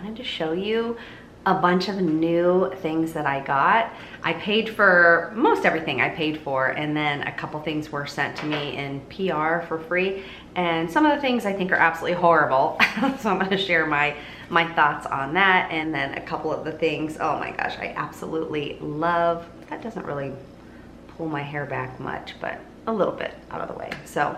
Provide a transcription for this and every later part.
wanted to show you a bunch of new things that I got. I paid for most everything I paid for, and then a couple things were sent to me in PR for free. And some of the things I think are absolutely horrible. So I'm gonna share my thoughts on that. And then a couple of the things, oh my gosh, I absolutely love. That doesn't really pull my hair back much, but a little bit out of the way. So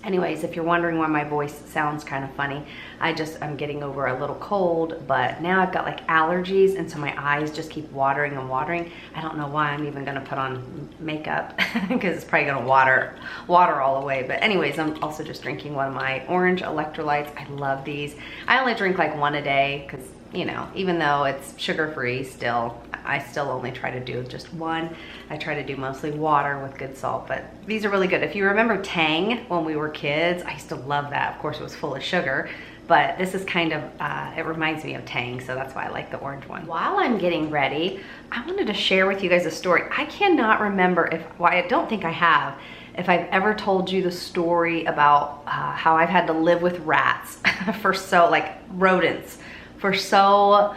anyways, if you're wondering why my voice sounds kind of funny, I'm getting over a little cold, but now I've got like allergies, and so my eyes just keep watering and watering. I don't know why I'm even gonna put on makeup because it's probably gonna water all away. But anyways, I'm also just drinking one of my orange electrolytes. I love these. I only drink like one a day because, you know, even though it's sugar-free I still only try to do just one. I try to do mostly water with good salt, but these are really good. If you remember Tang when we were kids, I used to love that. Of course, it was full of sugar, but this is kind of, it reminds me of Tang, so that's why I like the orange one. While I'm getting ready, I wanted to share with you guys a story. I cannot remember I don't think I have, if I've ever told you the story about how I've had to live with rats rodents, for so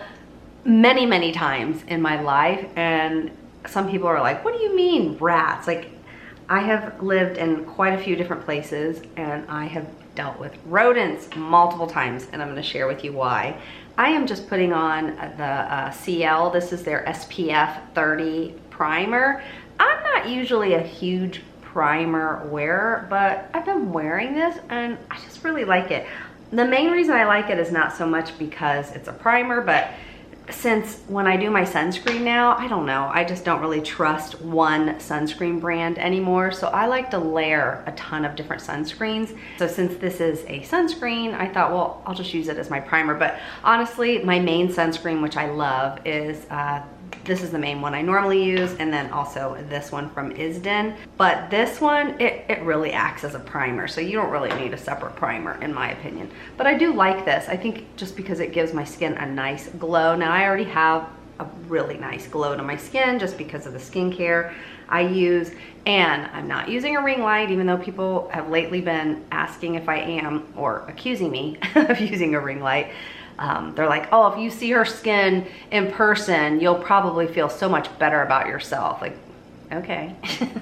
many times in my life. And some people are like, what do you mean rats? Like, I have lived in quite a few different places, and I have dealt with rodents multiple times, and I'm going to share with you why. I am just putting on the CL. This is their SPF 30 primer. I'm not usually a huge primer wearer, but I've been wearing this and I just really like it. The main reason I like it is not so much because it's a primer, but since when I do my sunscreen now, I don't know, I just don't really trust one sunscreen brand anymore. So I like to layer a ton of different sunscreens. So since this is a sunscreen, I thought, well, I'll just use it as my primer. But honestly, my main sunscreen, which I love, is this is the main one I normally use, and then also this one from Ysden. But this one, it really acts as a primer, so you don't really need a separate primer in my opinion. But I do like this, I think, just because it gives my skin a nice glow. Now I already have a really nice glow to my skin just because of the skincare I use, and I'm not using a ring light, even though people have lately been asking if I am, or accusing me of using a ring light. They're like, oh, if you see her skin in person, you'll probably feel so much better about yourself. Like, okay,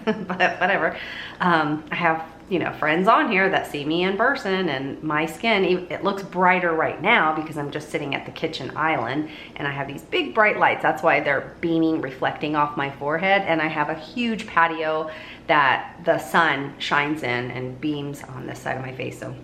but whatever. I have, you know, friends on here that see me in person, and my skin, it looks brighter right now because I'm just sitting at the kitchen island and I have these big bright lights. That's why they're beaming, reflecting off my forehead. And I have a huge patio that the sun shines in and beams on this side of my face. So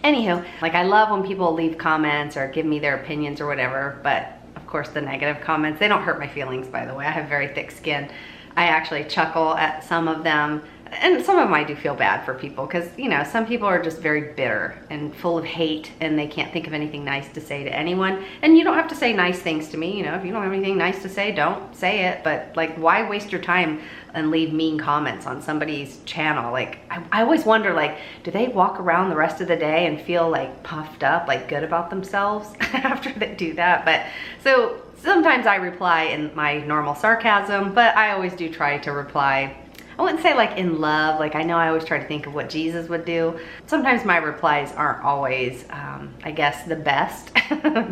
anywho, like, I love when people leave comments or give me their opinions or whatever, but of course the negative comments, they don't hurt my feelings, by the way. I have very thick skin. I actually chuckle at some of them, and some of them I do feel bad for people because, you know, some people are just very bitter and full of hate, and they can't think of anything nice to say to anyone. And you don't have to say nice things to me, you know, if you don't have anything nice to say, don't say it. But like, why waste your time and leave mean comments on somebody's channel? Like, I always wonder, like, do they walk around the rest of the day and feel like puffed up, like good about themselves after they do that? But so sometimes I reply in my normal sarcasm, but I always do try to reply, I wouldn't say like in love, like I know I always try to think of what Jesus would do. Sometimes my replies aren't always, I guess, the best,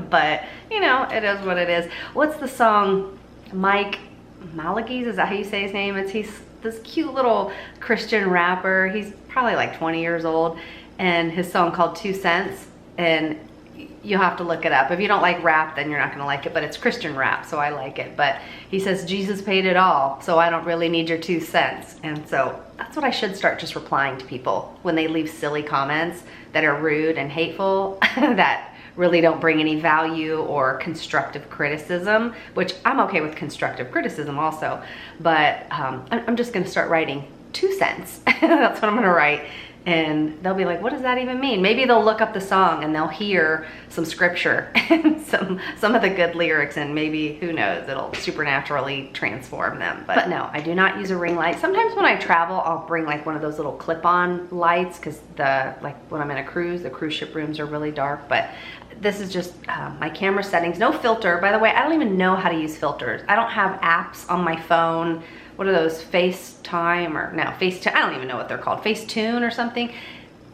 but you know, it is what it is. What's the song? Mike Malaghy's, is that how you say his name? He's this cute little Christian rapper. He's probably like 20 years old, and his song called 2 Cents, and you'll have to look it up. If you don't like rap, then you're not gonna like it, but it's Christian rap, so I like it. But he says, Jesus paid it all, so I don't really need your 2 cents. And so that's what I should start, just replying to people when they leave silly comments that are rude and hateful, that really don't bring any value or constructive criticism, which I'm okay with constructive criticism also. But I'm just gonna start writing 2 cents. That's what I'm gonna write. And they'll be like, what does that even mean? Maybe they'll look up the song and they'll hear some scripture and some of the good lyrics, and maybe, who knows, it'll supernaturally transform them. But no, I do not use a ring light. Sometimes when I travel, I'll bring like one of those little clip-on lights, because like when I'm in a cruise, the cruise ship rooms are really dark. But this is just my camera settings. No filter, by the way. I don't even know how to use filters. I don't have apps on my phone. What are those, FaceTime, or no, FaceTime, I don't even know what they're called, Facetune or something.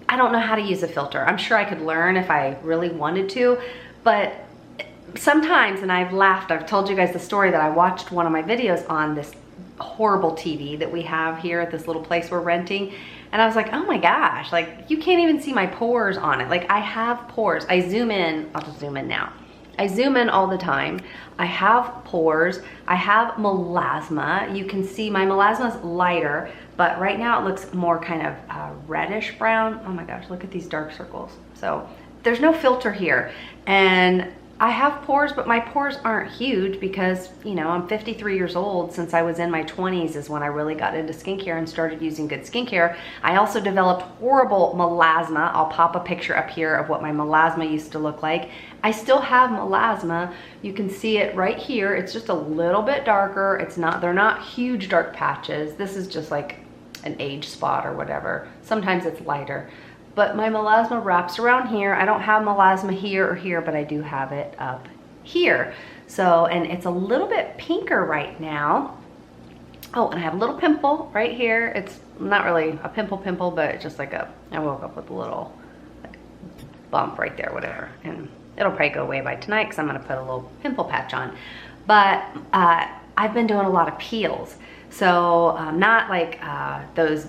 I don't know how to use a filter. I'm sure I could learn if I really wanted to, but sometimes, and I've laughed, I've told you guys the story that I watched one of my videos on this horrible TV that we have here at this little place we're renting. And I was like, oh my gosh, like you can't even see my pores on it. Like I have pores. I zoom in, I'll just zoom in now. I zoom in all the time. I have pores. I have melasma. You can see my melasma is lighter, but right now it looks more kind of reddish brown. Oh my gosh, look at these dark circles. So there's no filter here. And I have pores, but my pores aren't huge because, you know, I'm 53 years old. Since I was in my 20s is when I really got into skincare and started using good skincare. I also developed horrible melasma. I'll pop a picture up here of what my melasma used to look like. I still have melasma. You can see it right here. It's just a little bit darker. It's not, they're not huge dark patches. This is just like an age spot or whatever. Sometimes it's lighter. But my melasma wraps around here. I don't have melasma here or here, but I do have it up here. So, and it's a little bit pinker right now. Oh, and I have a little pimple right here. It's not really a pimple, but it's just like a, I woke up with a little like, bump right there, whatever. And it'll probably go away by tonight because I'm gonna put a little pimple patch on. But I've been doing a lot of peels. So not like those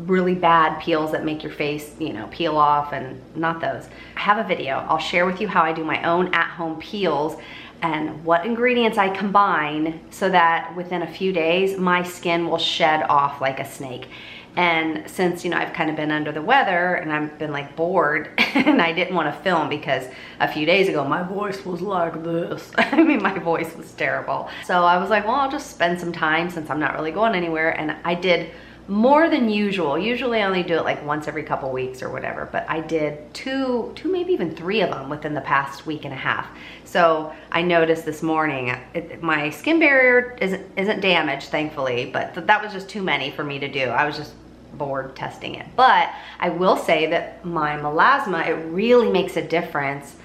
really bad peels that make your face, you know, peel off, and not those. I have a video. I'll share with you how I do my own at-home peels and what ingredients I combine so that within a few days my skin will shed off like a snake. And since, you know, I've kind of been under the weather and I've been like bored and I didn't want to film because a few days ago my voice was like this. I mean, my voice was terrible. So I was like, well, I'll just spend some time since I'm not really going anywhere. And I did more than usual. Usually I only do it like once every couple weeks or whatever, but I did two, maybe even 3 of them within the past week and a half. So I noticed this morning, my skin barrier isn't damaged, thankfully, but that was just too many for me to do. I was just bored testing it. But I will say that my melasma, it really makes a difference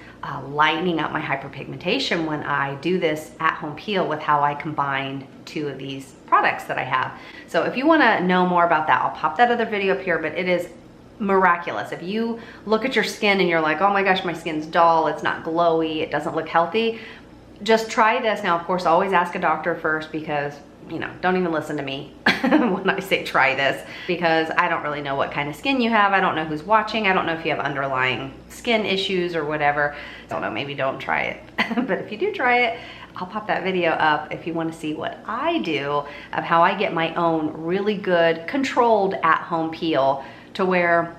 lightening up my hyperpigmentation when I do this at-home peel with how I combined 2 of these products that I have. So if you want to know more about that, I'll pop that other video up here, but it is miraculous. If you look at your skin and you're like, oh my gosh, my skin's dull, it's not glowy, it doesn't look healthy, just try this. Now, of course, always ask a doctor first because, you know, don't even listen to me when I say try this, because I don't really know what kind of skin you have. I don't know who's watching. I don't know if you have underlying skin issues or whatever. I don't know, maybe don't try it. But if you do try it, I'll pop that video up if you want to see what I do of how I get my own really good controlled at-home peel to where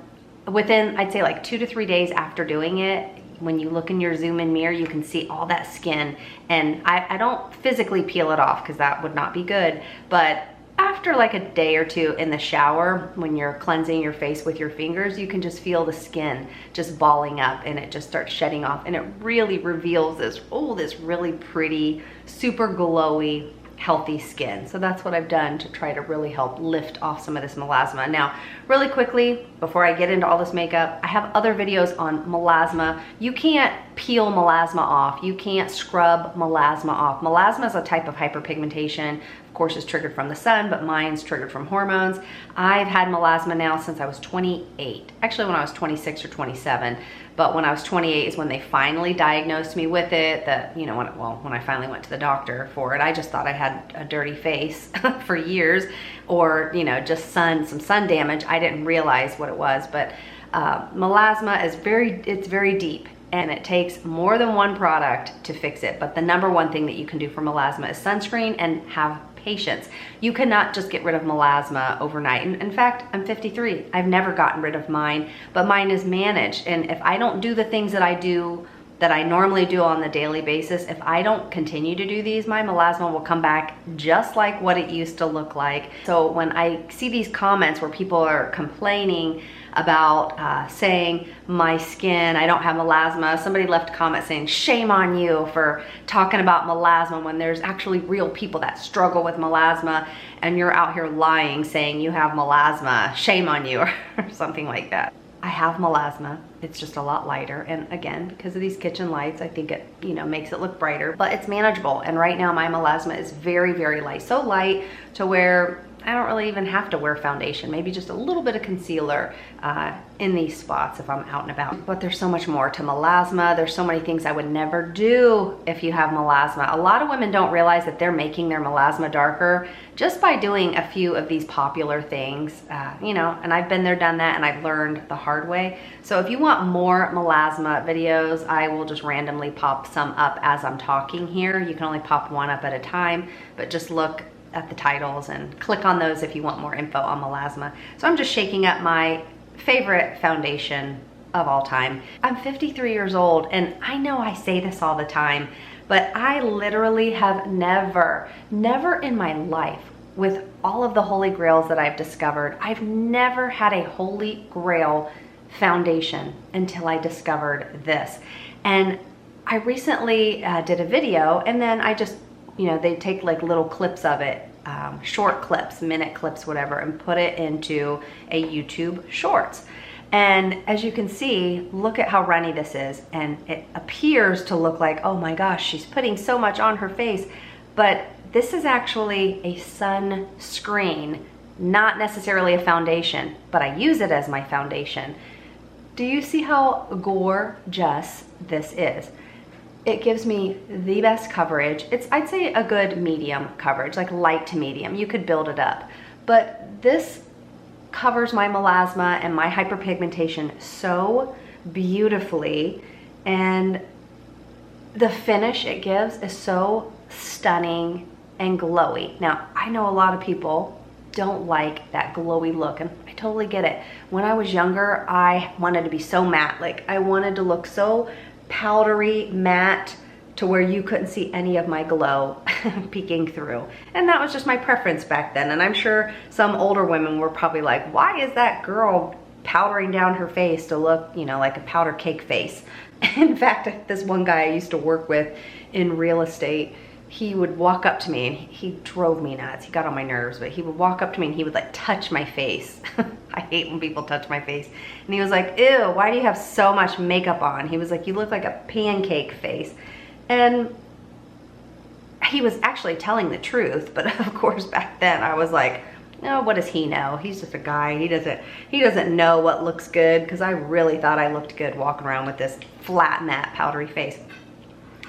within, I'd say like 2 to 3 days after doing it, when you look in your zoom in mirror, you can see all that skin. And I don't physically peel it off because that would not be good. But after like a day or 2 in the shower, when you're cleansing your face with your fingers, you can just feel the skin just balling up and it just starts shedding off. And it really reveals this, oh, this really pretty, super glowy, healthy skin. So that's what I've done to try to really help lift off some of this melasma. Now, really quickly, before I get into all this makeup, I have other videos on melasma. You can't peel melasma off. You can't scrub melasma off. Melasma is a type of hyperpigmentation. Of course, it's triggered from the sun, but mine's triggered from hormones. I've had melasma now since I was 28. Actually, when I was 26 or 27. But when I was 28 is when they finally diagnosed me with it. That, you know, when I finally went to the doctor for it, I just thought I had a dirty face for years, or, you know, just some sun damage. I didn't realize what it was. But melasma is very deep, and it takes more than one product to fix it. But the #1 thing that you can do for melasma is sunscreen and have patience. You cannot just get rid of melasma overnight. And in fact, I'm 53. I've never gotten rid of mine, but mine is managed. And if I don't do the things that I normally do on the daily basis, if I don't continue to do these, my melasma will come back just like what it used to look like. So when I see these comments where people are complaining about saying my skin, I don't have melasma. Somebody left a comment saying, shame on you for talking about melasma when there's actually real people that struggle with melasma, and you're out here lying saying you have melasma, shame on you, or something like that. I have melasma. It's just a lot lighter. And again, because of these kitchen lights, I think it, you know, makes it look brighter, but it's manageable. And right now my melasma is very, very light. So light to where I don't really even have to wear foundation, maybe just a little bit of concealer in these spots if I'm out and about. But there's so much more to melasma. There's so many things I would never do if you have melasma. A lot of women don't realize that they're making their melasma darker just by doing a few of these popular things, you know, and I've been there, done that, and I've learned the hard way. So if you want more melasma videos, I will just randomly pop some up as I'm talking here. You can only pop one up at a time, but just look at the titles and click on those if you want more info on melasma. So I'm just shaking up my favorite foundation of all time. I'm 53 years old, and I know I say this all the time, but I literally have never in my life, with all of the holy grails that I've discovered, I've never had a holy grail foundation until I discovered this. And I recently did a video, and then I just, you know, they take like little clips of it, short clips, minute clips, whatever, and put it into a YouTube Shorts. And as you can see, look at how runny this is. And it appears to look like, oh my gosh, she's putting so much on her face. But this is actually a sunscreen, not necessarily a foundation, but I use it as my foundation. Do you see how gorgeous this is? It gives me the best coverage. It's, I'd say, a good medium coverage, like light to medium. You could build it up. But this covers my melasma and my hyperpigmentation so beautifully, and the finish it gives is so stunning and glowy. Now, I know a lot of people don't like that glowy look, and I totally get it. When I was younger, I wanted to be so matte. Like, I wanted to look so powdery matte to where you couldn't see any of my glow peeking through. And that was just my preference back then. And I'm sure some older women were probably like, why is that girl powdering down her face to look, you know, like a powder cake face? In fact, this one guy I used to work with in real estate, he would walk up to me, and he drove me nuts. He got on my nerves, but he would walk up to me and he would like touch my face. I hate when people touch my face. And he was like, ew, why do you have so much makeup on? He was like, you look like a pancake face. And he was actually telling the truth, but of course back then I was like, no, what does he know? He's just a guy. He doesn't know what looks good, because I really thought I looked good walking around with this flat, matte, powdery face.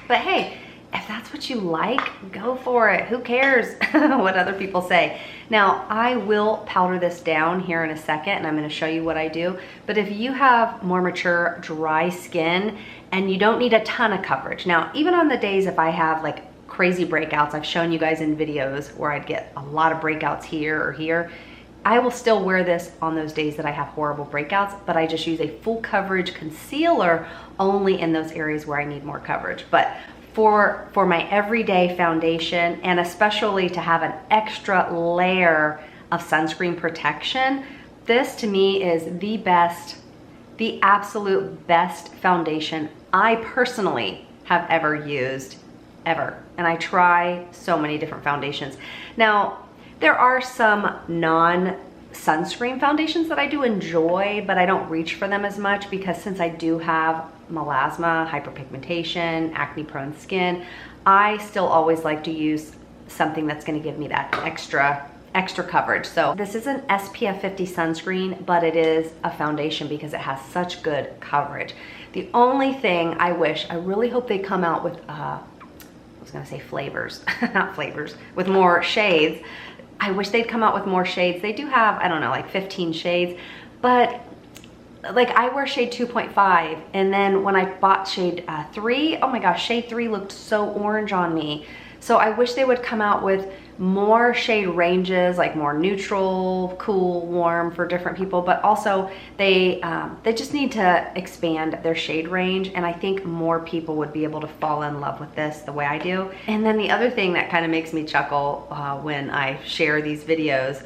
But hey, if that's what you like, go for it. Who cares what other people say? Now, I will powder this down here in a second, and I'm gonna show you what I do. But if you have more mature, dry skin, and you don't need a ton of coverage. Now, even on the days if I have like crazy breakouts, I've shown you guys in videos where I'd get a lot of breakouts here or here, I will still wear this on those days that I have horrible breakouts, but I just use a full coverage concealer only in those areas where I need more coverage. But for my everyday foundation, and especially to have an extra layer of sunscreen protection, this to me is the best, the absolute best foundation I personally have ever used, ever. And I try so many different foundations. Now, there are some non-sunscreen foundations that I do enjoy, but I don't reach for them as much, because since I do have melasma, hyperpigmentation, acne-prone skin, I still always like to use something that's gonna give me that extra coverage. So this is an SPF 50 sunscreen, but it is a foundation because it has such good coverage. The only thing I really hope they come out with, I was gonna say flavors, not flavors, with more shades. I wish they'd come out with more shades. They do have, I don't know, like 15 shades, but like I wear shade 2.5, and then when I bought shade 3, oh my gosh, shade 3 looked so orange on me. So I wish they would come out with more shade ranges, like more neutral, cool, warm for different people, but also they just need to expand their shade range, and I think more people would be able to fall in love with this the way I do. And then the other thing that kind of makes me chuckle when I share these videos,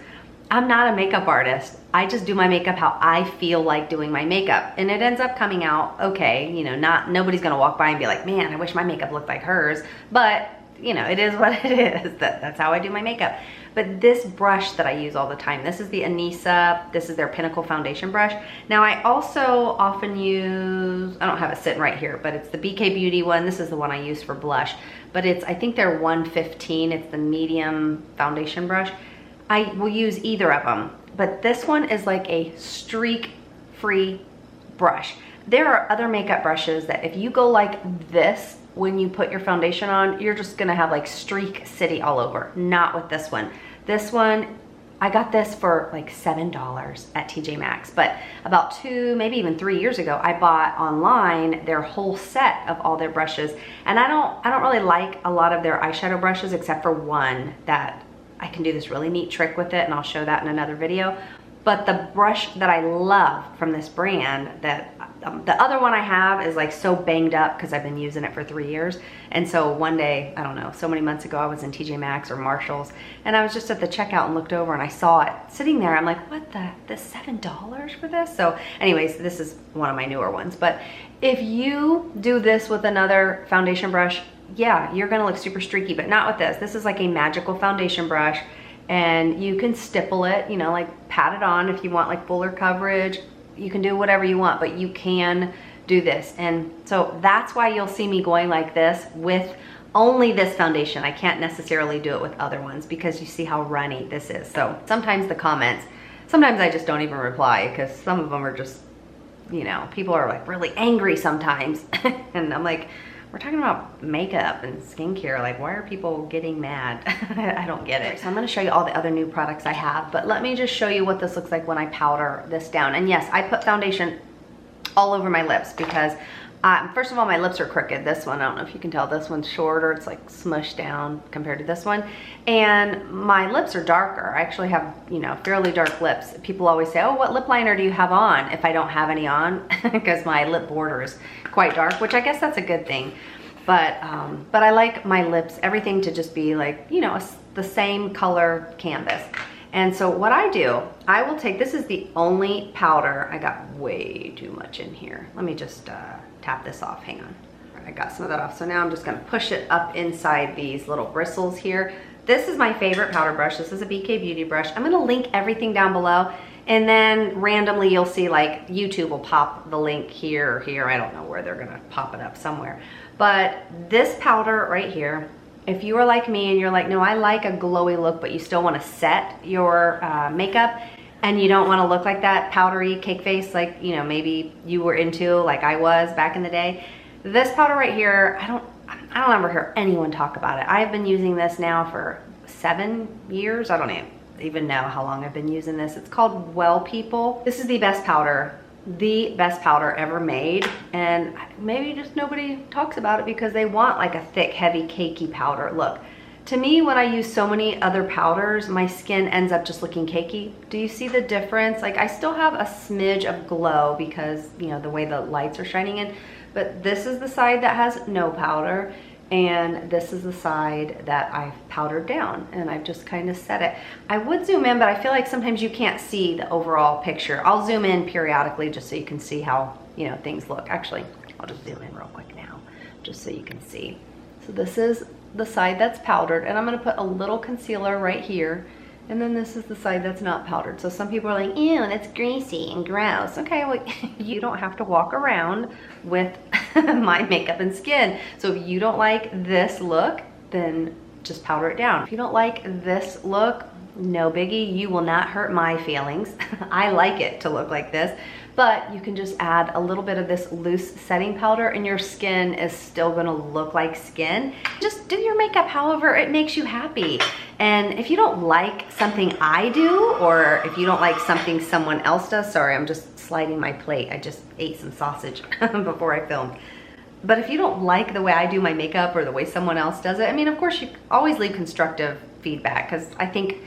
I'm not a makeup artist. I just do my makeup how I feel like doing my makeup, and it ends up coming out okay. You know, nobody's gonna walk by and be like, man, I wish my makeup looked like hers, but you know, it is what it is. That's how I do my makeup. But this brush that I use all the time, this is the Anissa, this is their Pinnacle foundation brush. Now I also often use, I don't have it sitting right here, but it's the BK Beauty one. This is the one I use for blush, but it's, I think they're 115, it's the medium foundation brush. I will use either of them, but this one is like a streak-free brush. There are other makeup brushes that if you go like this when you put your foundation on, you're just gonna have like streak city all over. Not with this one. This one, I got this for like $7 at TJ Maxx, but about 2, maybe even 3 years ago, I bought online their whole set of all their brushes, and I don't really like a lot of their eyeshadow brushes except for one that I can do this really neat trick with it, and I'll show that in another video. But the brush that I love from this brand, that the other one I have is like so banged up because I've been using it for 3 years. And so one day, I don't know, so many months ago, I was in TJ Maxx or Marshall's, and I was just at the checkout and looked over and I saw it sitting there. I'm like, what the $7 for this? So anyways, this is one of my newer ones. But if you do this with another foundation brush, yeah, you're gonna look super streaky, but not with this. This is like a magical foundation brush, and you can stipple it, you know, like pat it on if you want like fuller coverage. You can do whatever you want, but you can do this. And so that's why you'll see me going like this with only this foundation. I can't necessarily do it with other ones because you see how runny this is. So sometimes the comments, sometimes I just don't even reply because some of them are just, you know, people are like really angry sometimes. And I'm like, we're talking about makeup and skincare. Like, why are people getting mad? I don't get it. So I'm gonna show you all the other new products I have, but let me just show you what this looks like when I powder this down. And yes, I put foundation all over my lips because first of all, my lips are crooked. This one, I don't know if you can tell, this one's shorter. It's like smushed down compared to this one. And my lips are darker. I actually have, you know, fairly dark lips. People always say, oh, what lip liner do you have on? If I don't have any on, because my lip border is quite dark, which I guess that's a good thing. But I like my lips, everything to just be like, you know, the same color canvas. And so what I do, I will take, this is the only powder, I got way too much in here. Let me just tap this off, hang on. I got some of that off. So now I'm just gonna push it up inside these little bristles here. This is my favorite powder brush. This is a BK Beauty brush. I'm gonna link everything down below, and then randomly you'll see like YouTube will pop the link here or here. I don't know where they're gonna pop it up somewhere. But this powder right here, if you are like me and you're like, no, I like a glowy look, but you still wanna set your makeup, and you don't wanna look like that powdery cake face like, you know, maybe you were into, like I was back in the day. This powder right here, I don't ever hear anyone talk about it. I've been using this now for 7 years. I don't even know how long I've been using this. It's called Well People. This is the best powder ever made, and maybe just nobody talks about it because they want like a thick, heavy, cakey powder. Look, to me, when I use so many other powders, my skin ends up just looking cakey. Do you see the difference? Like, I still have a smidge of glow because, you know, the way the lights are shining in, but this is the side that has no powder, and this is the side that I've powdered down, and I've just kind of set it. I would zoom in, but I feel like sometimes you can't see the overall picture. I'll zoom in periodically just so you can see how, you know, things look. Actually, I'll just zoom in real quick now, just so you can see. So this is the side that's powdered, and I'm gonna put a little concealer right here, and then this is the side that's not powdered. So some people are like, ew, that's greasy and gross. Okay, well, you don't have to walk around with my makeup and skin. So if you don't like this look, then just powder it down. If you don't like this look, no biggie, you will not hurt my feelings. I like it to look like this, but you can just add a little bit of this loose setting powder and your skin is still gonna look like skin. Just do your makeup however it makes you happy. And if you don't like something I do, or if you don't like something someone else does, sorry, I'm just sliding my plate. I just ate some sausage before I filmed. But if you don't like the way I do my makeup or the way someone else does it, I mean, of course, you always leave constructive feedback, because I think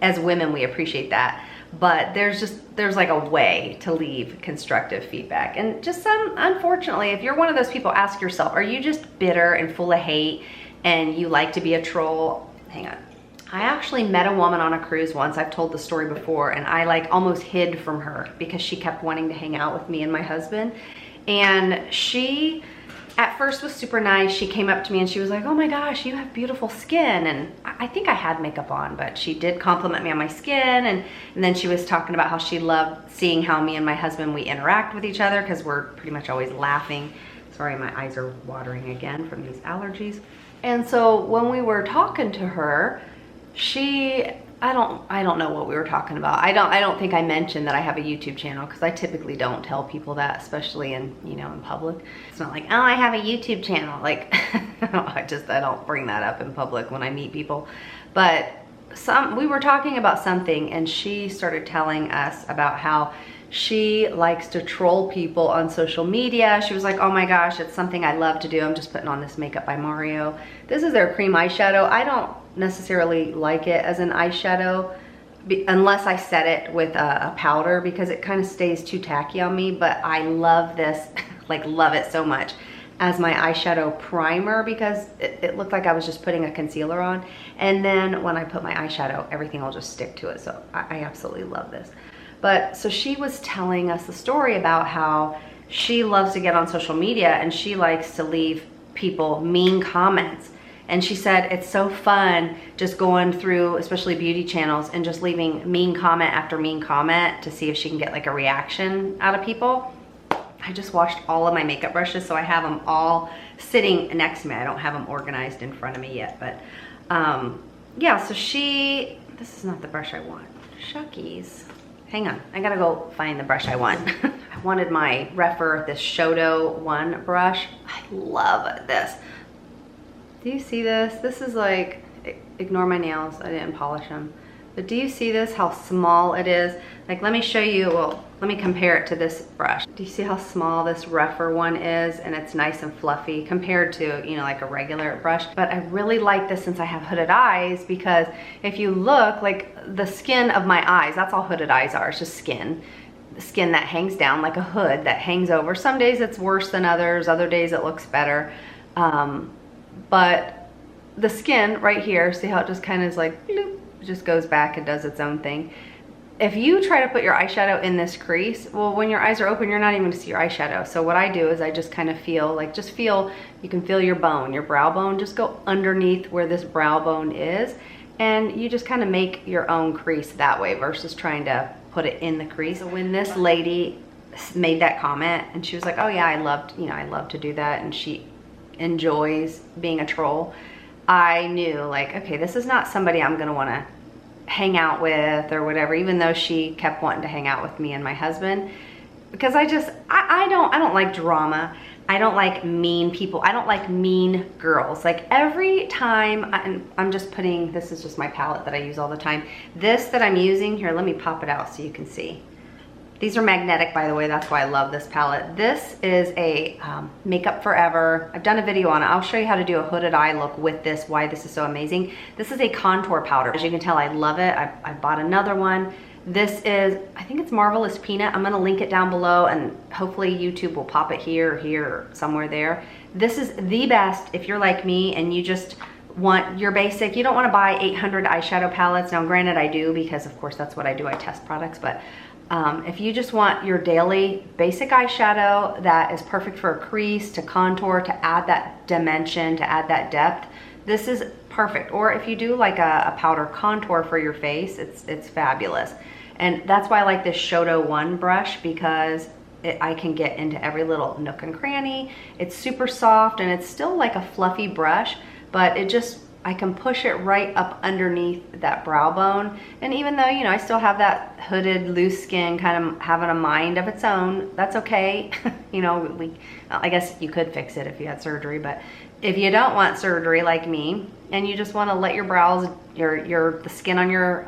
as women, we appreciate that. But there's like a way to leave constructive feedback. And just unfortunately, if you're one of those people, ask yourself, are you just bitter and full of hate and you like to be a troll? Hang on. I actually met a woman on a cruise once. I've told the story before, and I like almost hid from her because she kept wanting to hang out with me and my husband. And she, at first, was super nice. She came up to me and she was like, oh my gosh, you have beautiful skin. And I think I had makeup on, but she did compliment me on my skin. And then she was talking about how she loved seeing how me and my husband, we interact with each other, because we're pretty much always laughing. Sorry, my eyes are watering again from these allergies. And so when we were talking to her, she I don't know what we were talking about. I don't think I mentioned that I have a YouTube channel, because I typically don't tell people that, especially in, you know, in public. It's not like, oh, I have a YouTube channel. Like, I don't bring that up in public when I meet people. But we were talking about something, and she started telling us about how she likes to troll people on social media. She was like, oh my gosh, it's something I love to do. I'm just putting on this Makeup by Mario. This is their cream eyeshadow. I don't necessarily like it as an eyeshadow unless I set it with a powder, because it kind of stays too tacky on me. But I love this, like love it so much as my eyeshadow primer, because it looked like I was just putting a concealer on. And then when I put my eyeshadow, everything will just stick to it. So I absolutely love this. But so she was telling us the story about how she loves to get on social media and she likes to leave people mean comments. And she said it's so fun just going through, especially beauty channels, and just leaving mean comment after mean comment to see if she can get like a reaction out of people. I just washed all of my makeup brushes, so I have them all sitting next to me. I don't have them organized in front of me yet, but yeah, so this is not the brush I want. Shuckies. Hang on, I gotta go find the brush I want. I wanted my Refer, this Eyeshadow 1 brush. I love this. Do you see this? This is like, ignore my nails, I didn't polish them. But do you see this, how small it is? Like, let me show you, well, let me compare it to this brush. Do you see how small this Refer one is? And it's nice and fluffy compared to, you know, like a regular brush. But I really like this since I have hooded eyes, because if you look, like the skin of my eyes, that's all hooded eyes are, it's just skin. The skin that hangs down like a hood that hangs over. Some days it's worse than others, other days it looks better. But the skin right here, see how it just kind of is like, bloop, it just goes back and does its own thing. If you try to put your eyeshadow in this crease, well, when your eyes are open, you're not even gonna see your eyeshadow. So what I do is I just kind of feel, like you can feel your bone, your brow bone, just go underneath where this brow bone is. And you just kind of make your own crease that way versus trying to put it in the crease. So when this lady made that comment and she was like, oh yeah, I love to do that, and she enjoys being a troll, I knew like, okay, this is not somebody I'm gonna wanna hang out with or whatever, even though she kept wanting to hang out with me and my husband, because I don't like drama. I don't like mean people. I don't like mean girls. Like every time, I'm just putting, this is just my palette that I use all the time. This that I'm using here, let me pop it out so you can see. These are magnetic, by the way. That's why I love this palette. This is a Makeup Forever. I've done a video on it. I'll show you how to do a hooded eye look with this, why this is so amazing. This is a contour powder. As you can tell, I love it. I bought another one. This is, I think it's Marvelous Peanut. I'm gonna link it down below, and hopefully YouTube will pop it here or somewhere there. This is the best if you're like me and you just want your basic, you don't wanna buy 800 eyeshadow palettes. Now granted I do, because of course that's what I do, I test products, but if you just want your daily basic eyeshadow that is perfect for a crease, to contour, to add that dimension, to add that depth, this is perfect. Or if you do like a powder contour for your face, it's fabulous. And that's why I like this Eyeshadow 1 brush, because I can get into every little nook and cranny. It's super soft and it's still like a fluffy brush, but I can push it right up underneath that brow bone. And even though, you know, I still have that hooded, loose skin kind of having a mind of its own, that's okay. You know, I guess you could fix it if you had surgery, but if you don't want surgery like me, and you just want to let your brows, the skin on your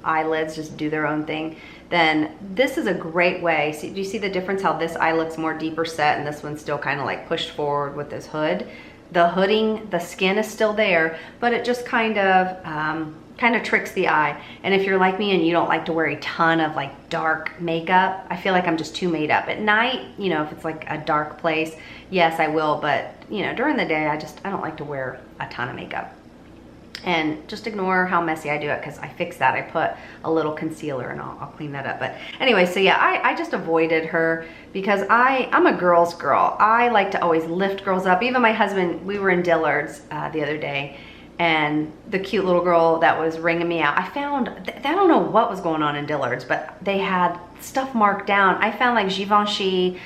eyelids just do their own thing, then this is a great way. See, do you see the difference how this eye looks more deeper set and this one's still kind of like pushed forward with this hood? The hooding, the skin is still there, but it just kind of tricks the eye. And if you're like me and you don't like to wear a ton of like dark makeup, I feel like I'm just too made up. At night, you know, if it's like a dark place, yes, I will, but you know, during the day, I don't like to wear a ton of makeup. And just ignore how messy I do it, because I fix that. I put a little concealer and I'll clean that up. But anyway, so yeah, I just avoided her because I'm a girl's girl. I like to always lift girls up. Even my husband, we were in Dillard's the other day, and the cute little girl that was ringing me out, I found, I don't know what was going on in Dillard's, but they had stuff marked down. I found like Givenchy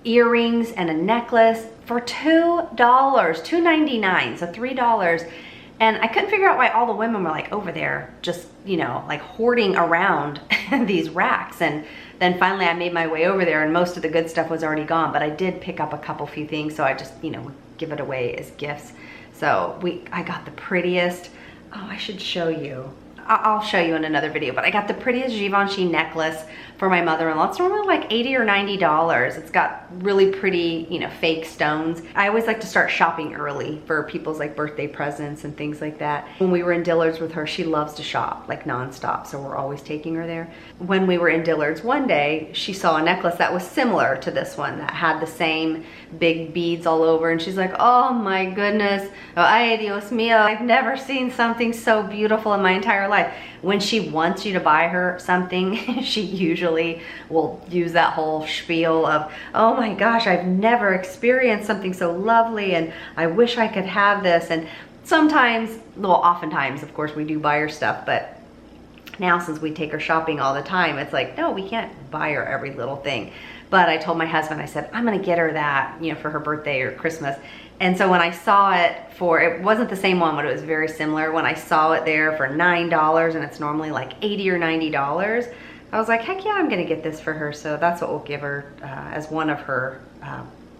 earrings and a necklace for $2, $2.99, so $3. And I couldn't figure out why all the women were like over there just, you know, like hoarding around these racks. And then finally I made my way over there and most of the good stuff was already gone, but I did pick up a few things, so I just, you know, would give it away as gifts. So I got the prettiest, oh, I should show you. I'll show you in another video, but I got the prettiest Givenchy necklace for my mother-in-law. It's normally like $80 or $90. It's got really pretty, you know, fake stones. I always like to start shopping early for people's like birthday presents and things like that. When we were in Dillard's with her, she loves to shop like nonstop, so we're always taking her there. When we were in Dillard's one day, she saw a necklace that was similar to this one that had the same big beads all over, and she's like, oh my goodness, ay Dios mío, I've never seen something so beautiful in my entire life. When she wants you to buy her something, she usually will use that whole spiel of, oh my gosh, I've never experienced something so lovely and I wish I could have this. And sometimes, well, oftentimes, of course, we do buy her stuff, but now since we take her shopping all the time, it's like, no, we can't buy her every little thing. But I told my husband, I said, I'm gonna get her that, you know, for her birthday or Christmas. And so when I saw it it wasn't the same one, but it was very similar. When I saw it there for $9 and it's normally like $80 or $90, I was like, heck yeah, I'm gonna get this for her. So that's what we'll give her as one of her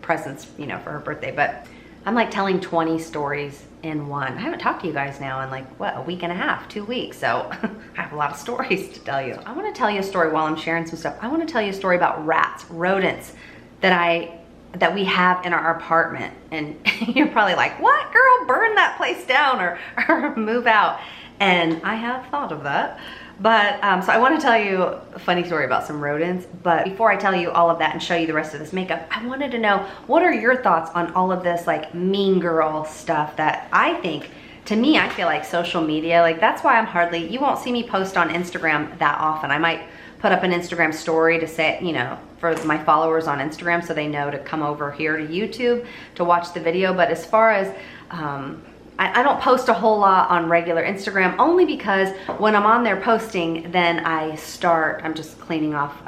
presents, you know, for her birthday. But I'm like telling 20 stories in one. I haven't talked to you guys now in like, what, a week and a half, 2 weeks. So I have a lot of stories to tell you. I wanna tell you a story while I'm sharing some stuff. I wanna tell you a story about rats, rodents that we have in our apartment. And you're probably like, what, girl, burn that place down or move out. And I have thought of that. But so I want to tell you a funny story about some rodents. But before I tell you all of that and show you the rest of this makeup, I wanted to know, what are your thoughts on all of this like mean girl stuff that I think, to me, I feel like social media, like that's why you won't see me post on Instagram that often. I might put up an Instagram story to say, you know, for my followers on Instagram so they know to come over here to YouTube to watch the video. But as far as, I don't post a whole lot on regular Instagram, only because when I'm on there posting, then I'm just cleaning off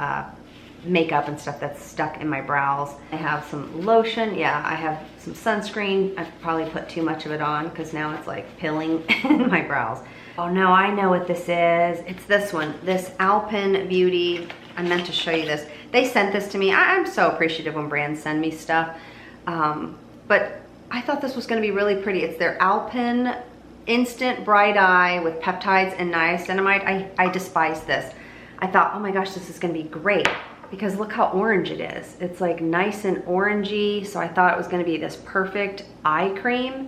makeup and stuff that's stuck in my brows. I have some lotion, yeah, I have some sunscreen. I've probably put too much of it on because now it's like pilling in my brows. Oh no, I know what this is. It's this one, this Alpen Beauty. I meant to show you this. They sent this to me. I'm so appreciative when brands send me stuff. But I thought this was gonna be really pretty. It's their Alpen Instant Bright Eye with peptides and niacinamide. I despise this. I thought, oh my gosh, this is gonna be great because look how orange it is. It's like nice and orangey. So I thought it was gonna be this perfect eye cream.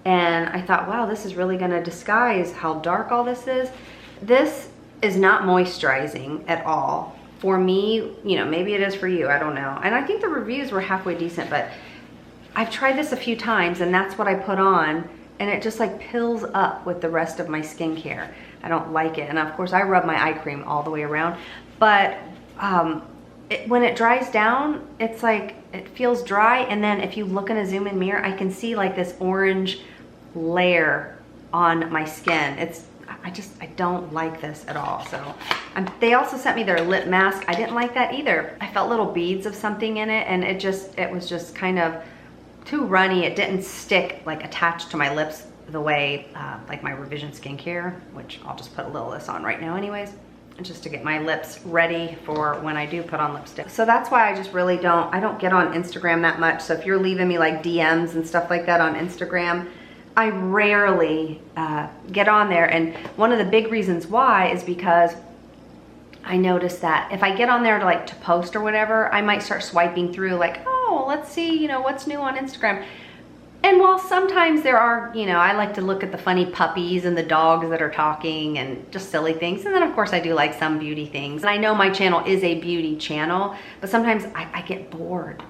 And I thought, wow, this is really gonna disguise how dark all this is. This is not moisturizing at all. For me, you know, maybe it is for you, I don't know. And I think the reviews were halfway decent, but I've tried this a few times and that's what I put on, and it just like pills up with the rest of my skincare. I don't like it. And of course I rub my eye cream all the way around, but when it dries down, it's like, it feels dry. And then if you look in a zoom in mirror, I can see like this orange layer on my skin. I don't like this at all. So they also sent me their lip mask. I didn't like that either. I felt little beads of something in it, and it was just kind of too runny. It didn't stick, like attached to my lips the way like my Revision skincare, which I'll just put a little of this on right now anyways, just to get my lips ready for when I do put on lipstick. So that's why I just really I don't get on Instagram that much. So if you're leaving me like DMs and stuff like that on Instagram, I rarely get on there. And one of the big reasons why is because I noticed that if I get on there to post or whatever, I might start swiping through like, oh, let's see, you know, what's new on Instagram. And while sometimes there are, you know, I like to look at the funny puppies and the dogs that are talking and just silly things. And then of course I do like some beauty things. And I know my channel is a beauty channel, but sometimes I get bored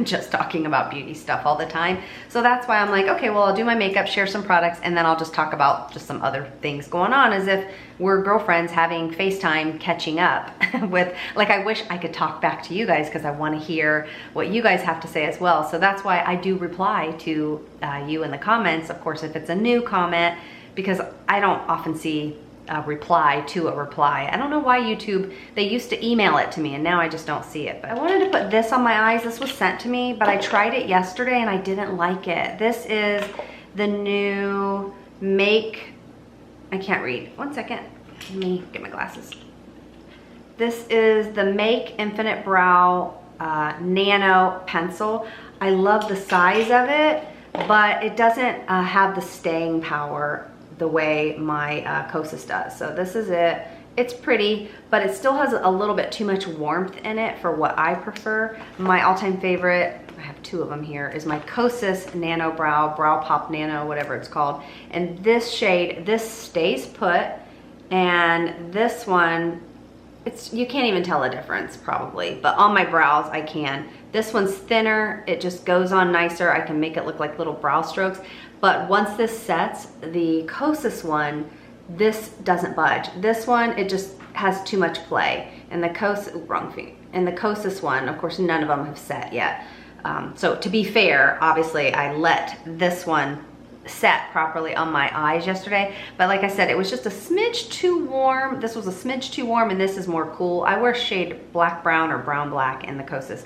just talking about beauty stuff all the time. So that's why I'm like, okay, well, I'll do my makeup, share some products, and then I'll just talk about just some other things going on as if we're girlfriends having FaceTime catching up with, like, I wish I could talk back to you guys because I want to hear what you guys have to say as well. So that's why I do reply to you in the comments, of course, if it's a new comment, because I don't often see a reply to a reply. I don't know why YouTube, they used to email it to me and now I just don't see it. But I wanted to put this on my eyes. This was sent to me, but I tried it yesterday and I didn't like it. This is the new Make, I can't read. One second. Let me get my glasses. This is the Make Infinite Brow Nano Pencil. I love the size of it, but it doesn't have the staying power the way my 𝑘ＯSAS does. So this is it. It's pretty, but it still has a little bit too much warmth in it for what I prefer. My all-time favorite, I have two of them here, is my 𝑘OSAS Nano Brow Pop Nano, whatever it's called. And this shade, this stays put, and this one, you can't even tell a difference probably, but on my brows I can. This one's thinner, it just goes on nicer. I can make it look like little brow strokes. But once this sets, the 𝑘OSAS one, this doesn't budge. This one, it just has too much play. And the 𝑘OSAS one, of course, none of them have set yet. So to be fair, obviously I let this one set properly on my eyes yesterday, but like I said, it was just a smidge too warm. This was a smidge too warm, and this is more cool. I wear shade black brown or brown black in the 𝑘OSAS,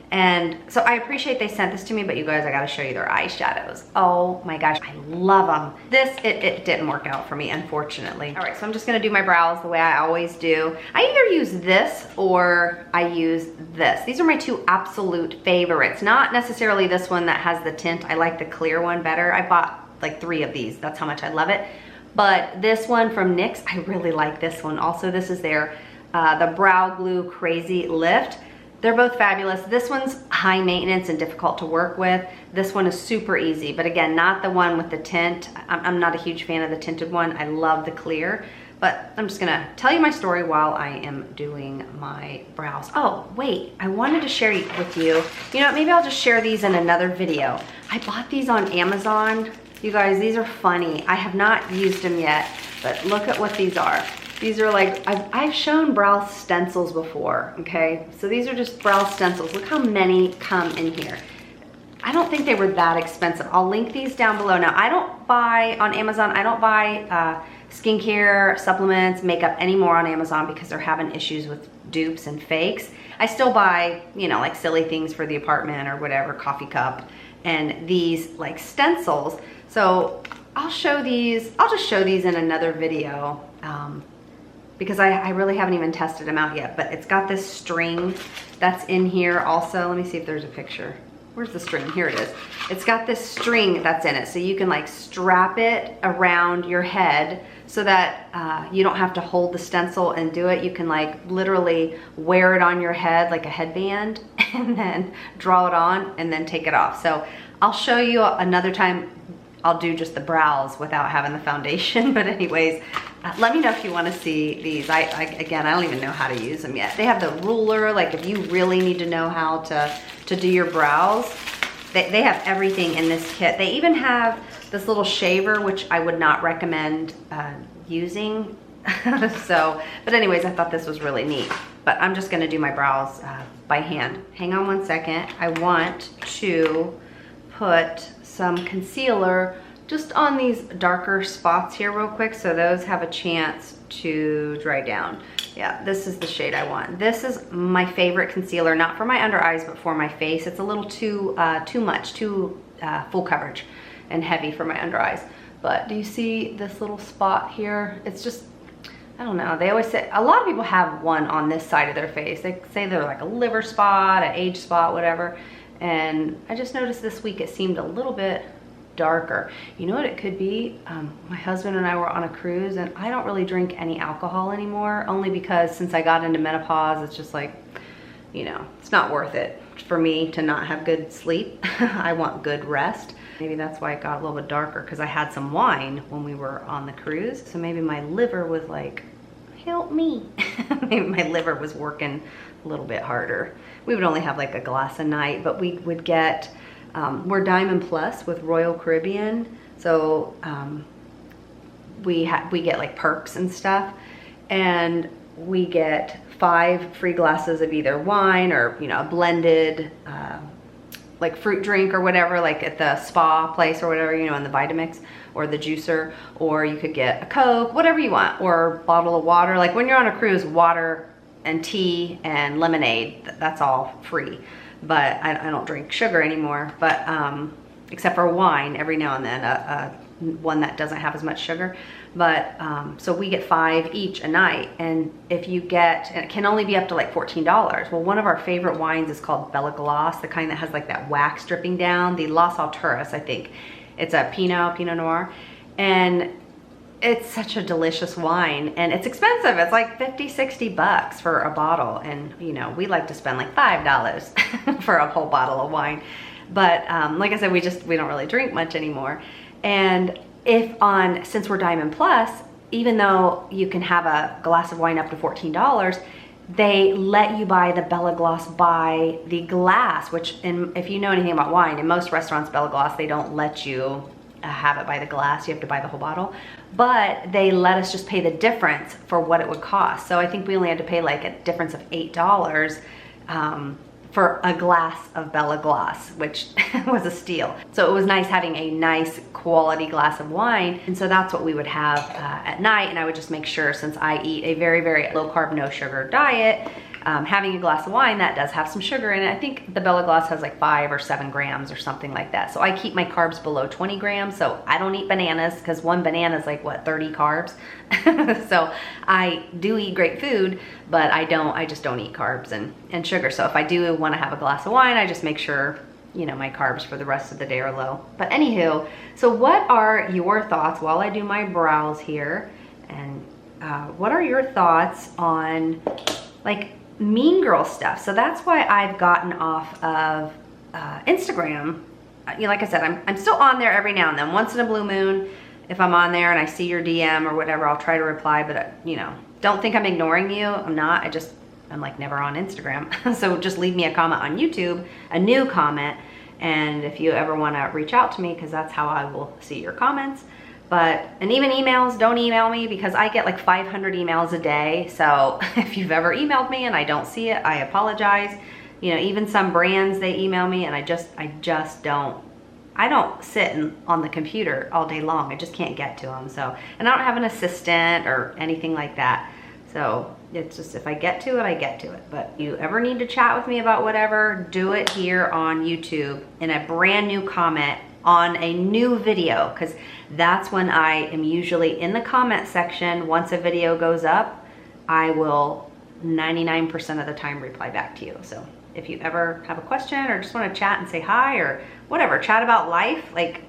and so I appreciate they sent this to me. But you guys, I gotta show you their eyeshadows. Oh my gosh, I love them. This, it didn't work out for me, unfortunately. All right, so I'm just gonna do my brows the way I always do. I either use this or I use this. These are my two absolute favorites. Not necessarily this one that has the tint. I like the clear one better. I bought like 3 of these. That's how much I love it. But this one from NYX, I really like this one. Also, this is their the Brow Glue Crazy Lift. They're both fabulous. This one's high maintenance and difficult to work with. This one is super easy, but again, not the one with the tint. I'm not a huge fan of the tinted one. I love the clear, but I'm just gonna tell you my story while I am doing my brows. Oh, wait, I wanted to share with you, you know, maybe I'll just share these in another video. I bought these on Amazon. You guys, these are funny. I have not used them yet, but look at what these are. These are like, I've shown brow stencils before, okay? So these are just brow stencils. Look how many come in here. I don't think they were that expensive. I'll link these down below. Now, I don't buy on Amazon, I don't buy skincare, supplements, makeup anymore on Amazon because they're having issues with dupes and fakes. I still buy, you know, like silly things for the apartment or whatever, coffee cup, and these like stencils. So I'll show these, I'll just show these in another video because I really haven't even tested them out yet, but it's got this string that's in here also. Let me see if there's a picture. Where's the string? Here it is. It's got this string that's in it, so you can like strap it around your head so that you don't have to hold the stencil and do it. You can like literally wear it on your head like a headband and then draw it on and then take it off. So I'll show you another time. I'll do just the brows without having the foundation. But anyways, let me know if you want to see these. Again, I don't even know how to use them yet. They have the ruler, like if you really need to know how to do your brows, they have everything in this kit. They even have this little shaver, which I would not recommend using. So, but anyways, I thought this was really neat. But I'm just gonna do my brows by hand. Hang on one second. I want to put some concealer just on these darker spots here real quick so those have a chance to dry down. Yeah, this is the shade I want. This is my favorite concealer, not for my under eyes, but for my face. It's a little too much, too full coverage and heavy for my under eyes. But do you see this little spot here? It's just, I don't know. They always say, a lot of people have one on this side of their face. They say they're like a liver spot, an age spot, whatever. And I just noticed this week it seemed a little bit darker. You know what it could be? My husband and I were on a cruise, and I don't really drink any alcohol anymore, only because since I got into menopause, it's just like, you know, it's not worth it for me to not have good sleep. I want good rest. Maybe that's why it got a little bit darker, because I had some wine when we were on the cruise. So maybe my liver was like, help me. Maybe my liver was working a little bit harder. We would only have like a glass a night, but we would get, we're Diamond Plus with Royal Caribbean. So we get like perks and stuff, and we get 5 free glasses of either wine or, you know, a blended like fruit drink or whatever, like at the spa place or whatever, you know, in the Vitamix or the juicer, or you could get a Coke, whatever you want, or a bottle of water. Like when you're on a cruise, water and tea and lemonade, that's all free. But I don't drink sugar anymore. But except for wine every now and then, one that doesn't have as much sugar. But so we get 5 each a night, and if you get, and it can only be up to like $14. Well, one of our favorite wines is called Bella Gloss, the kind that has like that wax dripping down, the Los Alturas, I think. It's a Pinot Noir, and it's such a delicious wine, and it's expensive. It's like 50, 60 bucks for a bottle, and you know, we like to spend like $5 for a whole bottle of wine. But like I said, we don't really drink much anymore. And since we're Diamond Plus, even though you can have a glass of wine up to $14, they let you buy the Bella Gloss by the glass, which if you know anything about wine, in most restaurants, Bella Gloss, they don't let you have it by the glass. You have to buy the whole bottle. But they let us just pay the difference for what it would cost. So I think we only had to pay like a difference of $8 for a glass of Bella Gloss, which was a steal. So it was nice having a nice quality glass of wine. And so that's what we would have at night. And I would just make sure, since I eat a very, very low carb, no sugar diet, having a glass of wine that does have some sugar in it. I think the Bella Gloss has like 5 or 7 grams or something like that. So I keep my carbs below 20 grams. So I don't eat bananas, because one banana is like, what, 30 carbs? So I do eat great food, but I just don't eat carbs and sugar. So if I do want to have a glass of wine, I just make sure, you know, my carbs for the rest of the day are low. But anywho, so what are your thoughts while I do my brows here? And what are your thoughts on like mean girl stuff? So that's why I've gotten off of Instagram. You know, like I said, I'm still on there every now and then. Once in a blue moon, if I'm on there and I see your DM or whatever, I'll try to reply. But you know, don't think I'm ignoring you. I'm not. I'm like never on Instagram. So just leave me a comment on YouTube, a new comment. And if you ever want to reach out to me, because that's how I will see your comments. And even emails, don't email me, because I get like 500 emails a day. So if you've ever emailed me and I don't see it, I apologize. You know, even some brands, they email me, and I don't sit on the computer all day long. I just can't get to them. So, and I don't have an assistant or anything like that. So it's just, if I get to it, I get to it. But if you ever need to chat with me about whatever, do it here on YouTube in a brand new comment on a new video, because that's when I am usually in the comment section. Once a video goes up, I will 99% of the time reply back to you. So if you ever have a question or just want to chat and say hi or whatever, chat about life, like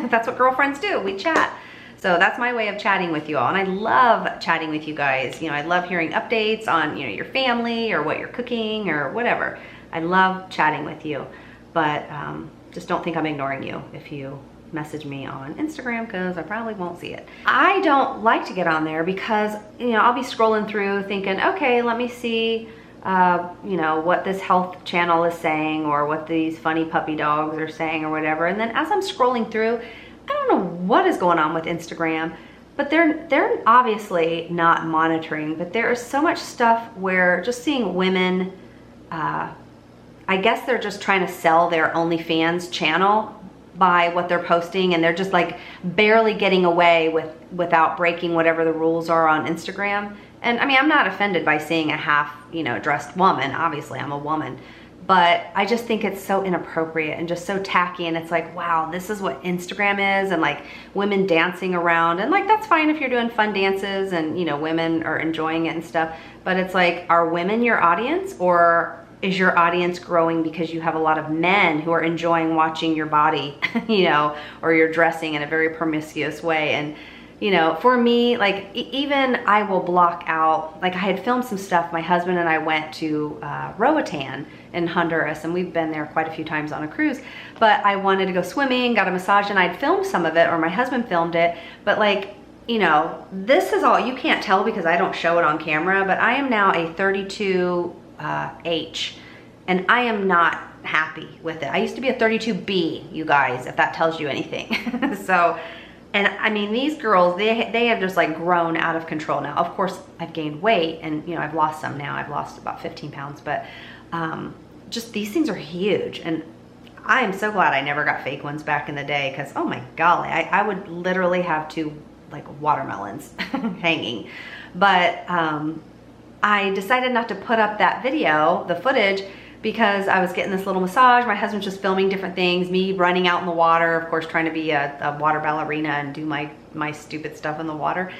that's what girlfriends do, we chat. So that's my way of chatting with you all. And I love chatting with you guys. You know, I love hearing updates on, you know, your family or what you're cooking or whatever. I love chatting with you. But just don't think I'm ignoring you if you message me on Instagram, because I probably won't see it. I don't like to get on there because, you know, I'll be scrolling through thinking, okay, let me see, you know, what this health channel is saying, or what these funny puppy dogs are saying or whatever. And then as I'm scrolling through, I don't know what is going on with Instagram, but they're obviously not monitoring. But there is so much stuff where just seeing women, I guess they're just trying to sell their OnlyFans channel by what they're posting, and they're just like barely getting away without breaking whatever the rules are on Instagram. And I mean, I'm not offended by seeing a half, you know, dressed woman. Obviously, I'm a woman. But I just think it's so inappropriate and just so tacky. And it's like, wow, this is what Instagram is, and like women dancing around. And like, that's fine if you're doing fun dances and, you know, women are enjoying it and stuff. But it's like, are women your audience, or is your audience growing because you have a lot of men who are enjoying watching your body, you know, or you're dressing in a very promiscuous way? And, you know, for me, like even I will block out, like I had filmed some stuff. My husband and I went to Roatan in Honduras, and we've been there quite a few times on a cruise, but I wanted to go swimming, got a massage, and I'd filmed some of it, or my husband filmed it. But like, you know, this is all, you can't tell because I don't show it on camera, but I am now a 32 H, and I am not happy with it. I used to be a 32B, you guys, if that tells you anything. So, and I mean, these girls, they have just like grown out of control now. Of course, I've gained weight, and you know, I've lost some now. I've lost about 15 pounds, but just these things are huge. And I am so glad I never got fake ones back in the day, because oh my golly, I would literally have 2 like watermelons hanging. But I decided not to put up that video, the footage, because I was getting this little massage. My husband's just filming different things, me running out in the water, of course, trying to be a water ballerina and do my stupid stuff in the water.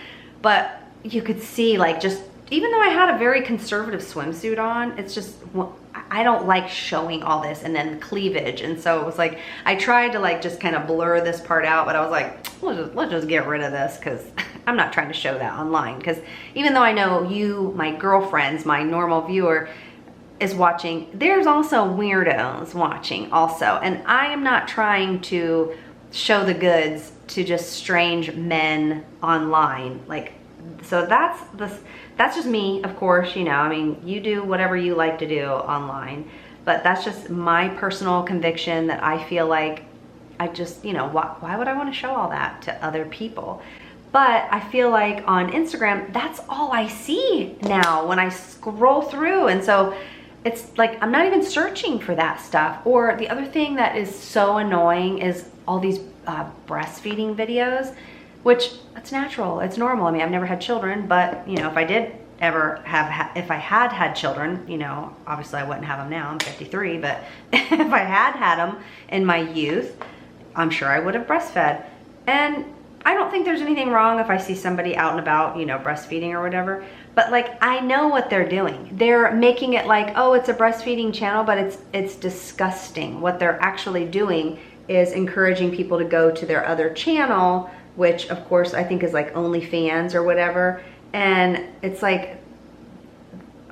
But you could see, like, just, even though I had a very conservative swimsuit on, it's just, I don't like showing all this and then cleavage. And so it was like, I tried to like just kind of blur this part out, but I was like, let's just get rid of this, because I'm not trying to show that online. Because even though I know you, my girlfriends, my normal viewer is watching, there's also weirdos watching also. And I am not trying to show the goods to just strange men online. Like, so that's just me, of course, you know, I mean, you do whatever you like to do online, but that's just my personal conviction that I feel like I just, you know, why would I want to show all that to other people? But I feel like on Instagram, that's all I see now when I scroll through. And so it's like, I'm not even searching for that stuff. Or the other thing that is so annoying is all these breastfeeding videos, which it's natural, it's normal. I mean, I've never had children, but you know, if I did ever if I had had children, you know, obviously I wouldn't have them now, I'm 53, but if I had them in my youth, I'm sure I would have breastfed. And I don't think there's anything wrong if I see somebody out and about, you know, breastfeeding or whatever, but like, I know what they're doing. They're making it like, oh, it's a breastfeeding channel, but it's disgusting. What they're actually doing is encouraging people to go to their other channel, which of course I think is like OnlyFans or whatever. And it's like,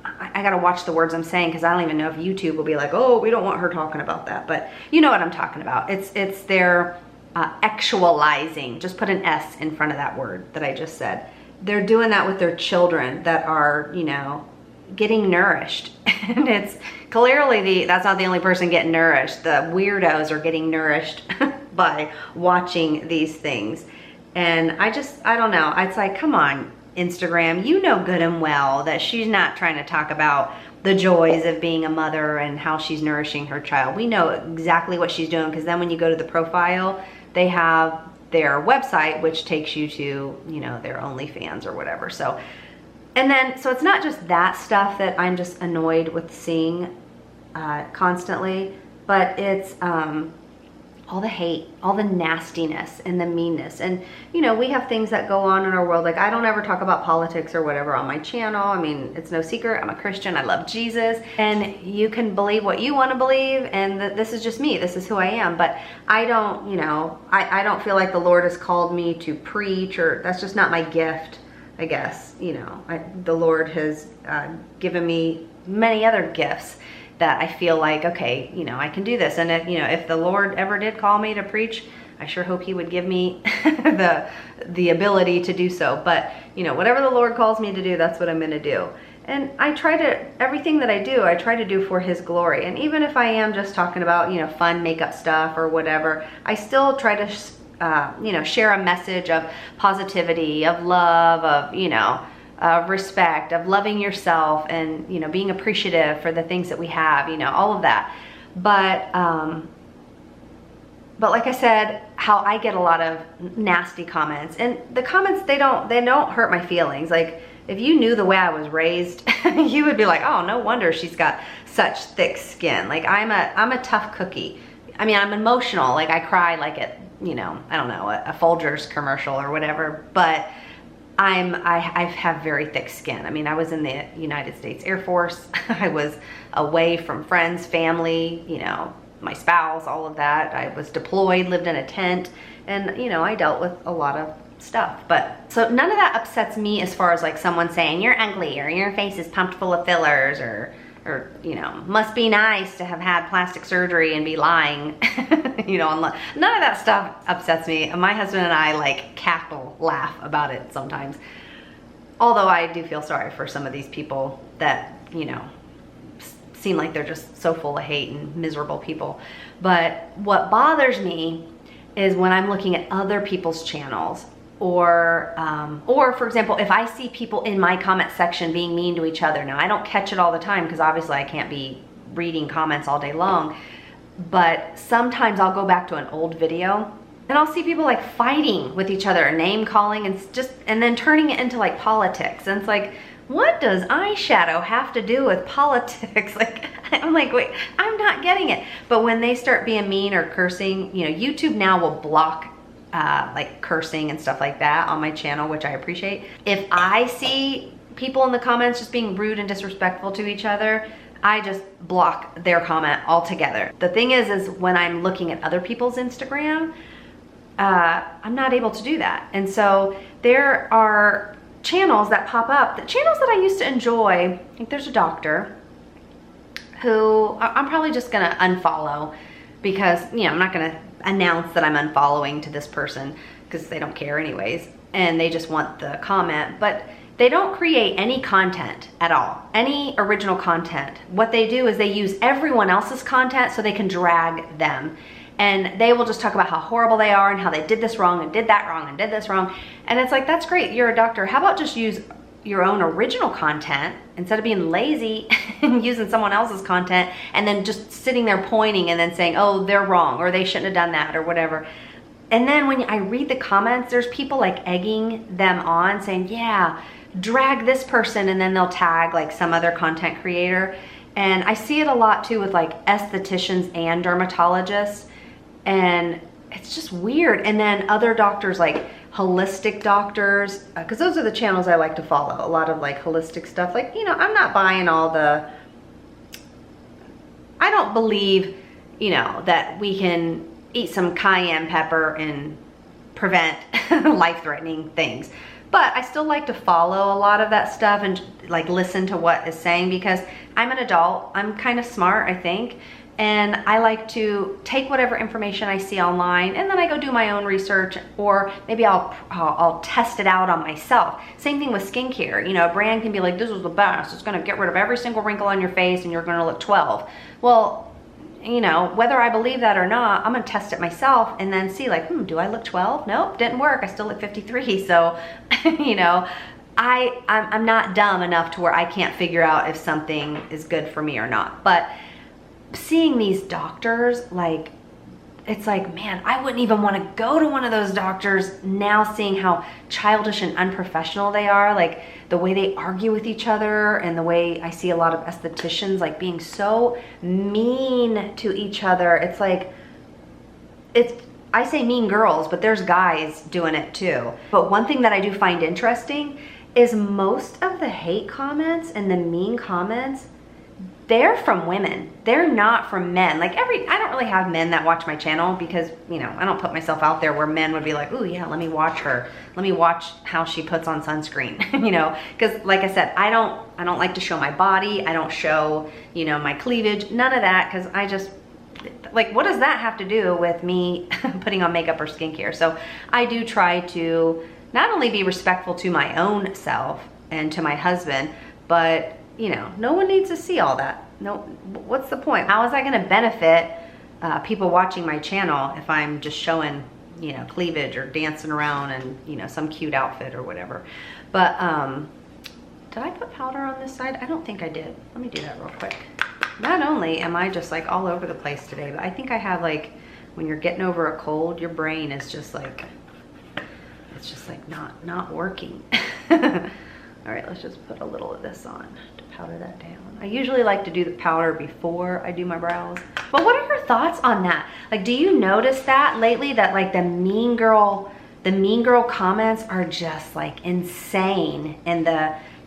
I gotta watch the words I'm saying, because I don't even know if YouTube will be like, oh, we don't want her talking about that. But you know what I'm talking about. It's their actualizing. Just put an S in front of that word that I just said. They're doing that with their children that are, you know, getting nourished. And it's clearly that's not the only person getting nourished. The weirdos are getting nourished by watching these things. And I don't know. It's like, come on, Instagram, you know good and well that she's not trying to talk about the joys of being a mother and how she's nourishing her child. We know exactly what she's doing, because then when you go to the profile, they have their website, which takes you to, you know, their OnlyFans or whatever. So, and then, so it's not just that stuff that I'm just annoyed with seeing constantly, but it's all the hate, all the nastiness and the meanness. And, you know, we have things that go on in our world. Like, I don't ever talk about politics or whatever on my channel. I mean, it's no secret. I'm a Christian. I love Jesus. And you can believe what you want to believe. And this is just me. This is who I am. But I don't, you know, I don't feel like the Lord has called me to preach, or that's just not my gift, I guess. You know, the Lord has given me many other gifts that I feel like, okay, you know, I can do this. And if, you know, if the Lord ever did call me to preach, I sure hope he would give me the ability to do so. But, you know, whatever the Lord calls me to do, that's what I'm going to do. And I try to, everything that I do, I try to do for his glory. And even if I am just talking about, you know, fun makeup stuff or whatever, I still try to, you know, share a message of positivity, of love, of, you know, of respect, of loving yourself, and, you know, being appreciative for the things that we have, you know, all of that. But like I said, how I get a lot of nasty comments, and the comments, they don't hurt my feelings. Like, if you knew the way I was raised, you would be like, oh, no wonder she's got such thick skin. Like, I'm a tough cookie. I mean, I'm emotional. Like, I cry like at, you know, I don't know, a Folgers commercial or whatever, but I have very thick skin. I mean, I was in the United States Air Force. I was away from friends, family, you know, my spouse, all of that. I was deployed, lived in a tent, and, you know, I dealt with a lot of stuff. But so none of that upsets me as far as like someone saying you're ugly, or your face is pumped full of fillers, or you know, must be nice to have had plastic surgery and be lying. You know, none of that stuff upsets me. My husband and I like cackle, laugh about it sometimes. Although I do feel sorry for some of these people that, you know, seem like they're just so full of hate and miserable people. But what bothers me is when I'm looking at other people's channels, or for example, if I see people in my comment section being mean to each other. Now, I don't catch it all the time, because obviously I can't be reading comments all day long, but sometimes I'll go back to an old video and I'll see people like fighting with each other, name calling, and then turning it into like politics. And it's like, what does eyeshadow have to do with politics? Like, I'm like, wait, I'm not getting it. But when they start being mean or cursing, you know, YouTube now will block like cursing and stuff like that on my channel, which I appreciate. If I see people in the comments just being rude and disrespectful to each other, I just block their comment altogether. The thing is when I'm looking at other people's Instagram, I'm not able to do that. And so there are channels that pop up, the channels that I used to enjoy. Like there's a doctor who I'm probably just gonna unfollow because, you know, I'm not gonna announce that I'm unfollowing to this person because they don't care anyways, and they just want the comment, but they don't create any content at all, any original content. What they do is they use everyone else's content so they can drag them. And they will just talk about how horrible they are and how they did this wrong and did that wrong and did this wrong. And it's like, that's great, you're a doctor. How about just use your own original content instead of being lazy and using someone else's content and then just sitting there pointing and then saying, oh, they're wrong or they shouldn't have done that or whatever. And then when I read the comments, there's people like egging them on saying, yeah, drag this person, and then they'll tag like some other content creator. And I see it a lot too with like estheticians and dermatologists, and it's just weird. And then other doctors, like holistic doctors, because those are the channels I like to follow, a lot of like holistic stuff. Like, you know, I'm not buying all the, I don't believe, you know, that we can eat some cayenne pepper and prevent life-threatening things. But I still like to follow a lot of that stuff and like listen to what is saying, because I'm an adult, I'm kind of smart, I think. And I like to take whatever information I see online and then I go do my own research, or maybe I'll test it out on myself. Same thing with skincare. You know, a brand can be like, this is the best, it's gonna get rid of every single wrinkle on your face and you're gonna look 12. Well, you know, whether I believe that or not, I'm gonna test it myself and then see like, do I look 12? Nope, didn't work, I still look 53. So, you know, I'm not dumb enough to where I can't figure out if something is good for me or not. But seeing these doctors, like, it's like, man, I wouldn't even want to go to one of those doctors now, seeing how childish and unprofessional they are, like the way they argue with each other, and the way I see a lot of estheticians like being so mean to each other. It's like, I say mean girls, but there's guys doing it too. But one thing that I do find interesting is most of the hate comments and the mean comments, they're from women. They're not from men. Like I don't really have men that watch my channel, because, you know, I don't put myself out there where men would be like, oh yeah, let me watch her. Let me watch how she puts on sunscreen, you know? Because like I said, I don't like to show my body. I don't show, you know, my cleavage, none of that, because I just, like, what does that have to do with me putting on makeup or skincare? So I do try to not only be respectful to my own self and to my husband, but, you know, no one needs to see all that. No, what's the point? How is that gonna benefit people watching my channel if I'm just showing, you know, cleavage or dancing around and, you know, some cute outfit or whatever? But did I put powder on this side? I don't think I did. Let me do that real quick. Not only am I just like all over the place today, but I think I have, like, when you're getting over a cold, your brain is just like, it's just like not working. All right, let's just put a little of this on to powder that down. I usually like to do the powder before I do my brows. But what are your thoughts on that? Like, do you notice that lately, that like the mean girl comments are just like insane, and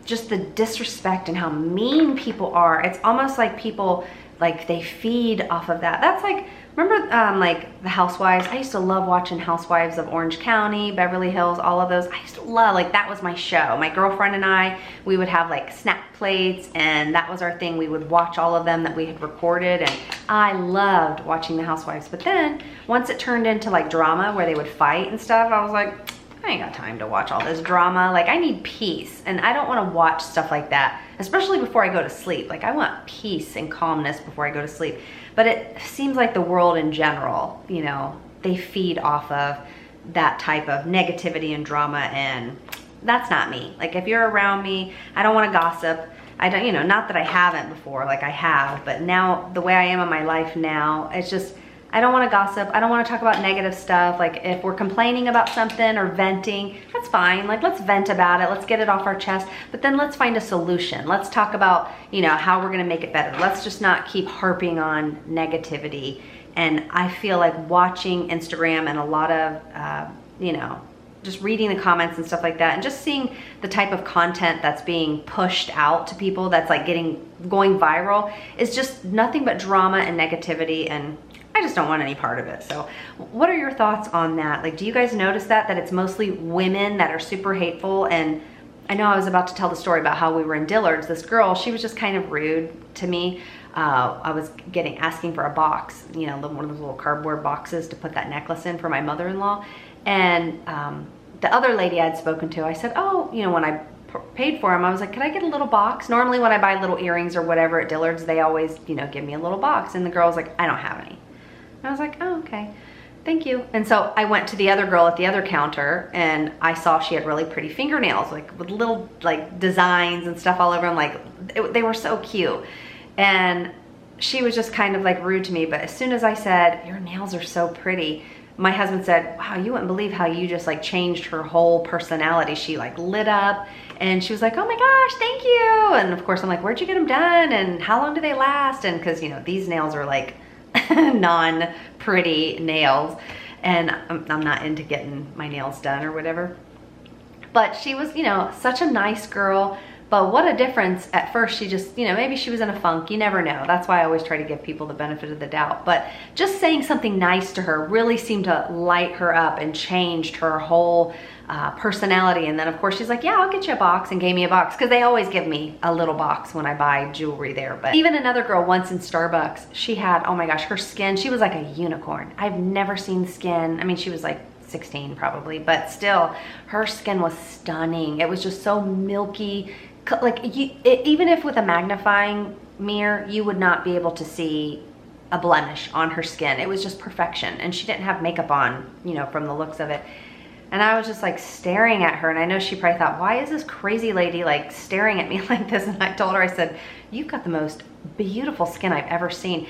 just the disrespect and how mean people are? It's almost like people, like, they feed off of that. That's like, remember like the Housewives? I used to love watching Housewives of Orange County, Beverly Hills, all of those. I used to love, like, that was my show. My girlfriend and I, we would have like snack plates, and that was our thing. We would watch all of them that we had recorded, and I loved watching the Housewives. But then once it turned into like drama where they would fight and stuff, I was like, I ain't got time to watch all this drama. Like, I need peace, and I don't want to watch stuff like that, especially before I go to sleep. Like, I want peace and calmness before I go to sleep. But it seems like the world in general, you know, they feed off of that type of negativity and drama, and that's not me. Like, if you're around me, I don't want to gossip. I don't, you know, not that I haven't before, like I have, but now the way I am in my life now, it's just, I don't want to gossip. I don't want to talk about negative stuff. Like if we're complaining about something or venting, that's fine. Like let's vent about it. Let's get it off our chest, but then let's find a solution. Let's talk about, you know, how we're going to make it better. Let's just not keep harping on negativity. And I feel like watching Instagram and a lot of, you know, just reading the comments and stuff like that, and just seeing the type of content that's being pushed out to people that's like going viral is just nothing but drama and negativity, and I just don't want any part of it. So what are your thoughts on that? Like, do you guys notice that it's mostly women that are super hateful? And I know I was about to tell the story about how we were in Dillard's. This girl, she was just kind of rude to me. I was asking for a box, you know, one of those little cardboard boxes to put that necklace in for my mother-in-law. And the other lady I'd spoken to, I said, oh, you know, when I paid for them, I was like, could I get a little box? Normally when I buy little earrings or whatever at Dillard's, they always, you know, give me a little box. And the girl was like, I don't have any. And I was like, oh, okay, thank you. And so I went to the other girl at the other counter, and I saw she had really pretty fingernails, like with little like designs and stuff all over them. Like they were so cute. And she was just kind of like rude to me. But as soon as I said, your nails are so pretty, my husband said, wow, you wouldn't believe how you just like changed her whole personality. She like lit up, and she was like, oh my gosh, thank you. And of course I'm like, where'd you get them done? And how long do they last? And cause you know, these nails are like non-pretty nails, and I'm not into getting my nails done or whatever. But she was, you know, such a nice girl. But what a difference. At first she just, you know, maybe she was in a funk, you never know. That's why I always try to give people the benefit of the doubt. But just saying something nice to her really seemed to light her up and changed her whole personality. And then of course she's like, yeah, I'll get you a box, and gave me a box, because they always give me a little box when I buy jewelry there. But even another girl once in Starbucks, she had, oh my gosh, her skin, she was like a unicorn. I've never seen skin. I mean, she was like 16 probably, but still her skin was stunning. It was just so milky. Like even if with a magnifying mirror, you would not be able to see a blemish on her skin. It was just perfection. And she didn't have makeup on, you know, from the looks of it. And I was just like staring at her, and I know she probably thought, why is this crazy lady like staring at me like this? And I told her, I said, you've got the most beautiful skin I've ever seen.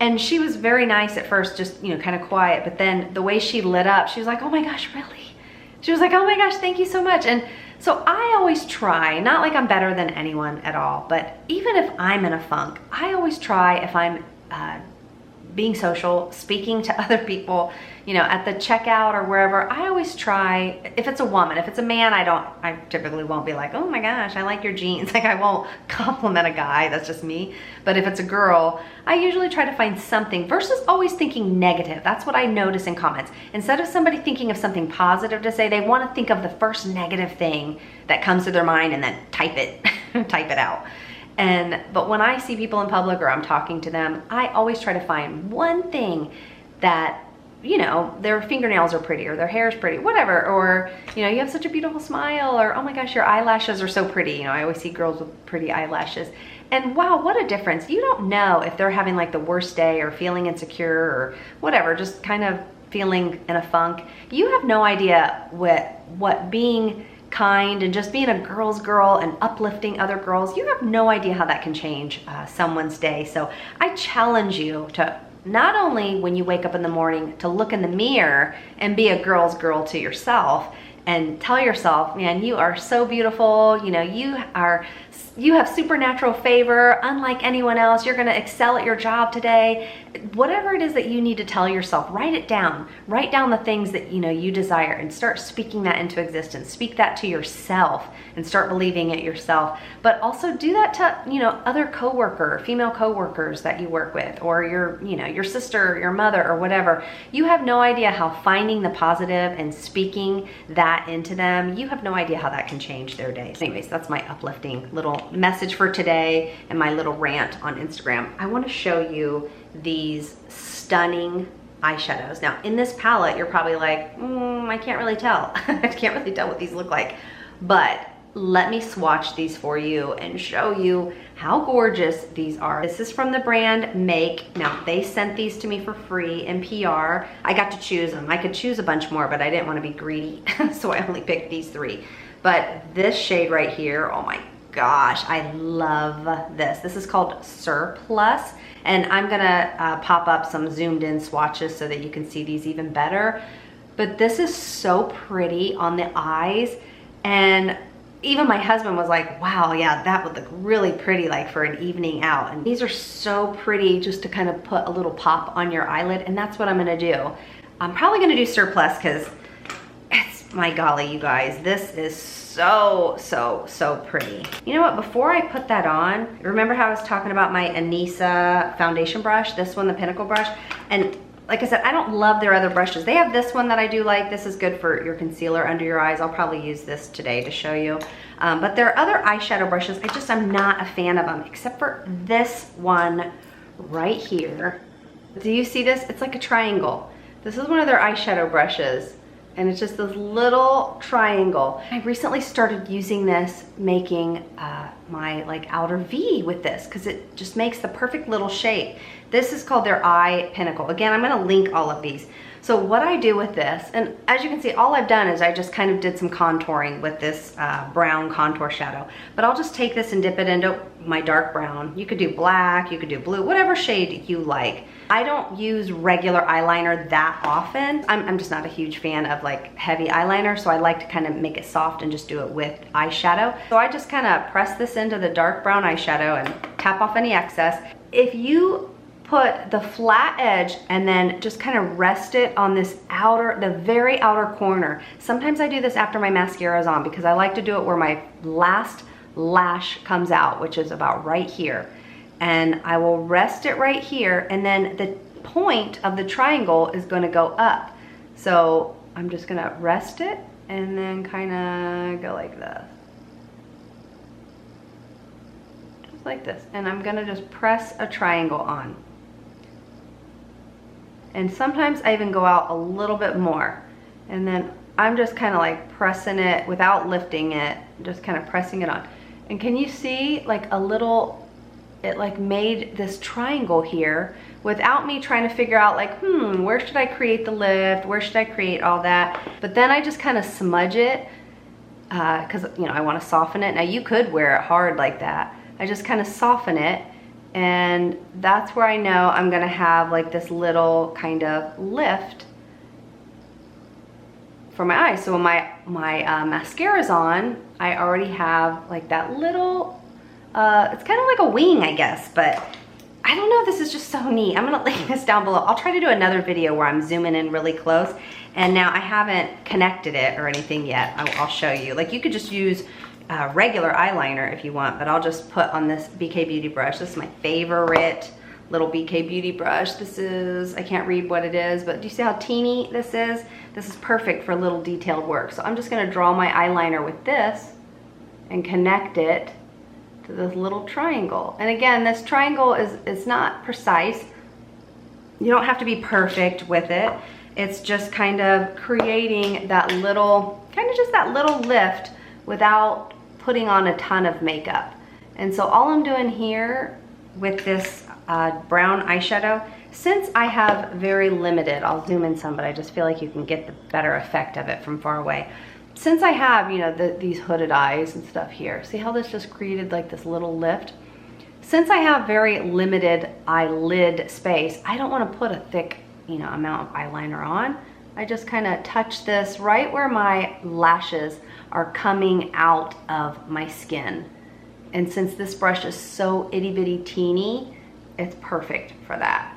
And she was very nice at first, just, you know, kind of quiet, but then the way she lit up, she was like, oh my gosh, really? She was like, oh my gosh, thank you so much. And so I always try, not like I'm better than anyone at all, but even if I'm in a funk, I always try, if I'm being social, speaking to other people, you know, at the checkout or wherever, I always try, if it's a woman. If it's a man, I typically won't be like, oh my gosh, I like your jeans. Like I won't compliment a guy, that's just me. But if it's a girl, I usually try to find something versus always thinking negative. That's what I notice in comments. Instead of somebody thinking of something positive to say, they want to think of the first negative thing that comes to their mind and then type it, type it out. But when I see people in public or I'm talking to them, I always try to find one thing that, you know, their fingernails are pretty, or their hair is pretty, whatever, or, you know, you have such a beautiful smile, or, oh my gosh, your eyelashes are so pretty. You know, I always see girls with pretty eyelashes. And wow, what a difference. You don't know if they're having like the worst day or feeling insecure or whatever, just kind of feeling in a funk. You have no idea what being kind and just being a girl's girl and uplifting other girls, you have no idea how that can change someone's day. So I challenge you to not only when you wake up in the morning to look in the mirror and be a girl's girl to yourself and tell yourself, man, you are so beautiful, you know, you have supernatural favor unlike anyone else, you're gonna excel at your job today. Whatever it is that you need to tell yourself, write it down. Write down the things that, you know, you desire and start speaking that into existence. Speak that to yourself and start believing it yourself. But also do that to, you know, other female coworkers that you work with, or your, you know, your sister, your mother, or whatever. You have no idea how finding the positive and speaking that into them, you have no idea how that can change their days. Anyways, that's my uplifting little message for today and my little rant on Instagram. I want to show you these stunning eyeshadows. Now in this palette, you're probably like, I can't really tell. I can't really tell what these look like, but let me swatch these for you and show you how gorgeous these are. This is from the brand Make. Now they sent these to me for free in PR. I got to choose them. I could choose a bunch more, but I didn't want to be greedy. So I only picked these three. But this shade right here, oh my gosh, I love this. This is called Surplus, and I'm gonna pop up some zoomed in swatches so that you can see these even better. But this is so pretty on the eyes, and even my husband was like, wow, yeah, that would look really pretty like for an evening out. And these are so pretty just to kind of put a little pop on your eyelid, and that's what I'm gonna do. I'm probably gonna do Surplus because it's, my golly, you guys, this is so pretty. You know what, before I put that on, remember how I was talking about my Anisa foundation brush, this one, the Pinnacle brush? And like I said, I don't love their other brushes. They have this one that I do like. This is good for your concealer under your eyes. I'll probably use this today to show you. But there are other eyeshadow brushes. I'm not a fan of them, except for this one right here. Do you see this? It's like a triangle. This is one of their eyeshadow brushes, and it's just this little triangle. I recently started using this, making my like outer V with this, because it just makes the perfect little shape. This is called their Eye Pinnacle. Again, I'm gonna link all of these. So what I do with this, and as you can see, all I've done is I just kind of did some contouring with this brown contour shadow. But I'll just take this and dip it into my dark brown. You could do black, you could do blue, whatever shade you like. I don't use regular eyeliner that often. I'm just not a huge fan of like heavy eyeliner, so I like to kind of make it soft and just do it with eyeshadow. So I just kind of press this into the dark brown eyeshadow and tap off any excess. If you put the flat edge and then just kind of rest it on this the very outer corner. Sometimes I do this after my mascara is on because I like to do it where my last lash comes out, which is about right here. And I will rest it right here, and then the point of the triangle is gonna go up. So I'm just gonna rest it and then kind of go like this. Just like this. And I'm gonna just press a triangle on. And sometimes I even go out a little bit more. And then I'm just kind of like pressing it without lifting it, just kind of pressing it on. And can you see like a little, it like made this triangle here without me trying to figure out like, where should I create the lift? Where should I create all that? But then I just kind of smudge it because, you know, I want to soften it. Now you could wear it hard like that. I just kind of soften it, and that's where I know I'm gonna have like this little kind of lift for my eyes. So when my mascara's on, I already have like that little, it's kind of like a wing, I guess, but I don't know, this is just so neat. I'm gonna link this down below. I'll try to do another video where I'm zooming in really close. And now I haven't connected it or anything yet. I'll show you. Like you could just use regular eyeliner if you want, but I'll just put on this BK Beauty brush. This is my favorite little BK Beauty brush. This is, I can't read what it is, but do you see how teeny this is? This is perfect for little detailed work. So I'm just gonna draw my eyeliner with this and connect it to this little triangle. And again, this triangle is not precise. You don't have to be perfect with it. It's just kind of creating that little, kind of just that little lift without putting on a ton of makeup. And so all I'm doing here with this brown eyeshadow, since I have very limited, I'll zoom in some, but I just feel like you can get the better effect of it from far away. Since I have, you know, these hooded eyes and stuff here, see how this just created like this little lift? Since I have very limited eyelid space, I don't want to put a thick, you know, amount of eyeliner on. I just kind of touch this right where my lashes are coming out of my skin. And since this brush is so itty bitty teeny, it's perfect for that.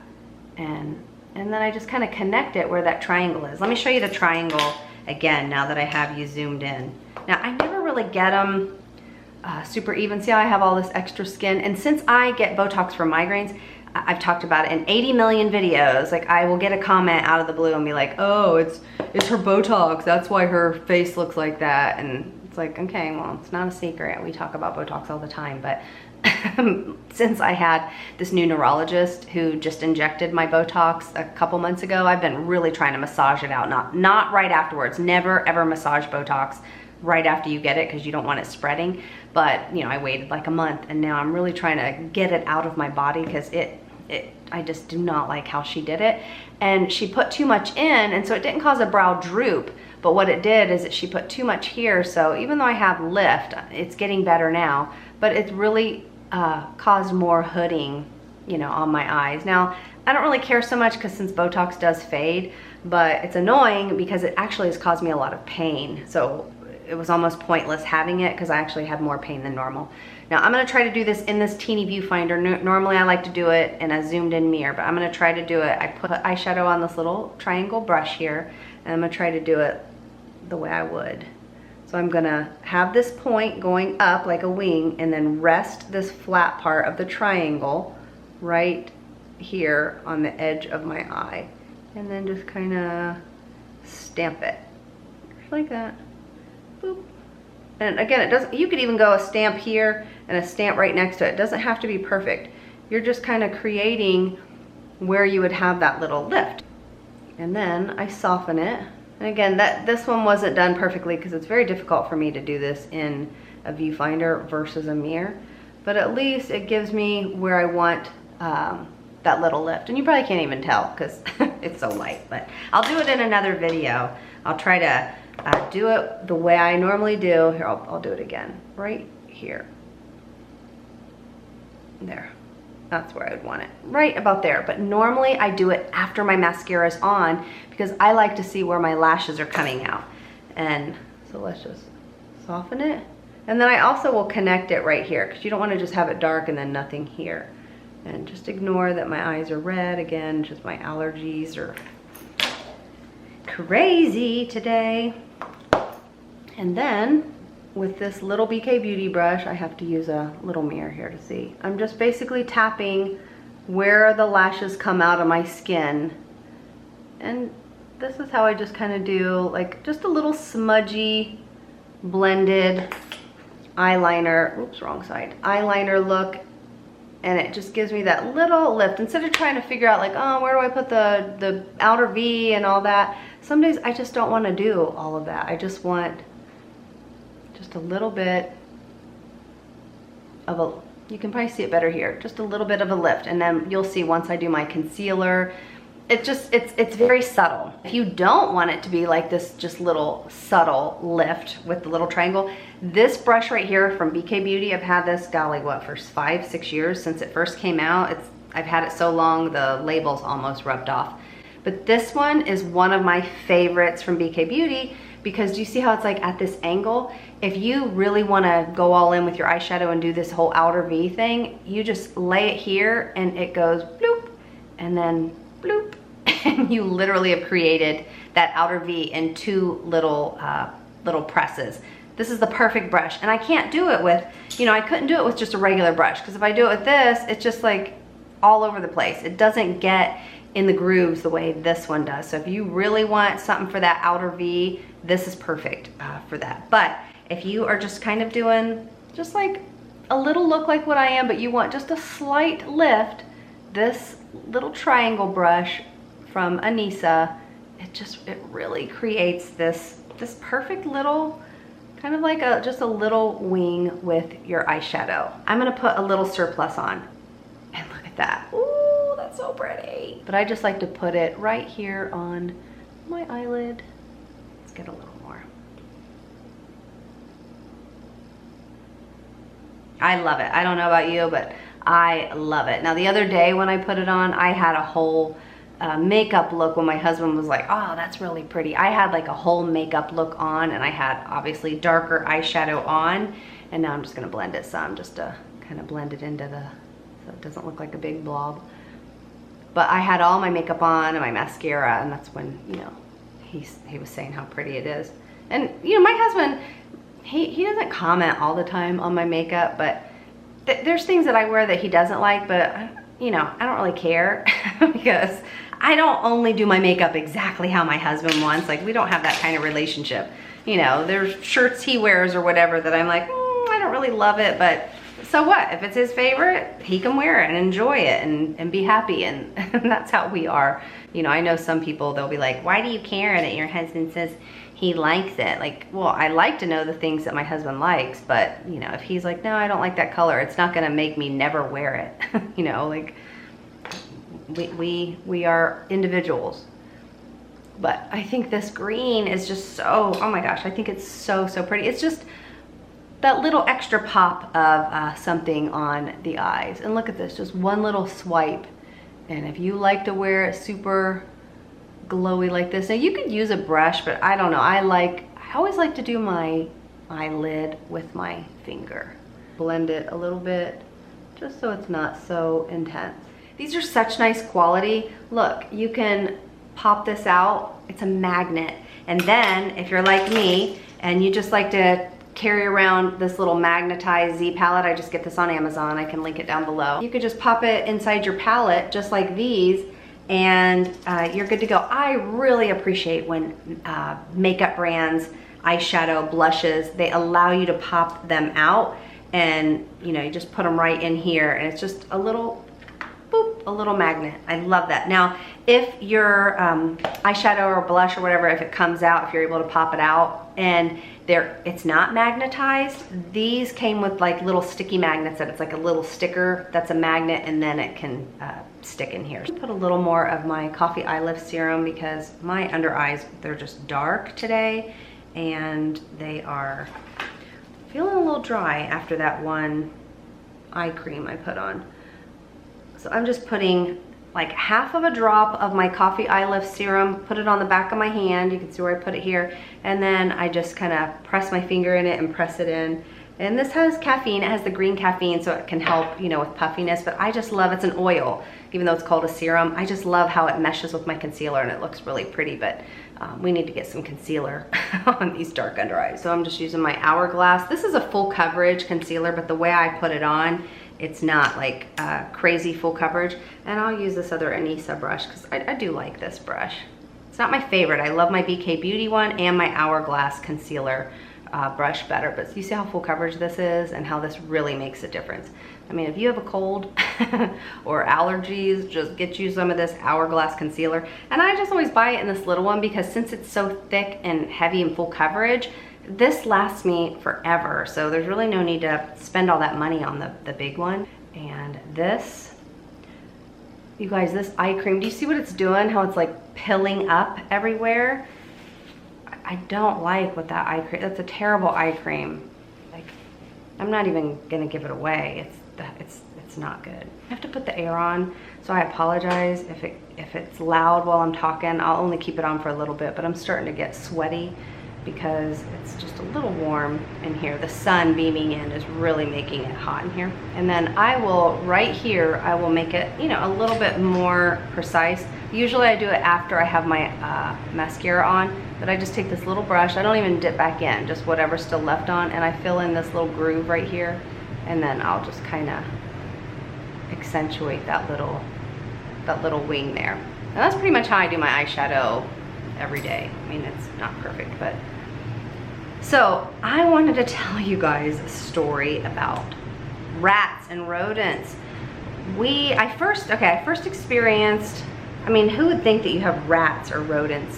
And then I just kind of connect it where that triangle is. Let me show you the triangle again now that I have you zoomed in. Now I never really get them super even. See how I have all this extra skin? And since I get Botox for migraines, I've talked about it in 80 million videos. Like I will get a comment out of the blue and be like, oh, it's her Botox. That's why her face looks like that. And it's like, okay, well, it's not a secret. We talk about Botox all the time, but since I had this new neurologist who just injected my Botox a couple months ago, I've been really trying to massage it out. Not right afterwards. Never ever massage Botox right after you get it because you don't want it spreading. But you know, I waited like a month, and now I'm really trying to get it out of my body because I just do not like how she did it. And she put too much in, and so it didn't cause a brow droop, but what it did is that she put too much here, so even though I have lift, it's getting better now, but it's really caused more hooding, you know, on my eyes. Now, I don't really care so much because since Botox does fade, but it's annoying because it actually has caused me a lot of pain. So it was almost pointless having it because I actually had more pain than normal. Now I'm gonna try to do this in this teeny viewfinder. Normally I like to do it in a zoomed in mirror, but I'm gonna try to do it. I put eyeshadow on this little triangle brush here, and I'm gonna try to do it the way I would. So I'm gonna have this point going up like a wing and then rest this flat part of the triangle right here on the edge of my eye. And then just kind of stamp it, just like that. Boop. And again, it doesn't, you could even go a stamp here and a stamp right next to it. It doesn't have to be perfect. You're just kind of creating where you would have that little lift. And then I soften it. And again, this one wasn't done perfectly because it's very difficult for me to do this in a viewfinder versus a mirror. But at least it gives me where I want that little lift. And you probably can't even tell because it's so light. But I'll do it in another video. I'll try to do it the way I normally do. Here, I'll do it again. Right here. There. That's where I would want it, right about there. But normally I do it after my mascara is on because I like to see where my lashes are coming out. And so let's just soften it. And then I also will connect it right here because you don't want to just have it dark and then nothing here. And just ignore that my eyes are red. Again, just my allergies are crazy today. And then with this little BK Beauty brush, I have to use a little mirror here to see. I'm just basically tapping where the lashes come out of my skin. And this is how I just kind of do like just a little smudgy blended eyeliner, oops, wrong side, eyeliner look. And it just gives me that little lift. Instead of trying to figure out like, oh, where do I put the outer V and all that? Some days I just don't want to do all of that. I just want just a little bit of a, you can probably see it better here, just a little bit of a lift. And then you'll see once I do my concealer, it's very subtle. If you don't want it to be like this just little subtle lift with the little triangle, this brush right here from BK Beauty, I've had this, golly, what, for 5-6 years since it first came out. I've had it so long the label's almost rubbed off. But this one is one of my favorites from BK Beauty because do you see how it's like at this angle? If you really want to go all in with your eyeshadow and do this whole outer V thing, you just lay it here and it goes bloop and then bloop. And you literally have created that outer V in two little presses. This is the perfect brush. And I can't do it with, you know, I couldn't do it with just a regular brush because if I do it with this, it's just like all over the place. It doesn't get in the grooves the way this one does. So if you really want something for that outer V, this is perfect for that. But if you are just kind of doing just like a little look like what I am, but you want just a slight lift, this little triangle brush from Anissa, it really creates this perfect little, kind of like just a little wing with your eyeshadow. I'm gonna put a little surplus on and look at that. Ooh, that's so pretty. But I just like to put it right here on my eyelid. Let's get a little more. I love it. I don't know about you, but I love it. Now the other day when I put it on, I had a whole makeup look when my husband was like, oh, that's really pretty. I had like a whole makeup look on and I had obviously darker eyeshadow on, and now I'm just gonna blend it some just to kind of blend it into so it doesn't look like a big blob. But I had all my makeup on and my mascara, and that's when, you know, he was saying how pretty it is. And you know, my husband, he doesn't comment all the time on my makeup, but there's things that I wear that he doesn't like, but you know, I don't really care because I don't only do my makeup exactly how my husband wants. Like, we don't have that kind of relationship. You know, there's shirts he wears or whatever that I'm like, I don't really love it, but so what? If it's his favorite, he can wear it and enjoy it and be happy, and that's how we are. You know, I know some people, they'll be like, why do you care that your husband says he likes it? Like, well, I like to know the things that my husband likes, but you know, if he's like, no, I don't like that color, it's not gonna make me never wear it. You know, like we are individuals. But I think this green is just so, oh my gosh, I think it's so, so pretty. It's just that little extra pop of something on the eyes. And look at this, just one little swipe. And if you like to wear it super glowy like this, now you could use a brush, but I don't know. I always like to do my eyelid with my finger. Blend it a little bit, just so it's not so intense. These are such nice quality. Look, you can pop this out. It's a magnet. And then if you're like me and you just like to carry around this little magnetized Z palette, I just get this on Amazon. I can link it down below. You could just pop it inside your palette just like these, and you're good to go. I really appreciate when makeup brands, eyeshadow, blushes, they allow you to pop them out, and you just put them right in here, and it's just a little boop, a little magnet. I love that. Now, if your eyeshadow or blush or whatever, if it comes out, if you're able to pop it out and it's not magnetized, these came with like little sticky magnets that it's like a little sticker that's a magnet, and then it can stick in here. Put a little more of my Coffee Eye Lift Serum because my under eyes, they're just dark today, and they are feeling a little dry after that one eye cream I put on. So I'm just putting like half of a drop of my Coffee Eye Lift Serum, put it on the back of my hand. You can see where I put it here. And then I just kind of press my finger in it and press it in. And this has caffeine, it has the green caffeine, so it can help, with puffiness, but I just love, it's an oil, even though it's called a serum. I just love how it meshes with my concealer, and it looks really pretty, but we need to get some concealer on these dark under eyes. So I'm just using my Hourglass. This is a full coverage concealer, but the way I put it on, it's not like crazy full coverage. And I'll use this other Anissa brush because I do like this brush. It's not my favorite. I love my BK Beauty one and my Hourglass concealer brush better, but you see how full coverage this is and how this really makes a difference. I mean, if you have a cold or allergies, just get you some of this Hourglass concealer. And I just always buy it in this little one because since it's so thick and heavy and full coverage, this lasts me forever. So there's really no need to spend all that money on the big one. And this, you guys, this eye cream, do you see what it's doing? How it's like pilling up everywhere? I don't like what that eye cream, that's a terrible eye cream. Like, I'm not even gonna give it away. It's not good. I have to put the air on, so I apologize if it's loud while I'm talking. I'll only keep it on for a little bit, but I'm starting to get sweaty because it's just a little warm in here. The sun beaming in is really making it hot in here. And then I will, right here, I will make it, a little bit more precise. Usually I do it after I have my mascara on, but I just take this little brush. I don't even dip back in, just whatever's still left on, and I fill in this little groove right here, and then I'll just kind of accentuate that little wing there. And that's pretty much how I do my eyeshadow every day. I mean, it's not perfect, but. So I wanted to tell you guys a story about rats and rodents. I first experienced, I mean, who would think that you have rats or rodents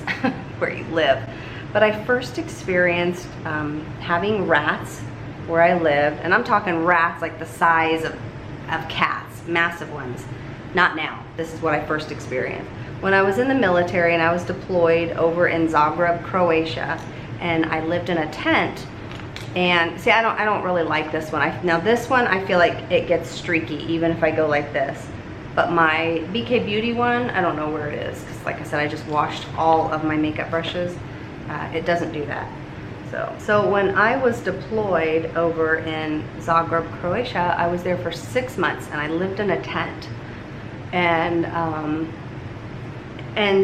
where you live? But I first experienced having rats where I lived, and I'm talking rats like the size of cats, massive ones. Not now. This is what I first experienced. When I was in the military and I was deployed over in Zagreb, Croatia, and I lived in a tent. And see, I don't really like this one. Now this one, I feel like it gets streaky even if I go like this. But my BK Beauty one, I don't know where it is, because like I said, I just washed all of my makeup brushes. It doesn't do that. So when I was deployed over in Zagreb, Croatia, I was there for 6 months, and I lived in a tent. And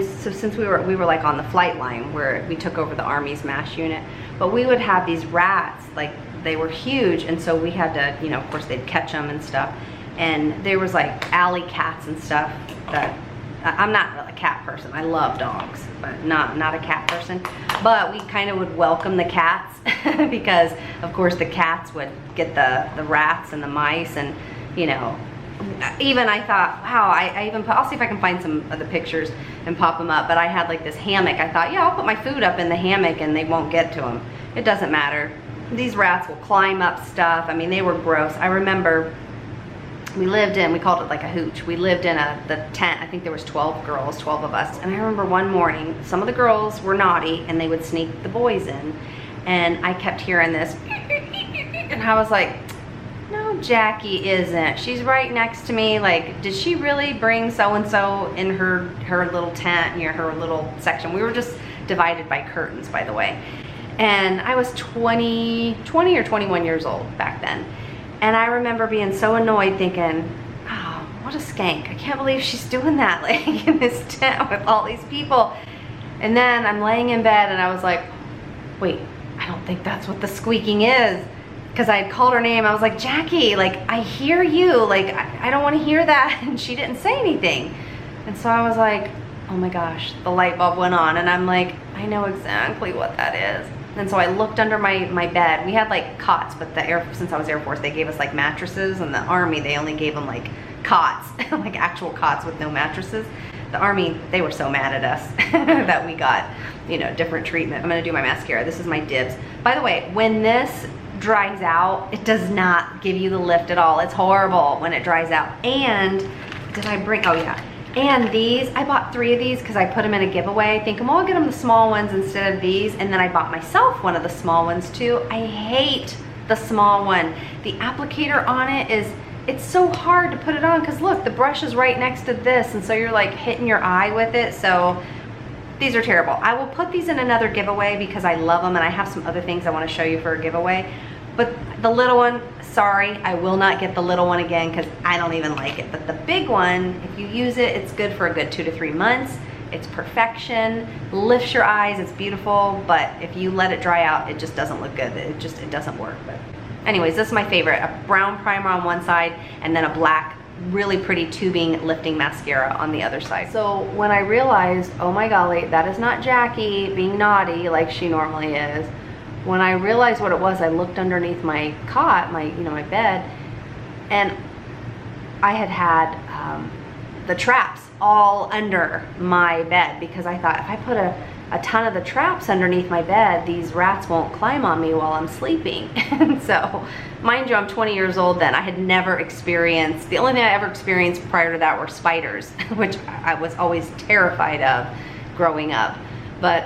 so since we were like on the flight line where we took over the Army's MASH unit, but we would have these rats, like they were huge, and so we had to, of course they'd catch them and stuff. And there was like alley cats and stuff that, I'm not a cat person. I love dogs, but not a cat person. But we kind of would welcome the cats because of course the cats would get the rats and the mice, and even I thought, wow, I'll see if I can find some of the pictures and pop them up, but I had like this hammock. I thought, yeah, I'll put my food up in the hammock and they won't get to them. It doesn't matter. These rats will climb up stuff. I mean, they were gross. I remember we called it like a hooch. We lived in the tent. I think there was 12 girls, 12 of us. And I remember one morning, some of the girls were naughty and they would sneak the boys in. And I kept hearing this, and I was like, no, Jackie isn't. She's right next to me. Like, did she really bring so-and-so in her little tent, you know, her little section? We were just divided by curtains, by the way. And I was 20 or 21 years old back then. And I remember being so annoyed thinking, oh, what a skank. I can't believe she's doing that, like in this tent with all these people. And then I'm laying in bed and I was like, wait, I don't think that's what the squeaking is. Because I had called her name. I was like, Jackie, like, I hear you. Like, I don't want to hear that. And she didn't say anything. And so I was like, oh my gosh, the light bulb went on. And I'm like, I know exactly what that is. And so I looked under my bed. We had like cots, but since I was Air Force, they gave us like mattresses. And the Army, they only gave them like cots, like actual cots with no mattresses. The Army, they were so mad at us that we got, you know, different treatment. I'm gonna do my mascara. This is my Dibs. By the way, when this dries out, it does not give you the lift at all. It's horrible when it dries out. And did I bring, oh yeah. And these, I bought 3 of these because I put them in a giveaway, thinking, well, I'll get them the small ones instead of these. And then I bought myself one of the small ones too. I hate the small one. The applicator on it it's so hard to put it on because look, the brush is right next to this. And so you're like hitting your eye with it. So these are terrible. I will put these in another giveaway because I love them and I have some other things I want to show you for a giveaway. But the little one, sorry, I will not get the little one again because I don't even like it. But the big one, if you use it, it's good for a good 2 to 3 months. It's perfection, lifts your eyes, it's beautiful. But if you let it dry out, it just doesn't look good. It doesn't work. But anyways, this is my favorite. A brown primer on one side and then a black, really pretty tubing lifting mascara on the other side. So when I realized, oh my golly, that is not Jackie being naughty like she normally is. When I realized what it was, I looked underneath my cot, my bed, and I had the traps all under my bed because I thought if I put a ton of the traps underneath my bed, these rats won't climb on me while I'm sleeping. And so, mind you, I'm 20 years old then. I had never experienced, the only thing I ever experienced prior to that were spiders, which I was always terrified of growing up. But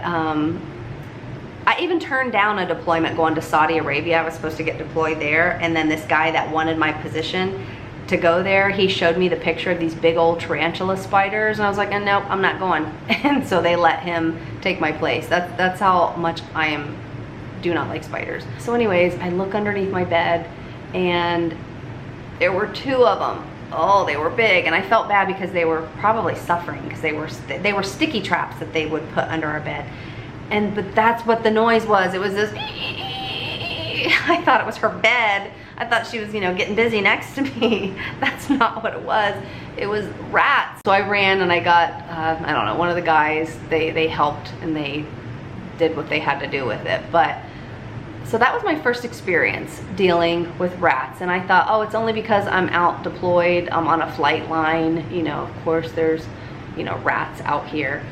I even turned down a deployment going to Saudi Arabia. I was supposed to get deployed there. And then this guy that wanted my position to go there, he showed me the picture of these big old tarantula spiders. And I was like, nope, I'm not going. And so they let him take my place. That's how much do not like spiders. So anyways, I look underneath my bed and there were 2 of them. Oh, they were big. And I felt bad because they were probably suffering because they were sticky traps that they would put under our bed. But that's what the noise was. It was this, I thought it was her bed. I thought she was, getting busy next to me. That's not what it was. It was rats. So I ran and I got, I don't know, one of the guys, they helped and they did what they had to do with it. But, so that was my first experience dealing with rats. And I thought, oh, it's only because I'm out deployed, I'm on a flight line, of course there's, rats out here.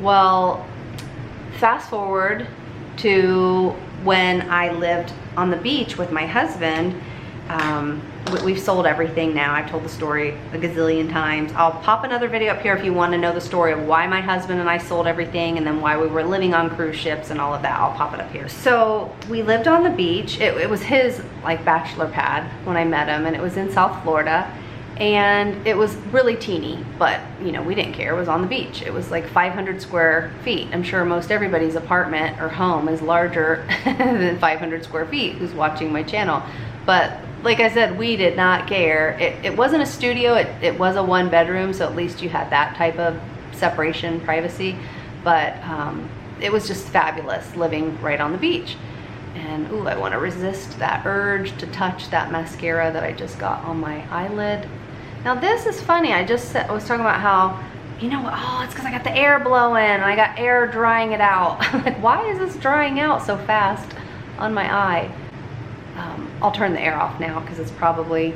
Well, fast forward to when I lived on the beach with my husband. We've sold everything now. I've told the story a gazillion times. I'll pop another video up here if you want to know the story of why my husband and I sold everything and then why we were living on cruise ships and all of that. I'll pop it up here. So we lived on the beach. It was his like bachelor pad when I met him, and it was in South Florida. And it was really teeny, but we didn't care. It was on the beach. It was like 500 square feet. I'm sure most everybody's apartment or home is larger than 500 square feet who's watching my channel. But like I said, we did not care. It wasn't a studio, it was a 1-bedroom, so at least you had that type of separation, privacy. But it was just fabulous living right on the beach. And ooh, I want to resist that urge to touch that mascara that I just got on my eyelid. Now this is funny. I was talking about how, oh, it's because I got the air blowing and I got air drying it out. Like, why is this drying out so fast on my eye? I'll turn the air off now because it's probably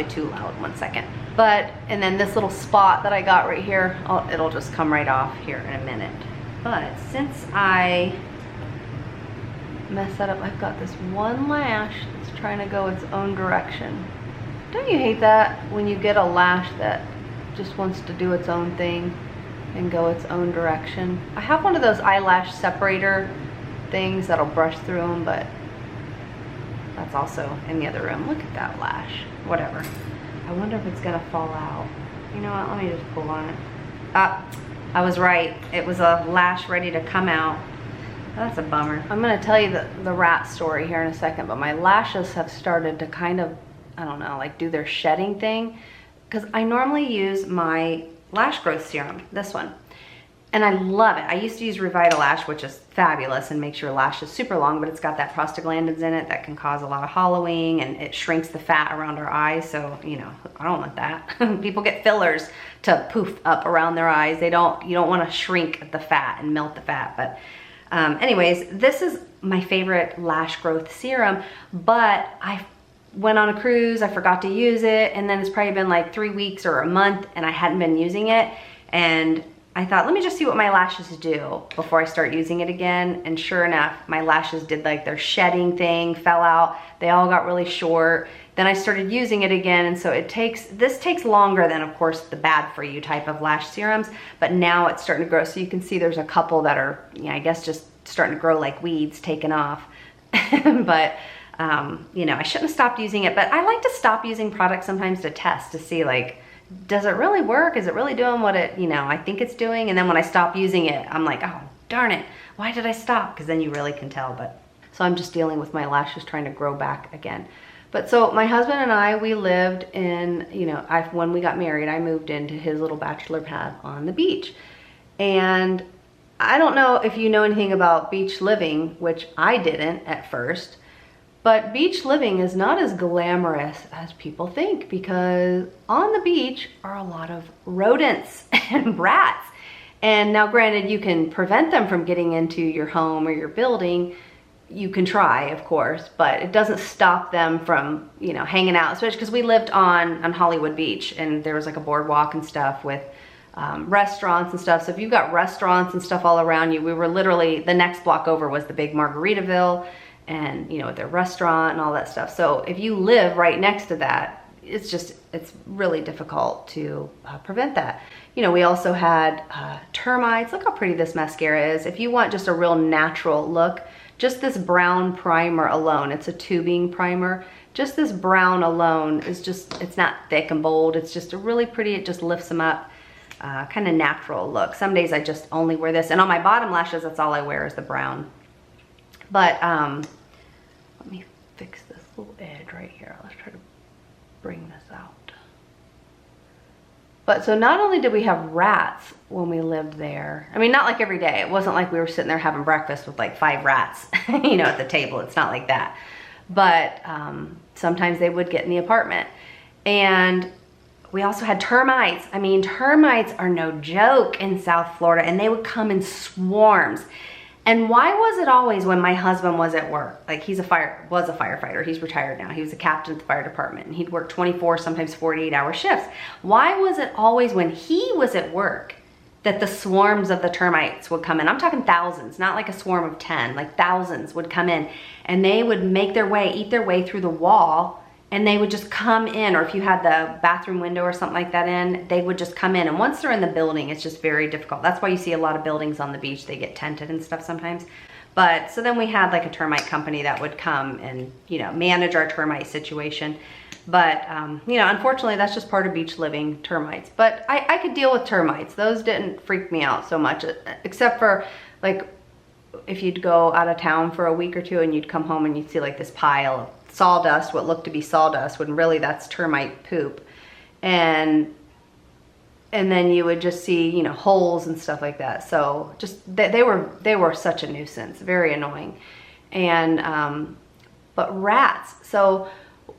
too loud. 1 second. And then this little spot that I got right here, it'll just come right off here in a minute. But since I messed that up, I've got this one lash that's trying to go its own direction. Don't you hate that when you get a lash that just wants to do its own thing and go its own direction? I have one of those eyelash separator things that'll brush through them, but that's also in the other room. Look at that lash. Whatever. I wonder if it's gonna fall out. You know what? Let me just pull on it. Ah, I was right. It was a lash ready to come out. That's a bummer. I'm gonna tell you the rat story here in a second, but my lashes have started to kind of, I don't know, like do their shedding thing. Because I normally use my lash growth serum, this one. And I love it. I used to use 𝑽𝑰_Lash, which is fabulous and makes your lashes super long, but it's got that prostaglandins in it that can cause a lot of hollowing, and it shrinks the fat around our eyes. So, you know, I don't want that. People get fillers to poof up around their eyes. You don't want to shrink the fat and melt the fat. But anyways, this is my favorite lash growth serum, but I went on a cruise, I forgot to use it, and then it's probably been like 3 weeks or a month and I hadn't been using it. And I thought, let me just see what my lashes do before I start using it again. And sure enough, my lashes did like their shedding thing, fell out. They all got really short. Then I started using it again. And so this takes longer than, of course, the bad for you type of lash serums, but now it's starting to grow. So you can see there's a couple that are, you know, I guess just starting to grow like weeds, taken off. But, you know, I shouldn't have stopped using it, but I like to stop using products sometimes to test to see, like, does it really work? Is it really doing what it, you know, I think it's doing? And then when I stop using it, I'm like, oh, darn it. Why did I stop? Because then you really can tell. But so I'm just dealing with my lashes trying to grow back again. But so my husband and I, we lived in, you know, when we got married, I moved into his little bachelor pad on the beach. And I don't know if you know anything about beach living, which I didn't at first. But beach living is not as glamorous as people think, because on the beach are a lot of rodents and rats. And now granted, you can prevent them from getting into your home or your building. You can try, of course, but it doesn't stop them from, you know, hanging out, especially because we lived on Hollywood Beach, and there was like a boardwalk and stuff with restaurants and stuff. So if you've got restaurants and stuff all around you, we were literally, the next block over was the big Margaritaville, and, you know, their restaurant and all that stuff. So if you live right next to that, it's really difficult to prevent that. You know, we also had termites. Look how pretty this mascara is. If you want just a real natural look, just this brown primer alone, it's a tubing primer. Just this brown alone is just, it's not thick and bold. It's just a really pretty, it just lifts them up, kind of natural look. Some days I just only wear this. And on my bottom lashes, that's all I wear is the brown. But let me fix this little edge right here. Let's try to bring this out. But so not only did we have rats when we lived there, I mean, not like every day. It wasn't like we were sitting there having breakfast with like 5 rats, you know, at the table. It's not like that. But sometimes they would get in the apartment. And we also had termites. I mean, termites are no joke in South Florida, and they would come in swarms. And why was it always when my husband was at work? Like, was a firefighter. He's retired now. He was a captain at the fire department, and he'd work 24, sometimes 48-hour shifts. Why was it always when he was at work that the swarms of the termites would come in? I'm talking thousands, not like a swarm of 10, like thousands would come in, and they would make their way, eat their way through the wall, and they would just come in. Or if you had the bathroom window or something like that in, they would just come in. And once they're in the building, it's just very difficult. That's why you see a lot of buildings on the beach, they get tented and stuff sometimes. But so then we had like a termite company that would come and, you know, manage our termite situation. But, you know, unfortunately, that's just part of beach living, termites. But I could deal with termites. Those didn't freak me out so much, except for like if you'd go out of town for a week or two and you'd come home and you'd see like this pile of sawdust, what looked to be sawdust, when really that's termite poop. And then you would just see, you know, holes and stuff like that. So just, they were such a nuisance, very annoying. And, but rats. So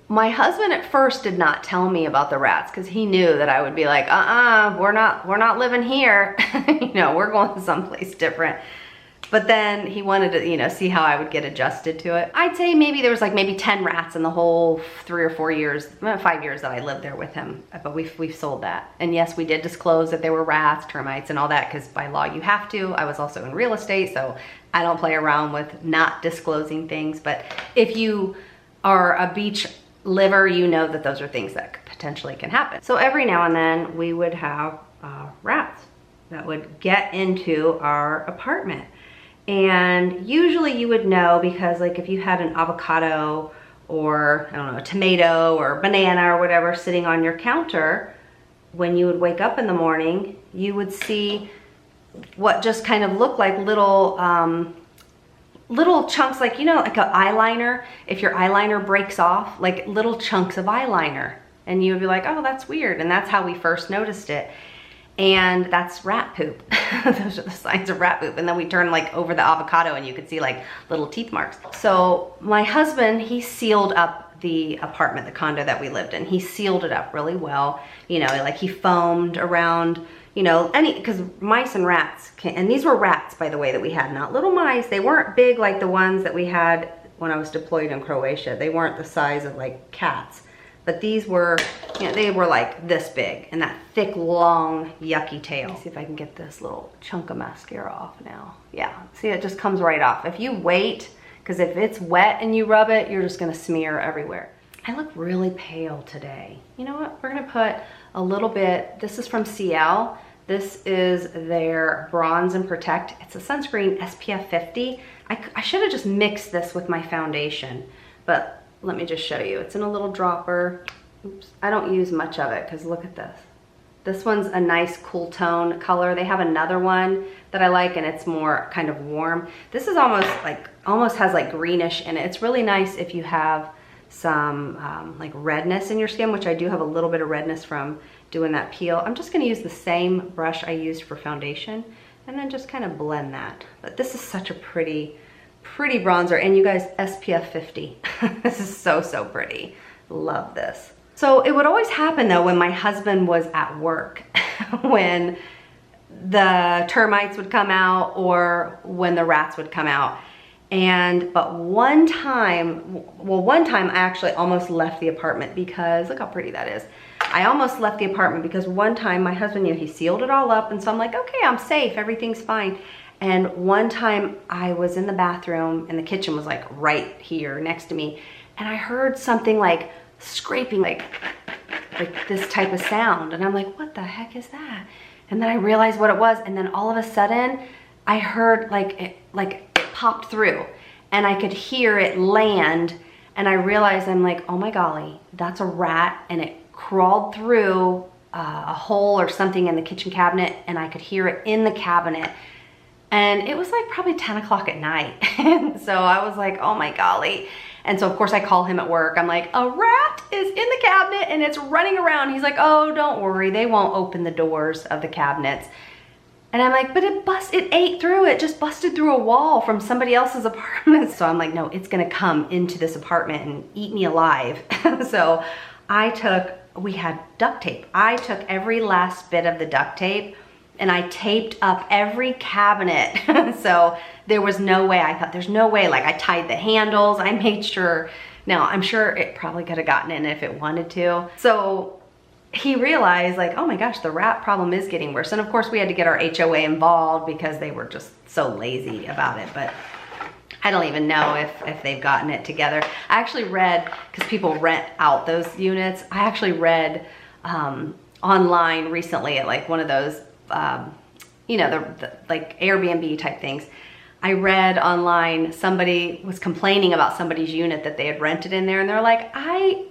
my husband at first did not tell me about the rats, because he knew that I would be like, we're not living here. You know, we're going someplace different. But then he wanted to, you know, see how I would get adjusted to it. I'd say maybe there was like maybe 10 rats in the whole 3 or 4 years, 5 years that I lived there with him. But we've sold that. And yes, we did disclose that there were rats, termites, and all that, because by law you have to. I was also in real estate, so I don't play around with not disclosing things. But if you are a beach liver, you know that those are things that potentially can happen. So every now and then we would have rats that would get into our apartment. And usually you would know because like if you had an avocado or I don't know, a tomato or a banana or whatever sitting on your counter, when you would wake up in the morning, you would see what just kind of looked like little little chunks, like, you know, like an eyeliner. If your eyeliner breaks off, like little chunks of eyeliner. And you would be like, oh, that's weird. And that's how we first noticed it. And that's rat poop. Those are the signs of rat poop. And then we turn like over the avocado and you could see like little teeth marks. So my husband, he sealed up the apartment, the condo that we lived in. He sealed it up really well. You know, like he foamed around, you know, because mice and rats can, and these were rats, by the way, that we had, not little mice. They weren't big like the ones that we had when I was deployed in Croatia. They weren't the size of like cats. But these were, you know, they were like this big and that thick, long, yucky tail. Let me see if I can get this little chunk of mascara off now. Yeah, see, it just comes right off. If you wait, because if it's wet and you rub it, you're just gonna smear everywhere. I look really pale today. You know what? We're gonna put a little bit, this is from CL. This is their Bronze and Protect. It's a sunscreen SPF 50. I should have just mixed this with my foundation, but let me just show you. It's in a little dropper. Oops, I don't use much of it because look at this. This one's a nice cool tone color. They have another one that I like and it's more kind of warm. This is almost has like greenish in it. It's really nice if you have some like redness in your skin, which I do have a little bit of redness from doing that peel. I'm just gonna use the same brush I used for foundation and then just kind of blend that. But this is such a pretty bronzer, and you guys, SPF 50. This is so pretty. Love this. So it would always happen though when my husband was at work, when the termites would come out or when the rats would come out. But one time I actually almost left the apartment because, look how pretty that is. I almost left the apartment because one time my husband, you know, he sealed it all up, and so I'm like, okay, I'm safe, everything's fine. And one time I was in the bathroom and the kitchen was like right here next to me, and I heard something like scraping, like this type of sound, and I'm like, what the heck is that? And then I realized what it was, and then all of a sudden I heard it popped through, and I could hear it land, and I realized, I'm like, oh my golly, that's a rat, and it crawled through a hole or something in the kitchen cabinet, and I could hear it in the cabinet. And it was like probably 10 o'clock at night. And so I was like, oh my golly. And so of course I call him at work. I'm like, a rat is in the cabinet and it's running around. He's like, oh, don't worry. They won't open the doors of the cabinets. And I'm like, but it ate through it, just busted through a wall from somebody else's apartment. So I'm like, no, it's gonna come into this apartment and eat me alive. So we had duct tape. I took every last bit of the duct tape and I taped up every cabinet. So there was no way, I thought there's no way, like I tied the handles, I made sure. Now I'm sure it probably could have gotten in if it wanted to. So he realized like, oh my gosh, the rat problem is getting worse. And of course we had to get our HOA involved because they were just so lazy about it. But I don't even know if they've gotten it together. I actually read, because people rent out those units, I actually read online recently at like one of those you know, the like Airbnb type things. I read online somebody was complaining about somebody's unit that they had rented in there, and they're like, I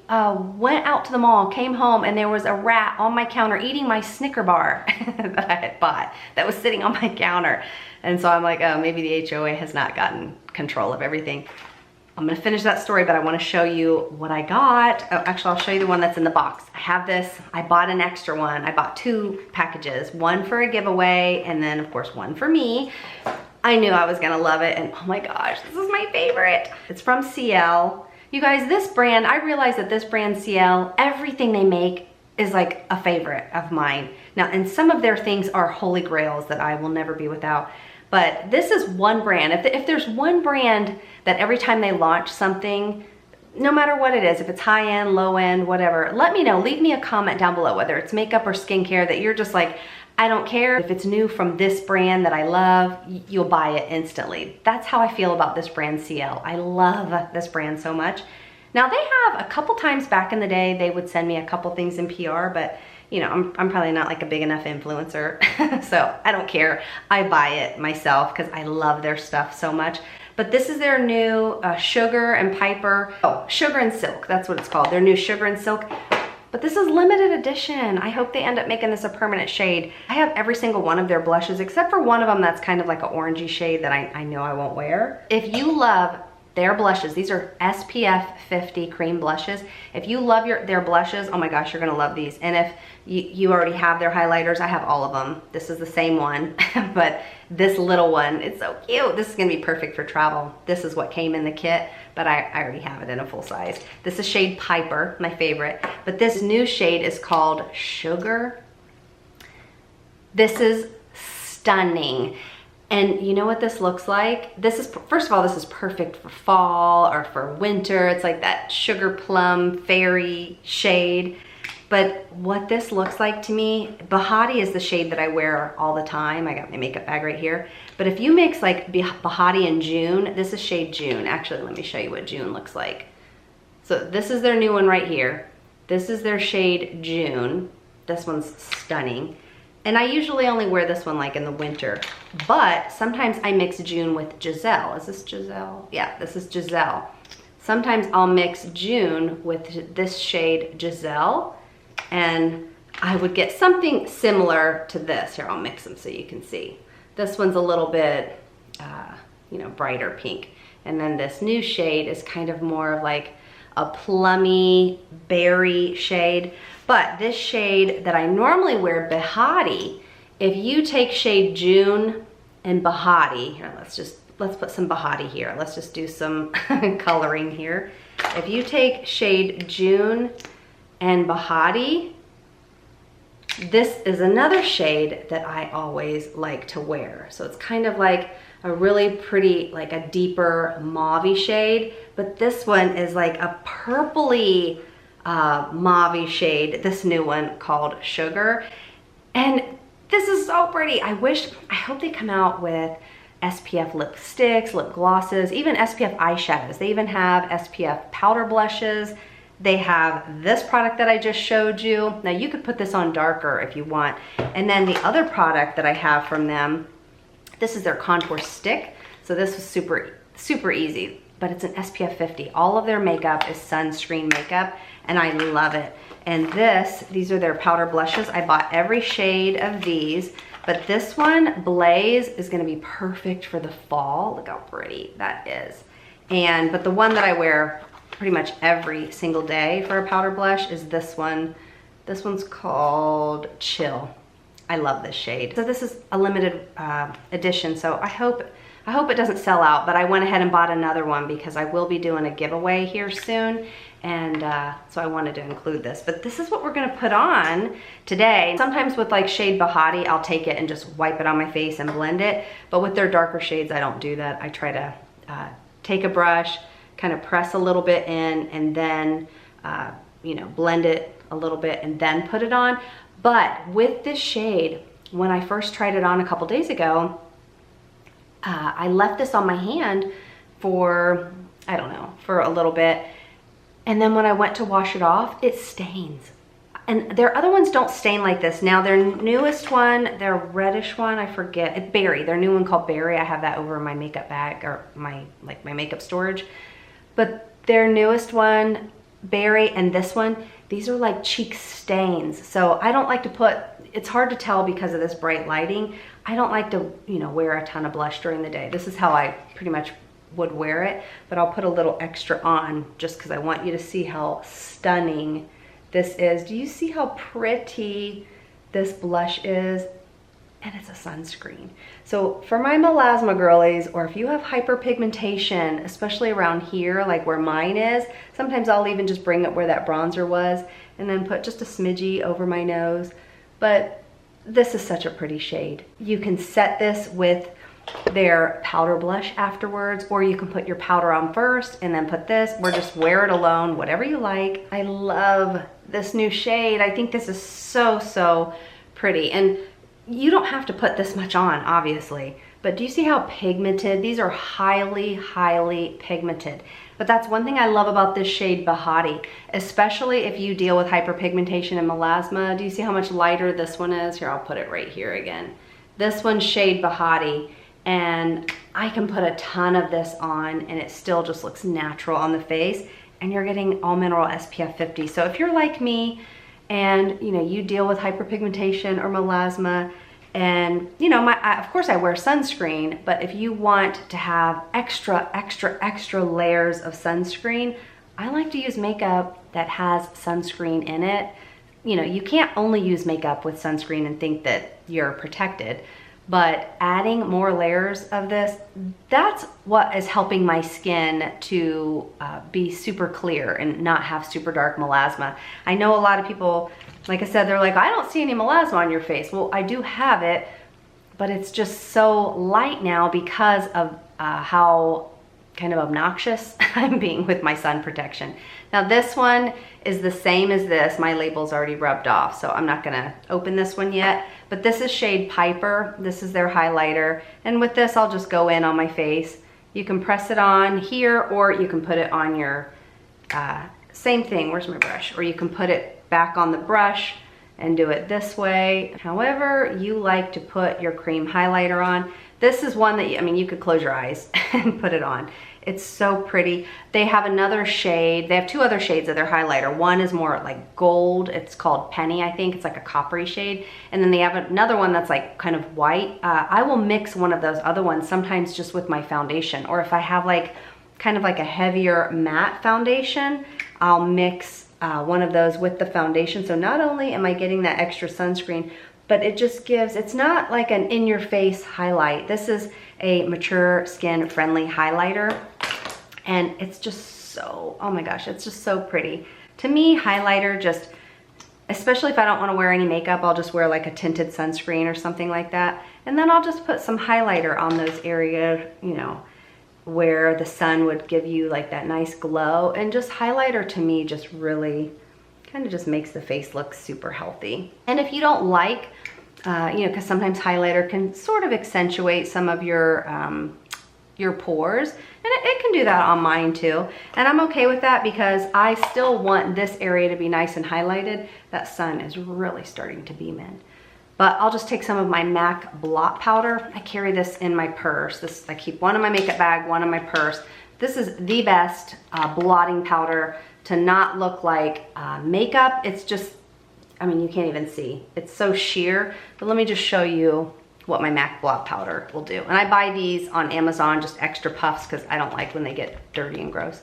went out to the mall, came home, and there was a rat on my counter eating my Snicker bar that I had bought that was sitting on my counter. And so I'm like, oh, maybe the HOA has not gotten control of everything. I'm gonna finish that story, but I wanna show you what I got. Oh, actually, I'll show you the one that's in the box. I have this, I bought an extra one. I bought 2 packages, one for a giveaway, and then of course one for me. I knew I was gonna love it, and oh my gosh, this is my favorite. It's from CL. You guys, this brand, I realized that this brand CL, everything they make is like a favorite of mine. Now, and some of their things are holy grails that I will never be without. But this is one brand. If there's one brand that every time they launch something, no matter what it is, if it's high end, low end, whatever, let me know. Leave me a comment down below, whether it's makeup or skincare, that you're just like, I don't care. If it's new from this brand that I love, you'll buy it instantly. That's how I feel about this brand CL. I love this brand so much. Now they have a couple times back in the day, they would send me a couple things in PR, but you know, I'm probably not like a big enough influencer, so I don't care. I buy it myself because I love their stuff so much. But this is their new Sugar and Piper, oh, Sugar and Silk, that's what it's called. Their new Sugar and Silk. But this is limited edition. I hope they end up making this a permanent shade. I have every single one of their blushes, except for one of them that's kind of like an orangey shade that I know I won't wear. If you love their blushes, these are SPF 50 cream blushes. If you love their blushes, oh my gosh, you're gonna love these. And if you already have their highlighters, I have all of them. This is the same one, but this little one, it's so cute. This is gonna be perfect for travel. This is what came in the kit, but I already have it in a full size. This is shade Piper, my favorite, but this new shade is called Sugar. This is stunning. And you know what this looks like? This is, first of all, this is perfect for fall or for winter. It's like that sugar plum fairy shade. But what this looks like to me, Bahati is the shade that I wear all the time. I got my makeup bag right here. But if you mix like Bahati and June, this is shade June. Actually, let me show you what June looks like. So this is their new one right here. This is their shade June. This one's stunning. And I usually only wear this one like in the winter, but sometimes I mix June with Giselle. Is this Giselle? Yeah, this is Giselle. Sometimes I'll mix June with this shade Giselle, and I would get something similar to this. Here, I'll mix them so you can see. This one's a little bit, you know, brighter pink. And then this new shade is kind of more of like a plummy berry shade. But this shade that I normally wear, Bahati, if you take shade June and Bahati, here, let's put some Bahati here. Let's just do some coloring here. If you take shade June and Bahati, this is another shade that I always like to wear. So it's kind of like a really pretty, like a deeper mauve shade, but this one is like a purpley mauve shade, this new one called Sugar. And this is so pretty. I hope they come out with SPF lipsticks, lip glosses, even SPF eyeshadows. They even have SPF powder blushes. They have this product that I just showed you. Now you could put this on darker if you want. And then the other product that I have from them, this is their contour stick. So this was super easy, but it's an SPF 50. All of their makeup is sunscreen makeup, and I love it. And these are their powder blushes. I bought every shade of these, but this one, Blaze, is gonna be perfect for the fall. Look how pretty that is. But the one that I wear pretty much every single day for a powder blush is this one. This one's called Chill. I love this shade. So this is a limited edition, so I hope it doesn't sell out, but I went ahead and bought another one because I will be doing a giveaway here soon, and so I wanted to include this. But this is what we're gonna put on today. Sometimes with like shade Bahati, I'll take it and just wipe it on my face and blend it, but with their darker shades, I don't do that. I try to take a brush, kind of press a little bit in, and then you know, blend it a little bit and then put it on. But with this shade, when I first tried it on a couple days ago, I left this on my hand for, I don't know, for a little bit. And then when I went to wash it off, it stains. And their other ones don't stain like this. Now their newest one, their reddish one, I forget, it's Berry. Their new one called Berry, I have that over in my makeup bag, or my makeup storage. But their newest one, Berry, and this one, these are like cheek stains. So I don't like to put, it's hard to tell because of this bright lighting. I don't like to, you know, wear a ton of blush during the day. This is how I pretty much would wear it, but I'll put a little extra on just because I want you to see how stunning this is. Do you see how pretty this blush is? And it's a sunscreen. So for my melasma girlies, or if you have hyperpigmentation, especially around here, like where mine is, sometimes I'll even just bring it where that bronzer was and then put just a smidgy over my nose. But this is such a pretty shade. You can set this with their powder blush afterwards, or you can put your powder on first and then put this, or just wear it alone, whatever you like. I love this new shade. I think this is so pretty. And you don't have to put this much on, obviously, but do you see how pigmented? These are highly pigmented. But that's one thing I love about this shade Bahati, especially if you deal with hyperpigmentation and melasma. Do you see how much lighter this one is? Here, I'll put it right here again. This one's shade Bahati, and I can put a ton of this on and it still just looks natural on the face, and you're getting all mineral SPF 50. So if you're like me and you deal with hyperpigmentation or melasma, and of course I wear sunscreen, but if you want to have extra layers of sunscreen, I like to use makeup that has sunscreen in it. You can't only use makeup with sunscreen and think that you're protected, but adding more layers of this, that's what is helping my skin to be super clear and not have super dark melasma. I know a lot of people, like I said, they're like, I don't see any melasma on your face. Well, I do have it, but it's just so light now because of how kind of obnoxious I'm being with my sun protection. Now this one is the same as this. My label's already rubbed off, so I'm not gonna open this one yet, but this is shade Piper. This is their highlighter. And with this, I'll just go in on my face. You can press it on here, or you can put it on your, same thing, where's my brush? Or you can put it back on the brush and do it this way. However you like to put your cream highlighter on. This is one that, you could close your eyes and put it on. It's so pretty. They have another shade. They have two other shades of their highlighter. One is more like gold. It's called Penny, I think. It's like a coppery shade. And then they have another one that's like kind of white. I will mix one of those other ones sometimes just with my foundation. Or if I have like kind of like a heavier matte foundation, I'll mix one of those with the foundation. So not only am I getting that extra sunscreen, but it just gives, it's not like an in-your-face highlight. This is a mature skin friendly highlighter, and it's just so, oh my gosh, it's just so pretty. To me, highlighter just, especially if I don't want to wear any makeup, I'll just wear like a tinted sunscreen or something like that, and then I'll just put some highlighter on those areas, where the sun would give you like that nice glow. And just highlighter to me just really kind of just makes the face look super healthy. And if you don't like, because sometimes highlighter can sort of accentuate some of your pores, and it can do that on mine too. And I'm okay with that because I still want this area to be nice and highlighted. That sun is really starting to beam in. But I'll just take some of my MAC blot powder. I carry this in my purse. I keep one in my makeup bag, one in my purse. This is the best blotting powder to not look like makeup. It's just, you can't even see. It's so sheer. But let me just show you what my MAC blot powder will do. And I buy these on Amazon, just extra puffs, because I don't like when they get dirty and gross.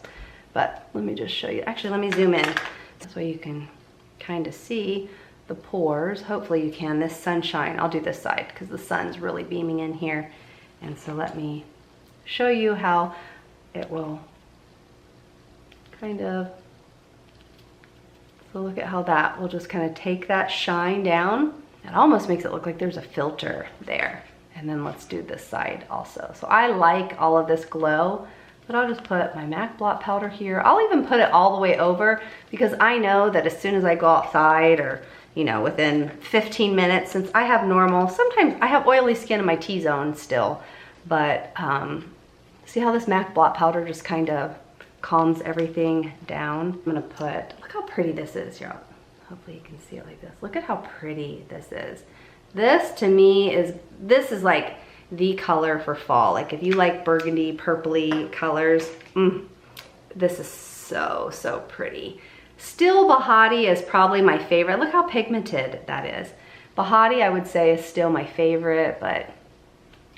But let me just show you. Actually, let me zoom in. This way you can kind of see the pores. Hopefully you can. This sunshine, I'll do this side because the sun's really beaming in here. And so let me show you how it will kind of, so look at how that will just kind of take that shine down. It almost makes it look like there's a filter there. And then let's do this side also. So I like all of this glow, but I'll just put my MAC blot powder here. I'll even put it all the way over because I know that as soon as I go outside, or within 15 minutes, since I have normal, sometimes I have oily skin in my T-zone still, but see how this MAC blot powder just kind of calms everything down. I'm gonna put, look how pretty this is, y'all. Hopefully you can see it like this. Look at how pretty this is. This to me this is like the color for fall. Like if you like burgundy, purpley colors, this is so, so pretty. Still, Bahati is probably my favorite. Look how pigmented that is. Bahati, I would say, is still my favorite, but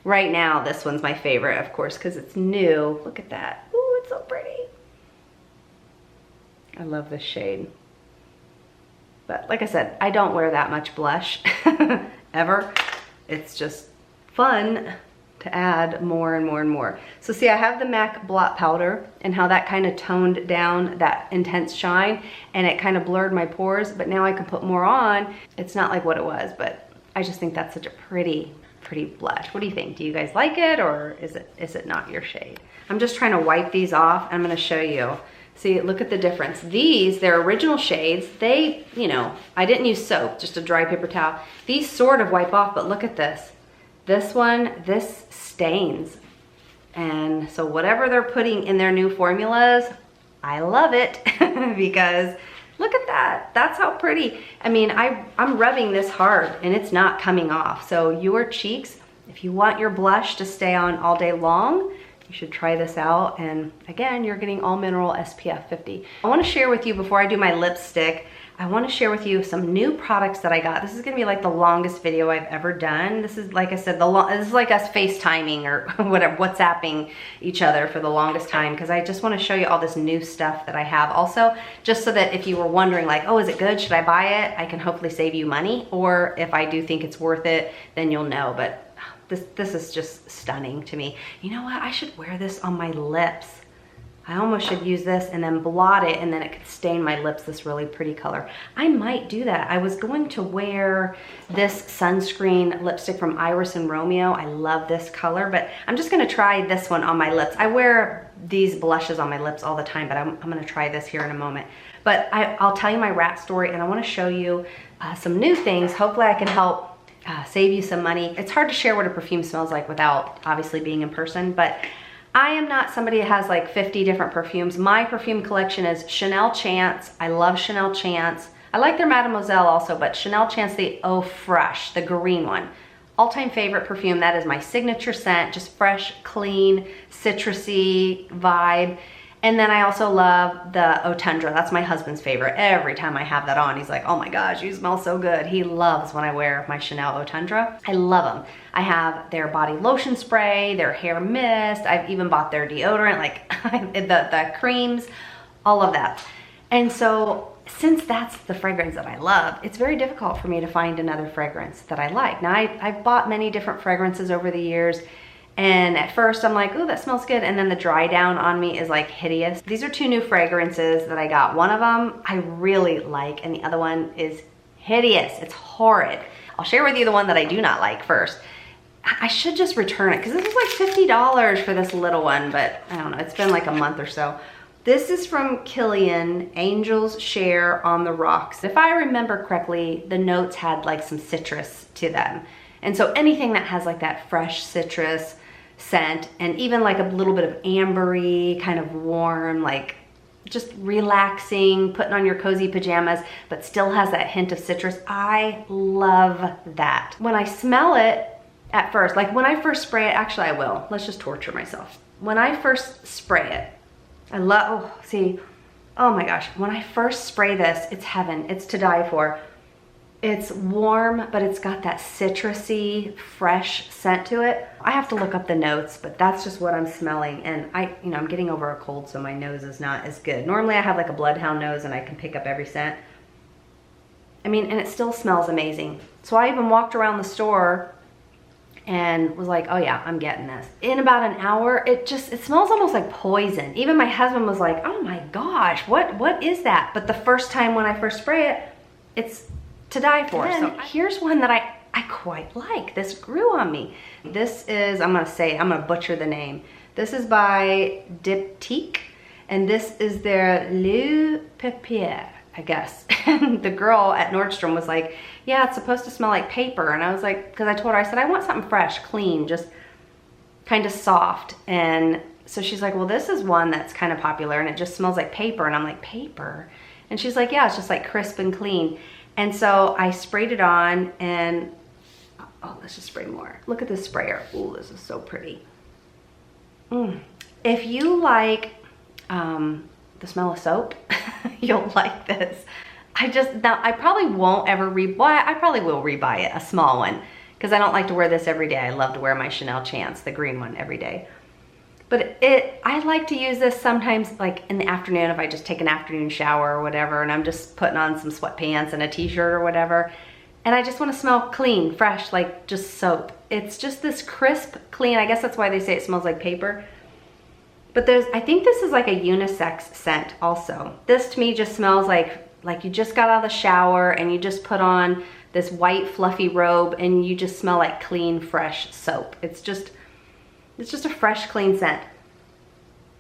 right now, this one's my favorite, of course, because it's new. Look at that. Ooh, it's so pretty. I love this shade. But like I said, I don't wear that much blush, ever. It's just fun to add more and more and more. So see, I have the MAC blot powder and how that kind of toned down that intense shine, and it kind of blurred my pores, but now I can put more on. It's not like what it was, but I just think that's such a pretty blush. What do you think? Do you guys like it, or is it not your shade? I'm just trying to wipe these off. I'm gonna show you. See, look at the difference. These, they're original shades. They, I didn't use soap, just a dry paper towel. These sort of wipe off, but look at this. This one, this stains. And so whatever they're putting in their new formulas, I love it because look at that. That's how pretty. I mean, I'm rubbing this hard and it's not coming off. So your cheeks, if you want your blush to stay on all day long, you should try this out. And again, you're getting all mineral SPF 50. I want to share with you before I do my lipstick, I want to share with you some new products that I got. This is going to be like the longest video I've ever done. This is, like I said, this is like us FaceTiming or whatever, WhatsApping each other for the longest time, because I just want to show you all this new stuff that I have. Also, just so that if you were wondering like, oh, is it good? Should I buy it? I can hopefully save you money. Or if I do think it's worth it, then you'll know. But this is just stunning to me. You know what? I should wear this on my lips. I almost should use this and then blot it, and then it could stain my lips this really pretty color. I might do that. I was going to wear this sunscreen lipstick from Iris and Romeo. I love this color, but I'm just gonna try this one on my lips. I wear these blushes on my lips all the time, but I'm gonna try this here in a moment. But I'll tell you my rat story, and I wanna show you some new things. Hopefully I can help save you some money. It's hard to share what a perfume smells like without obviously being in person, but I am not somebody that has like 50 different perfumes. My perfume collection is Chanel Chance. I love Chanel Chance. I like their Mademoiselle also, but Chanel Chance, the Eau Fresh, the green one. All-time favorite perfume. That is my signature scent, just fresh, clean, citrusy vibe. And then I also love the Eau Tundra. That's my husband's favorite. Every time I have that on, he's like, oh my gosh, you smell so good. He loves when I wear my Chanel Eau Tundra. I love them. I have their body lotion spray, their hair mist. I've even bought their deodorant, like the creams, all of that. And so since that's the fragrance that I love, it's very difficult for me to find another fragrance that I like. Now, I've bought many different fragrances over the years. And at first I'm like, oh, that smells good. And then the dry down on me is like hideous. These are two new fragrances that I got. One of them I really like, and the other one is hideous. It's horrid. I'll share with you the one that I do not like first. I should just return it because this is like $50 for this little one, but I don't know, it's been like a month or so. This is from Kilian, Angels Share on the Rocks. If I remember correctly, the notes had like some citrus to them. And so anything that has like that fresh citrus scent and even like a little bit of ambery, kind of warm, like just relaxing, putting on your cozy pajamas, but still has that hint of citrus. I love that. When I smell it at first, like when I first spray it, actually I will. Let's just torture myself. When I first spray it, I love, oh, see, oh my gosh. When I first spray this, it's heaven. It's to die for. It's warm, but it's got that citrusy, fresh scent to it. I have to look up the notes, but that's just what I'm smelling. And I'm getting over a cold, so my nose is not as good. Normally I have like a bloodhound nose and I can pick up every scent. I mean, and it still smells amazing. So I even walked around the store and was like, oh yeah, I'm getting this. In about an hour, it smells almost like poison. Even my husband was like, oh my gosh, what is that? But the first time when I first spray it, it's to die for. So here's one that I quite like. This grew on me. This is, I'm gonna butcher the name. This is by Diptyque, and this is their Le Papier, I guess. And the girl at Nordstrom was like, yeah, it's supposed to smell like paper. And I was like, because I told her, I said, I want something fresh, clean, just kind of soft. And so she's like, well, this is one that's kind of popular and it just smells like paper. And I'm like, paper? And she's like, yeah, it's just like crisp and clean. And so I sprayed it on and, oh, let's just spray more. Look at this sprayer. Ooh, this is so pretty. If you like the smell of soap, you'll like this. I probably won't ever I probably will rebuy it, a small one, because I don't like to wear this every day. I love to wear my Chanel Chance, the green one, every day. But I like to use this sometimes like in the afternoon if I just take an afternoon shower or whatever and I'm just putting on some sweatpants and a t-shirt or whatever. And I just want to smell clean, fresh, like just soap. It's just this crisp, clean, I guess that's why they say it smells like paper. But I think this is like a unisex scent also. This to me just smells like you just got out of the shower and you just put on this white fluffy robe and you just smell like clean, fresh soap. It's just a fresh, clean scent.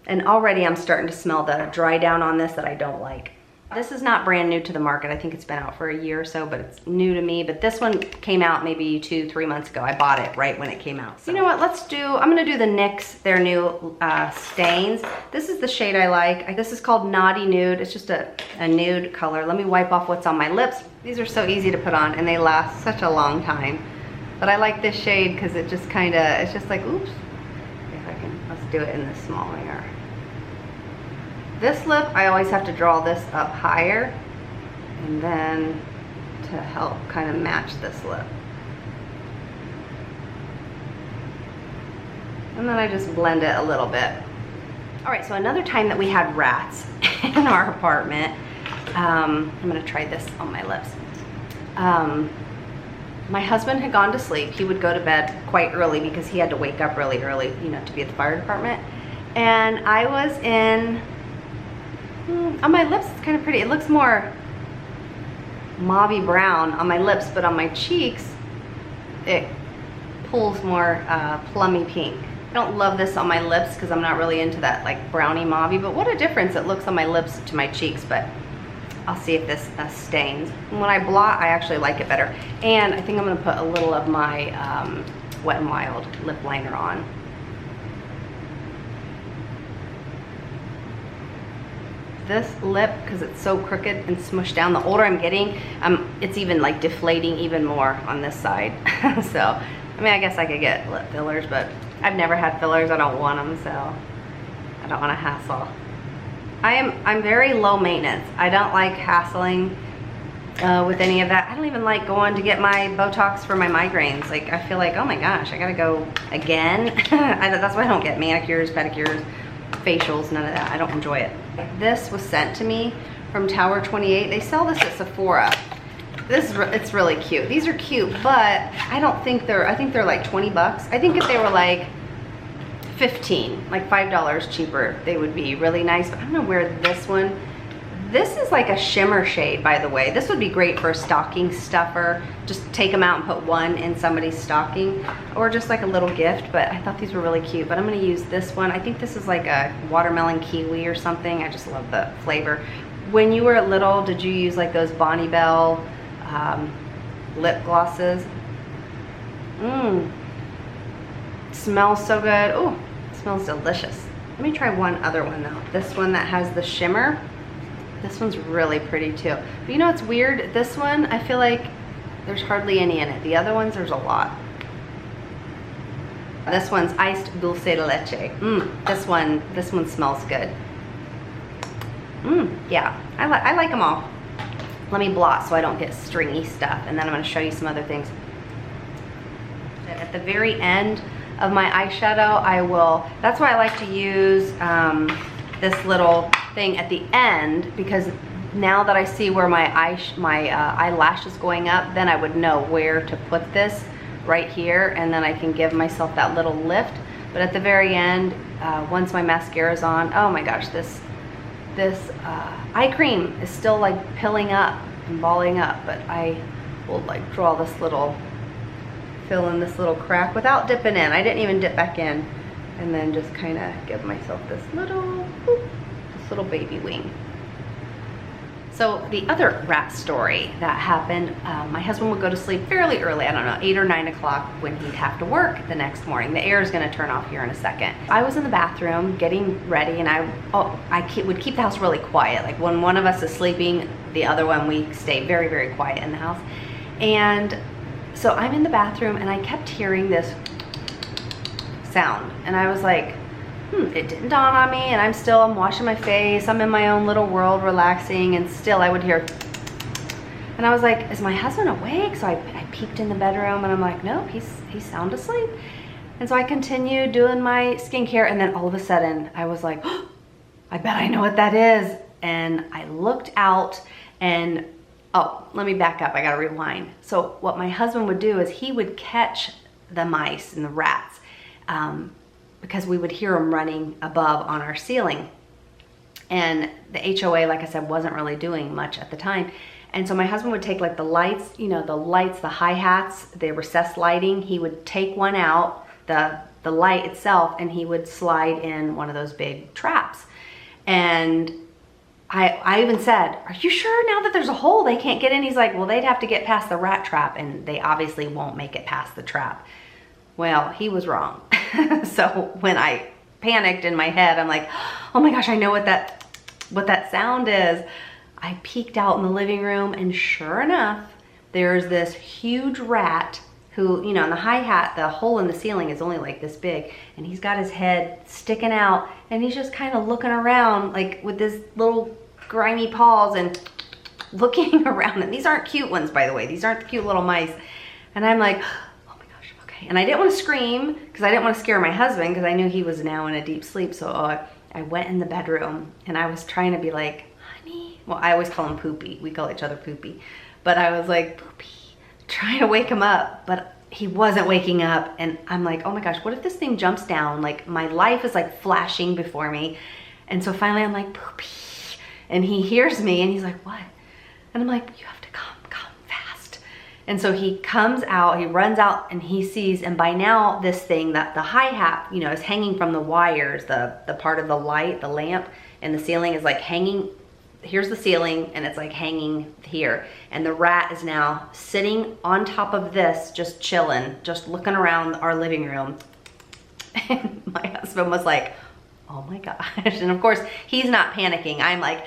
And already I'm starting to smell the dry down on this that I don't like. This is not brand new to the market. I think it's been out for a year or so, but it's new to me. But this one came out maybe 2-3 months ago. I bought it right when it came out. So. You know what, I'm gonna do the NYX, their new stains. This is the shade I like. This is called Naughty Nude. It's just a nude color. Let me wipe off what's on my lips. These are so easy to put on and they last such a long time. But I like this shade because it just kinda, it's just like, oops. If I can, let's do it in the smaller. This lip, I always have to draw this up higher and then to help kind of match this lip. And then I just blend it a little bit. All right, so another time that we had rats in our apartment, I'm gonna try this on my lips. My husband had gone to sleep. He would go to bed quite early because he had to wake up really early, you know, to be at the fire department. And I was in, on my lips, it's kind of pretty. It looks more mauvey brown on my lips, but on my cheeks, it pulls more plummy pink. I don't love this on my lips because I'm not really into that like brownie mauvey, but what a difference it looks on my lips to my cheeks, but I'll see if this stains. And when I blot, I actually like it better. And I think I'm gonna put a little of my Wet n Wild lip liner on. This lip, because it's so crooked and smushed down, the older I'm getting, it's even like deflating even more on this side. So, I mean, I guess I could get lip fillers, but I've never had fillers. I don't want them, so I don't want to hassle. I'm very low maintenance. I don't like hassling with any of that. I don't even like going to get my Botox for my migraines. Like, I feel like, oh my gosh, I gotta go again. That's why I don't get manicures, pedicures, facials, none of that. I don't enjoy it. This was sent to me from Tower 28. They sell this at Sephora. It's really cute. These are cute, but I don't think I think they're like 20 bucks. I think if they were like 15, like $5 cheaper, they would be really nice. But I'm gonna wear this one. This is like a shimmer shade, by the way. This would be great for a stocking stuffer. Just take them out and put one in somebody's stocking, or just like a little gift. But I thought these were really cute. But I'm gonna use this one. I think this is like a watermelon kiwi or something. I just love the flavor. When you were little, did you use like those Bonnie Bell lip glosses? Smells so good. Oh, smells delicious. Let me try one other one though. This one that has the shimmer. This one's really pretty too. But you know what's weird? This one, I feel like there's hardly any in it. The other ones, there's a lot. This one's iced dulce de leche. This one smells good. Yeah, I like them all. Let me blot so I don't get stringy stuff, and then I'm gonna show you some other things. At the very end of my eyeshadow, that's why I like to use this little thing at the end, because now that I see where my eyelash is going up, then I would know where to put this right here, and then I can give myself that little lift. But at the very end, once my mascara is on, oh my gosh, this eye cream is still like pilling up and balling up, but I will like draw this little, fill in this little crack without dipping in. I didn't even dip back in, and then just kind of give myself this little baby wing. So the other rat story that happened, my husband would go to sleep fairly early, I don't know, 8 or 9 o'clock when he'd have to work the next morning. The air is gonna turn off here in a second. I was in the bathroom getting ready, and I would keep the house really quiet. Like when one of us is sleeping, the other one, we stay very, very quiet in the house. And so I'm in the bathroom and I kept hearing this sound, and I was like, it didn't dawn on me, and I'm washing my face, I'm in my own little world relaxing, and still I would hear, and I was like, is my husband awake? So I peeked in the bedroom, and I'm like, nope, he's sound asleep. And so I continued doing my skincare, and then all of a sudden I was like, oh, I bet I know what that is. And I looked out, and oh, let me back up, I gotta rewind. So what my husband would do is he would catch the mice and the rats, because we would hear them running above on our ceiling. And the HOA, like I said, wasn't really doing much at the time. And so my husband would take like the lights, you know, the hi-hats, the recessed lighting, he would take one out, the light itself, and he would slide in one of those big traps. And I even said, are you sure now that there's a hole they can't get in? He's like, well, they'd have to get past the rat trap and they obviously won't make it past the trap. Well, he was wrong. So when I panicked in my head, I'm like, oh my gosh, I know what that sound is. I peeked out in the living room and sure enough, there's this huge rat who, you know, in the hi-hat, the hole in the ceiling is only like this big, and he's got his head sticking out, and he's just kind of looking around like with his little grimy paws and looking around. And these aren't cute ones, by the way. These aren't the cute little mice. And I'm like, oh my gosh, okay. And I didn't want to scream because I didn't want to scare my husband because I knew he was now in a deep sleep. So I went in the bedroom and I was trying to be like, honey. Well, I always call him Poopy. We call each other Poopy. But I was like, Poopy, trying to wake him up, but he wasn't waking up. And I'm like, oh my gosh, what if this thing jumps down? Like my life is like flashing before me. And so finally I'm like, Poopy. And he hears me and he's like, what? And I'm like, you have to come fast. And so he comes out, he runs out and he sees, and by now this thing, that the hi-hat, you know, is hanging from the wires, the part of the light, the lamp and the ceiling is like hanging. Here's the ceiling and it's like hanging here. And the rat is now sitting on top of this, just chilling, just looking around our living room. And my husband was like, oh my gosh. And of course he's not panicking. I'm like,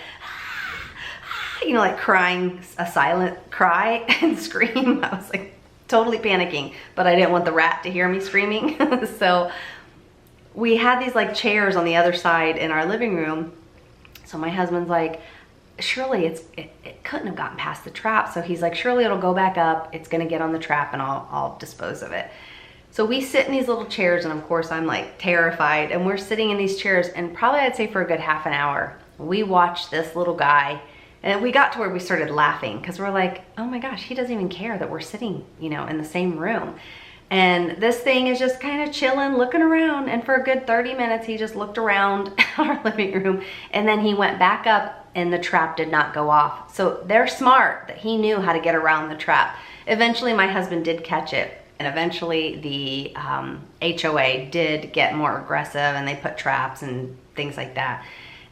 you know, like crying a silent cry and scream. I was like totally panicking, but I didn't want the rat to hear me screaming. So we had these like chairs on the other side in our living room. So my husband's like, surely it couldn't have gotten past the trap. So he's like, surely it'll go back up. It's gonna get on the trap and I'll dispose of it. So we sit in these little chairs and of course I'm like terrified and we're sitting in these chairs and probably I'd say for a good half an hour, we watched this little guy and we got to where we started laughing because we're like, oh my gosh, he doesn't even care that we're sitting, you know, in the same room. And this thing is just kind of chilling, looking around. And for a good 30 minutes, he just looked around our living room and then he went back up and the trap did not go off. So they're smart that he knew how to get around the trap. Eventually my husband did catch it. And eventually the HOA did get more aggressive and they put traps and things like that.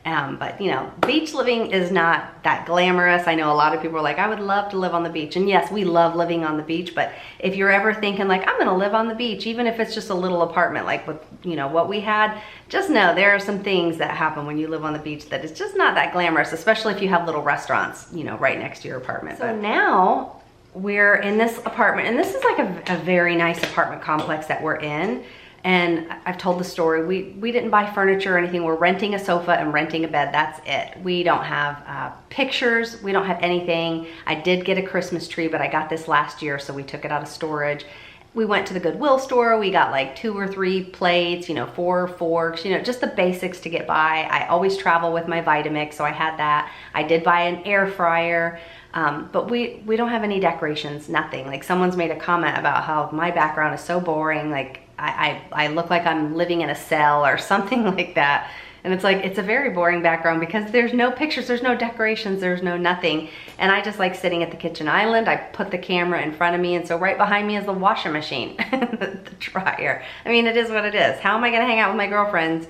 But you know, beach living is not that glamorous. I know a lot of people are like, I would love to live on the beach. And yes, we love living on the beach, but if you're ever thinking like, I'm gonna live on the beach, even if it's just a little apartment like with, you know, what we had, just know there are some things that happen when you live on the beach that it's just not that glamorous, especially if you have little restaurants, you know, right next to your apartment. So now we're in this apartment, and this is like a very nice apartment complex that we're in. And I've told the story, we didn't buy furniture or anything. We're renting a sofa and renting a bed, that's it. We don't have pictures, we don't have anything. I did get a Christmas tree, but I got this last year, so we took it out of storage. We went to the Goodwill store, we got like 2 or 3 plates, you know, 4 forks, you know, just the basics to get by. I always travel with my Vitamix, so I had that. I did buy an air fryer. But we don't have any decorations, nothing. Like someone's made a comment about how my background is so boring, like I look like I'm living in a cell or something like that. And it's like, it's a very boring background because there's no pictures, there's no decorations, there's no nothing. And I just like sitting at the kitchen island. I put the camera in front of me, and so right behind me is the washing machine, the dryer. I mean, it is what it is. How am I gonna hang out with my girlfriends?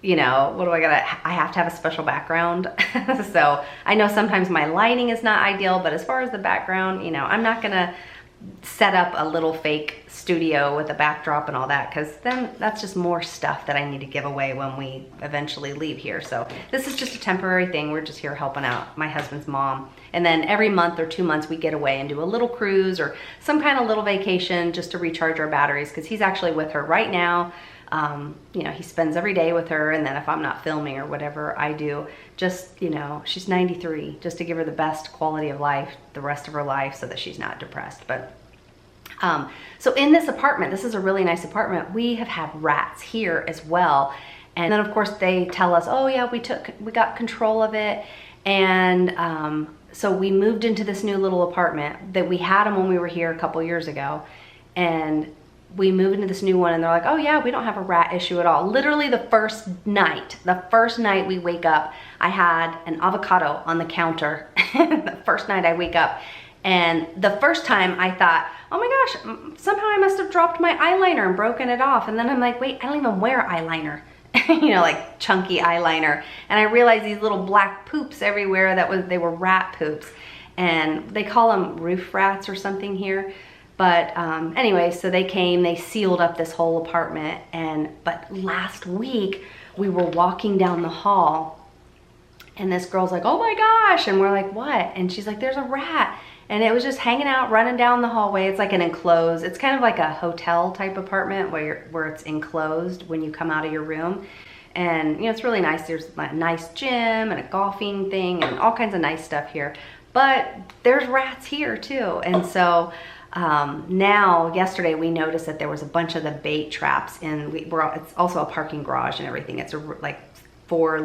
You know, what do I have to have a special background. So I know sometimes my lighting is not ideal, but as far as the background, you know, I'm not gonna set up a little fake studio with a backdrop and all that, because then that's just more stuff that I need to give away when we eventually leave here. So this is just a temporary thing. We're just here helping out my husband's mom. And then every month or 2 months we get away and do a little cruise or some kind of little vacation just to recharge our batteries, because he's actually with her right now. You know, he spends every day with her, and then if I'm not filming or whatever I do, just, you know, she's 93, just to give her the best quality of life the rest of her life so that she's not depressed. But so in this apartment, this is a really nice apartment, we have had rats here as well. And then of course they tell us, oh yeah, we got control of it. And so we moved into this new little apartment that we had them when we were here a couple years ago. And we moved into this new one and they're like, oh yeah, we don't have a rat issue at all. Literally the first night we wake up, I had an avocado on the counter. The first night I wake up. And the first time I thought, oh my gosh, somehow I must have dropped my eyeliner and broken it off. And then I'm like, wait, I don't even wear eyeliner. you know, like chunky eyeliner. And I realized these little black poops everywhere, they were rat poops. And they call them roof rats or something here. But anyway, so they came, they sealed up this whole apartment. But last week we were walking down the hall and this girl's like, oh my gosh. And we're like, what? And she's like, there's a rat. And it was just hanging out, running down the hallway. It's like an enclosed, it's kind of like a hotel type apartment where it's enclosed when you come out of your room. And you know, it's really nice. There's a nice gym and a golfing thing and all kinds of nice stuff here. But there's rats here too. And so now, yesterday we noticed that there was a bunch of the bait traps it's also a parking garage and everything. It's like four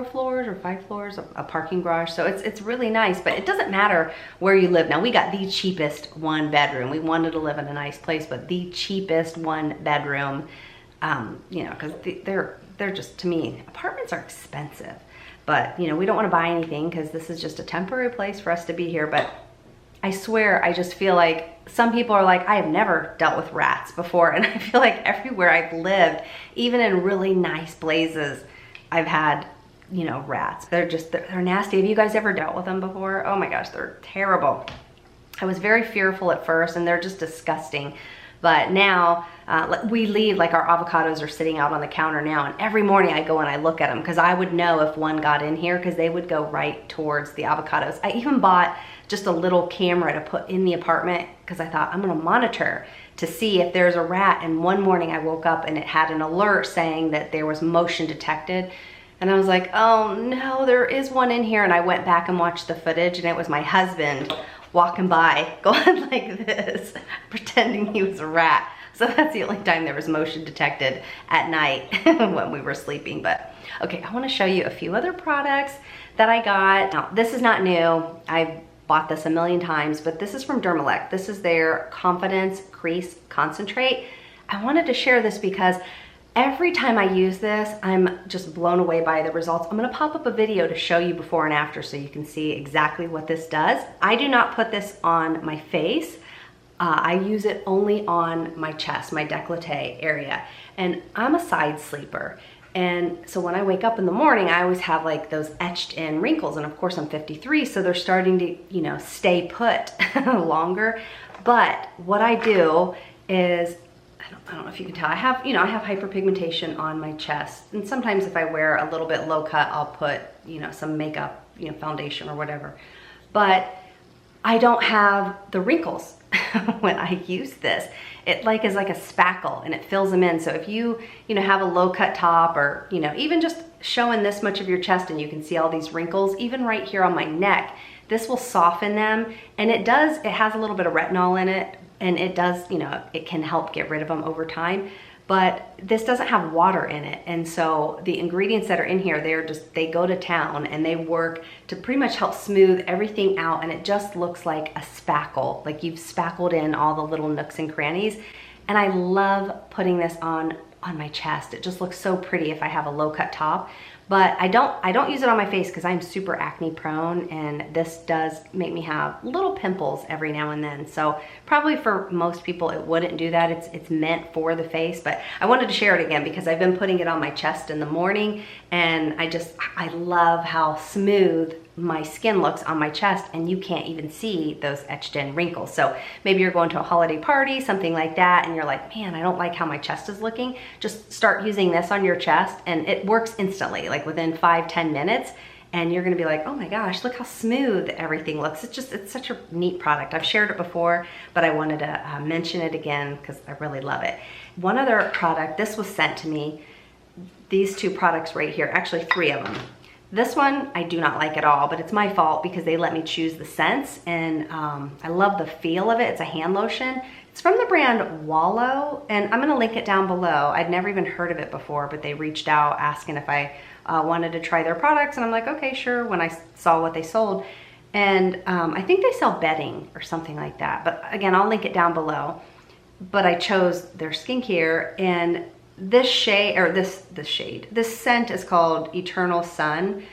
floors or 5 floors of a parking garage. So it's really nice, but it doesn't matter where you live. Now we got the cheapest 1 bedroom. We wanted to live in a nice place, but the cheapest 1 bedroom, you know, cause they're just, to me, apartments are expensive, but you know, we don't want to buy anything because this is just a temporary place for us to be here. But I swear, I just feel like some people are like, I have never dealt with rats before. And I feel like everywhere I've lived, even in really nice places, I've had, you know, rats. They're nasty. Have you guys ever dealt with them before? Oh my gosh, they're terrible. I was very fearful at first and they're just disgusting. But now we leave, like our avocados are sitting out on the counter now, and every morning I go and I look at them because I would know if one got in here because they would go right towards the avocados. I even bought just a little camera to put in the apartment because I thought I'm gonna monitor to see if there's a rat. And one morning I woke up and it had an alert saying that there was motion detected. And I was like, oh no, there is one in here. And I went back and watched the footage and it was my husband walking by going like this, pretending he was a rat. So that's the only time there was motion detected at night when we were sleeping. But okay, I wanna show you a few other products that I got. Now, this is not new. I've bought this a million times, but this is from Dermalect. This is their Confidence Crease Concentrate. I wanted to share this because every time I use this, I'm just blown away by the results. I'm gonna pop up a video to show you before and after so you can see exactly what this does. I do not put this on my face. I use it only on my chest, my décolleté area. And I'm a side sleeper. And so when I wake up in the morning, I always have like those etched in wrinkles. And of course I'm 53, so they're starting to, you know, stay put longer. But what I do is, I don't know if you can tell, I have hyperpigmentation on my chest. And sometimes if I wear a little bit low cut, I'll put, you know, some makeup, you know, foundation or whatever. But I don't have the wrinkles when I use this. It like is like a spackle and it fills them in. So if you know, have a low cut top or, you know, even just showing this much of your chest and you can see all these wrinkles, even right here on my neck, this will soften them. And it has a little bit of retinol in it. And it does, you know, it can help get rid of them over time, but this doesn't have water in it. And so the ingredients that are in here, they go to town and they work to pretty much help smooth everything out. And it just looks like a spackle, like you've spackled in all the little nooks and crannies. And I love putting this on my chest. It just looks so pretty if I have a low cut top. But I don't use it on my face because I'm super acne prone, and this does make me have little pimples every now and then. So probably for most people it wouldn't do that. It's meant for the face, but I wanted to share it again because I've been putting it on my chest in the morning, and I love how smooth my skin looks on my chest, and you can't even see those etched in wrinkles. So maybe you're going to a holiday party, something like that, and you're like, man, I don't like how my chest is looking. Just start using this on your chest and it works instantly, like within 5-10 minutes. And you're gonna be like, oh my gosh, look how smooth everything looks. It's such a neat product. I've shared it before, but I wanted to mention it again because I really love it. One other product, this was sent to me, these 2 products right here, actually 3 of them. This one I do not like at all, but it's my fault because they let me choose the scents, and I love the feel of it. It's a hand lotion. It's from the brand Wallow, and I'm gonna link it down below. I'd never even heard of it before, but they reached out asking if I wanted to try their products, and I'm like, okay, sure, when I saw what they sold. And I think they sell bedding or something like that, but again, I'll link it down below. But I chose their skincare, and this shade, or this scent is called Eternal Sun.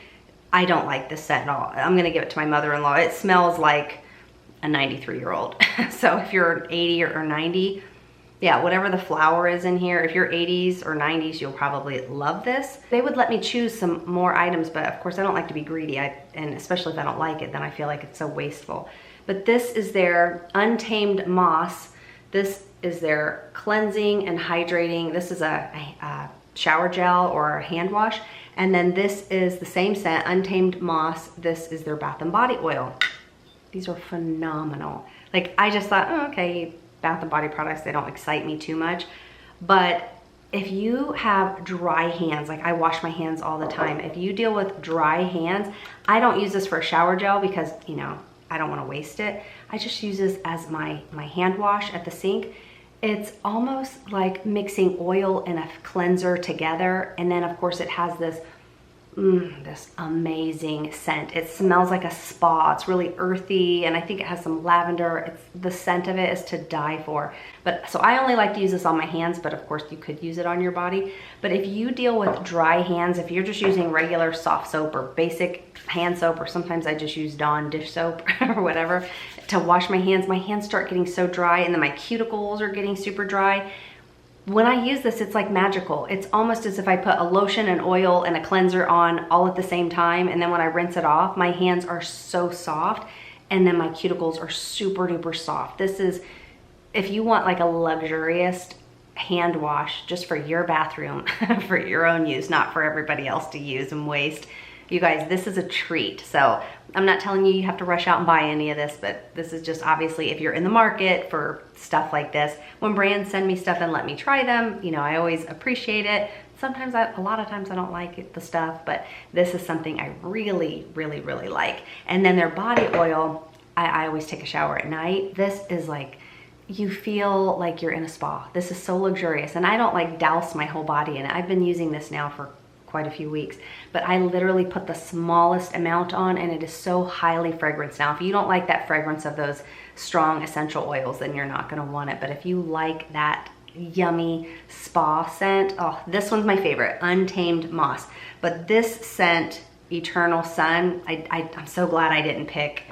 I don't like this scent at all. I'm gonna give it to my mother-in-law. It smells like a 93-year-old. So if you're 80 or 90, Yeah, whatever the flower is in here. If you're 80s or 90s, you'll probably love this. They would let me choose some more items, but of course I don't like to be greedy, and especially if I don't like it, then I feel like it's so wasteful. But this is their Untamed Moss. This is their cleansing and hydrating. This is a shower gel or a hand wash. And then this is the same scent, Untamed Moss. This is their Bath and Body Oil. These are phenomenal. Like, I just thought, oh, okay, Bath and Body products, they don't excite me too much. But if you have dry hands, like I wash my hands all the time. If you deal with dry hands, I don't use this for a shower gel because, you know, I don't want to waste it. I just use this as my hand wash at the sink. It's almost like mixing oil and a cleanser together. And then of course it has this amazing scent. It smells like a spa. It's really earthy, and I think it has some lavender. The scent of it is to die for. But so I only like to use this on my hands, but of course you could use it on your body. But if you deal with dry hands, if you're just using regular soft soap or basic hand soap, or sometimes I just use Dawn dish soap or whatever to wash my hands start getting so dry, and then my cuticles are getting super dry. When I use this, it's like magical. It's almost as if I put a lotion, an oil, and a cleanser on all at the same time. And then when I rinse it off, my hands are so soft, and then my cuticles are super duper soft. This is, if you want like a luxurious hand wash just for your bathroom, for your own use, not for everybody else to use and waste. You guys, this is a treat. So I'm not telling you have to rush out and buy any of this, but this is just obviously if you're in the market for stuff like this. When brands send me stuff and let me try them, you know, I always appreciate it. Sometimes, a lot of times I don't like the stuff, but this is something I really, really, really like. And then their body oil, I always take a shower at night. This is like, you feel like you're in a spa. This is so luxurious. And I don't like douse my whole body in it. I've been using this now for quite a few weeks, but I literally put the smallest amount on, and it is so highly fragranced. Now, if you don't like that fragrance of those strong essential oils, then you're not gonna want it. But if you like that yummy spa scent, oh, this one's my favorite, Untamed Moss. But this scent, Eternal Sun, I'm so glad I didn't pick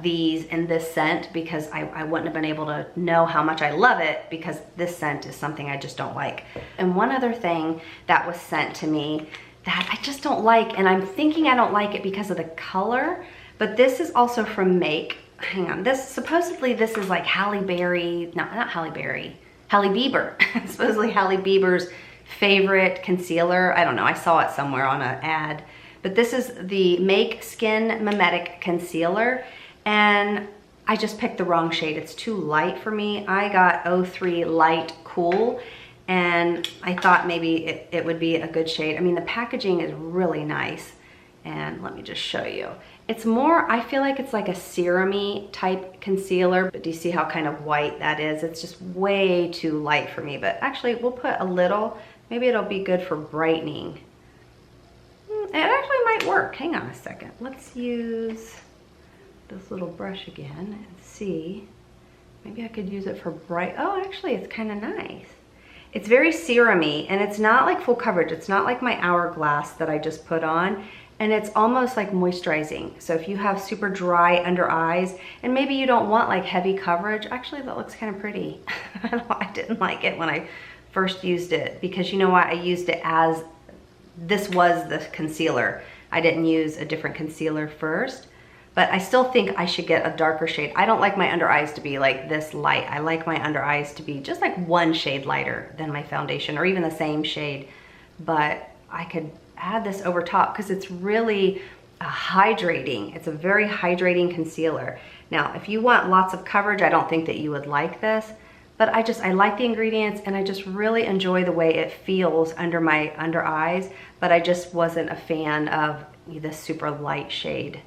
these in this scent, because I wouldn't have been able to know how much I love it, because this scent is something I just don't like. And one other thing that was sent to me that I just don't like, and I'm thinking I don't like it because of the color, but this is also from Make. Hang on, supposedly this is like Halle Berry, no, not Halle Berry, Halle Bieber. Supposedly Halle Bieber's favorite concealer. I don't know, I saw it somewhere on an ad. But this is the Make Skin Mimetic Concealer, and I just picked the wrong shade. It's too light for me. I got 03 Light Cool, and I thought maybe it would be a good shade. I mean, the packaging is really nice, and let me just show you. It's more, I feel like it's like a serum-y type concealer, but do you see how kind of white that is? It's just way too light for me, but actually we'll put a little, maybe it'll be good for brightening. It actually might work. Hang on a second. Let's use this little brush again and see. Maybe I could use it for bright. Oh, actually, it's kind of nice. It's very serum-y, and it's not like full coverage. It's not like my Hourglass that I just put on, and it's almost like moisturizing. So if you have super dry under eyes, and maybe you don't want like heavy coverage, actually that looks kind of pretty. I didn't like it when I first used it, because you know what? I used it as, this was the concealer. I didn't use a different concealer first, but I still think I should get a darker shade. I don't like my under eyes to be like this light. I like my under eyes to be just like one shade lighter than my foundation, or even the same shade. But I could add this over top because it's really hydrating. It's a very hydrating concealer. Now, if you want lots of coverage, I don't think that you would like this. But I like the ingredients, and I just really enjoy the way it feels under my under eyes, but I just wasn't a fan of this super light shade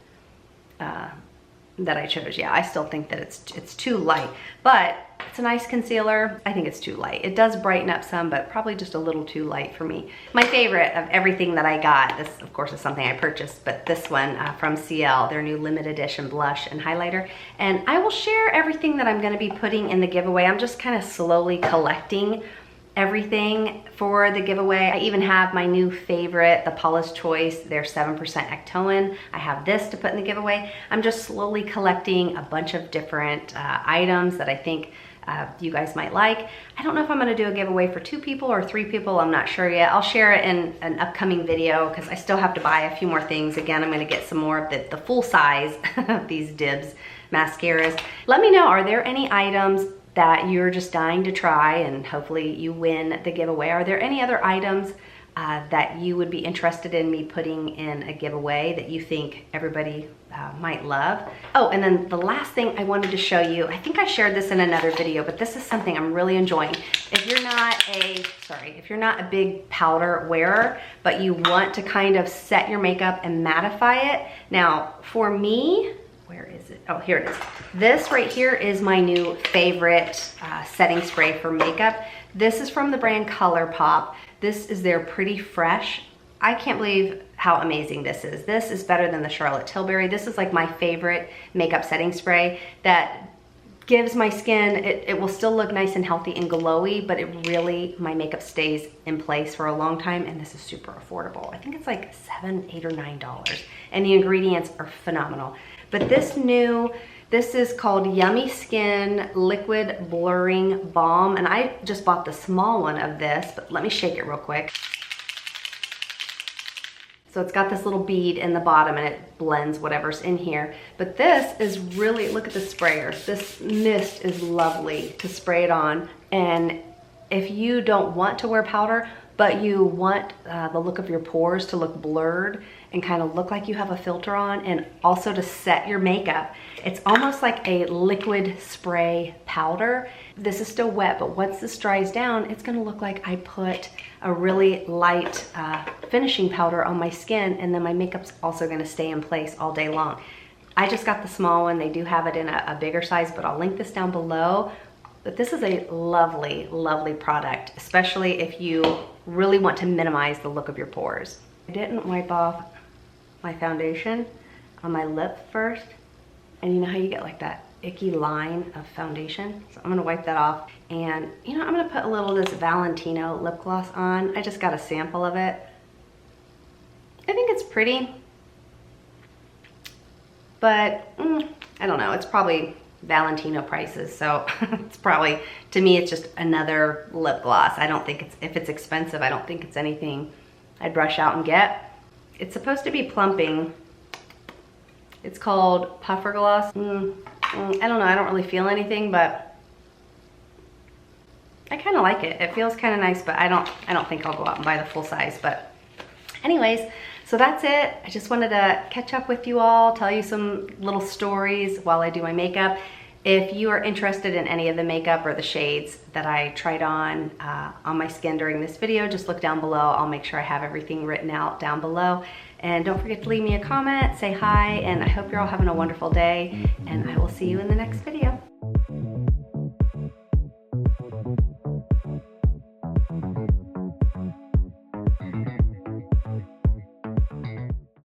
that I chose. Yeah, I still think that it's too light, but it's a nice concealer. I think it's too light. It does brighten up some, but probably just a little too light for me. My favorite of everything that I got, this of course is something I purchased, but this one from CL, their new limited edition blush and highlighter. And I will share everything that I'm gonna be putting in the giveaway. I'm just kind of slowly collecting everything for the giveaway. I even have my new favorite, the Paula's Choice, their 7% Ectoin. I have this to put in the giveaway. I'm just slowly collecting a bunch of different items that I think you guys might like. I don't know if I'm gonna do a giveaway for 2 people or 3 people, I'm not sure yet. I'll share it in an upcoming video because I still have to buy a few more things. Again, I'm gonna get some more of the full size of these 𝑽𝑰𝑫𝑬𝑹 mascaras. Let me know, are there any items that you're just dying to try and hopefully you win the giveaway? Are there any other items that you would be interested in me putting in a giveaway that you think everybody might love? Oh, and then the last thing I wanted to show you, I think I shared this in another video, but this is something I'm really enjoying. If you're not a big powder wearer, but you want to kind of set your makeup and mattify it. Now, for me, where is it? Oh, here it is. This right here is my new favorite setting spray for makeup. This is from the brand ColourPop. This is their Pretty Fresh. I can't believe how amazing this is. This is better than the Charlotte Tilbury. This is like my favorite makeup setting spray that gives my skin, it will still look nice and healthy and glowy, but my makeup stays in place for a long time, and this is super affordable. I think it's like $7, $8, or $9, and the ingredients are phenomenal. But this is called Yummy Skin Liquid Blurring Balm, and I just bought the small one of this, but let me shake it real quick. So it's got this little bead in the bottom and it blends whatever's in here. But this is really, look at the sprayer. This mist is lovely to spray it on. And if you don't want to wear powder, but you want the look of your pores to look blurred and kind of look like you have a filter on, and also to set your makeup, it's almost like a liquid spray powder. This is still wet, but once this dries down, it's gonna look like I put a really light finishing powder on my skin, and then my makeup's also gonna stay in place all day long. I just got the small one. They do have it in a bigger size, but I'll link this down below. But this is a lovely, lovely product, especially if you really want to minimize the look of your pores. I didn't wipe off my foundation on my lip first, and you know how you get like that icky line of foundation? So I'm gonna wipe that off, and you know, I'm gonna put a little of this Valentino lip gloss on. I just got a sample of it. I think it's pretty, but I don't know, it's probably Valentino prices, so it's probably, to me, it's just another lip gloss. I don't think if it's expensive, I don't think it's anything I'd rush out and get. It's supposed to be plumping. It's called Puffer Gloss. I don't know, I don't really feel anything, but I kind of like it. It feels kind of nice, but I don't think I'll go out and buy the full size. But anyways, so that's it. I just wanted to catch up with you all, tell you some little stories while I do my makeup. If you are interested in any of the makeup or the shades that I tried on my skin during this video, just look down below. I'll make sure I have everything written out down below. And don't forget to leave me a comment, say hi, and I hope you're all having a wonderful day, and I will see you in the next video.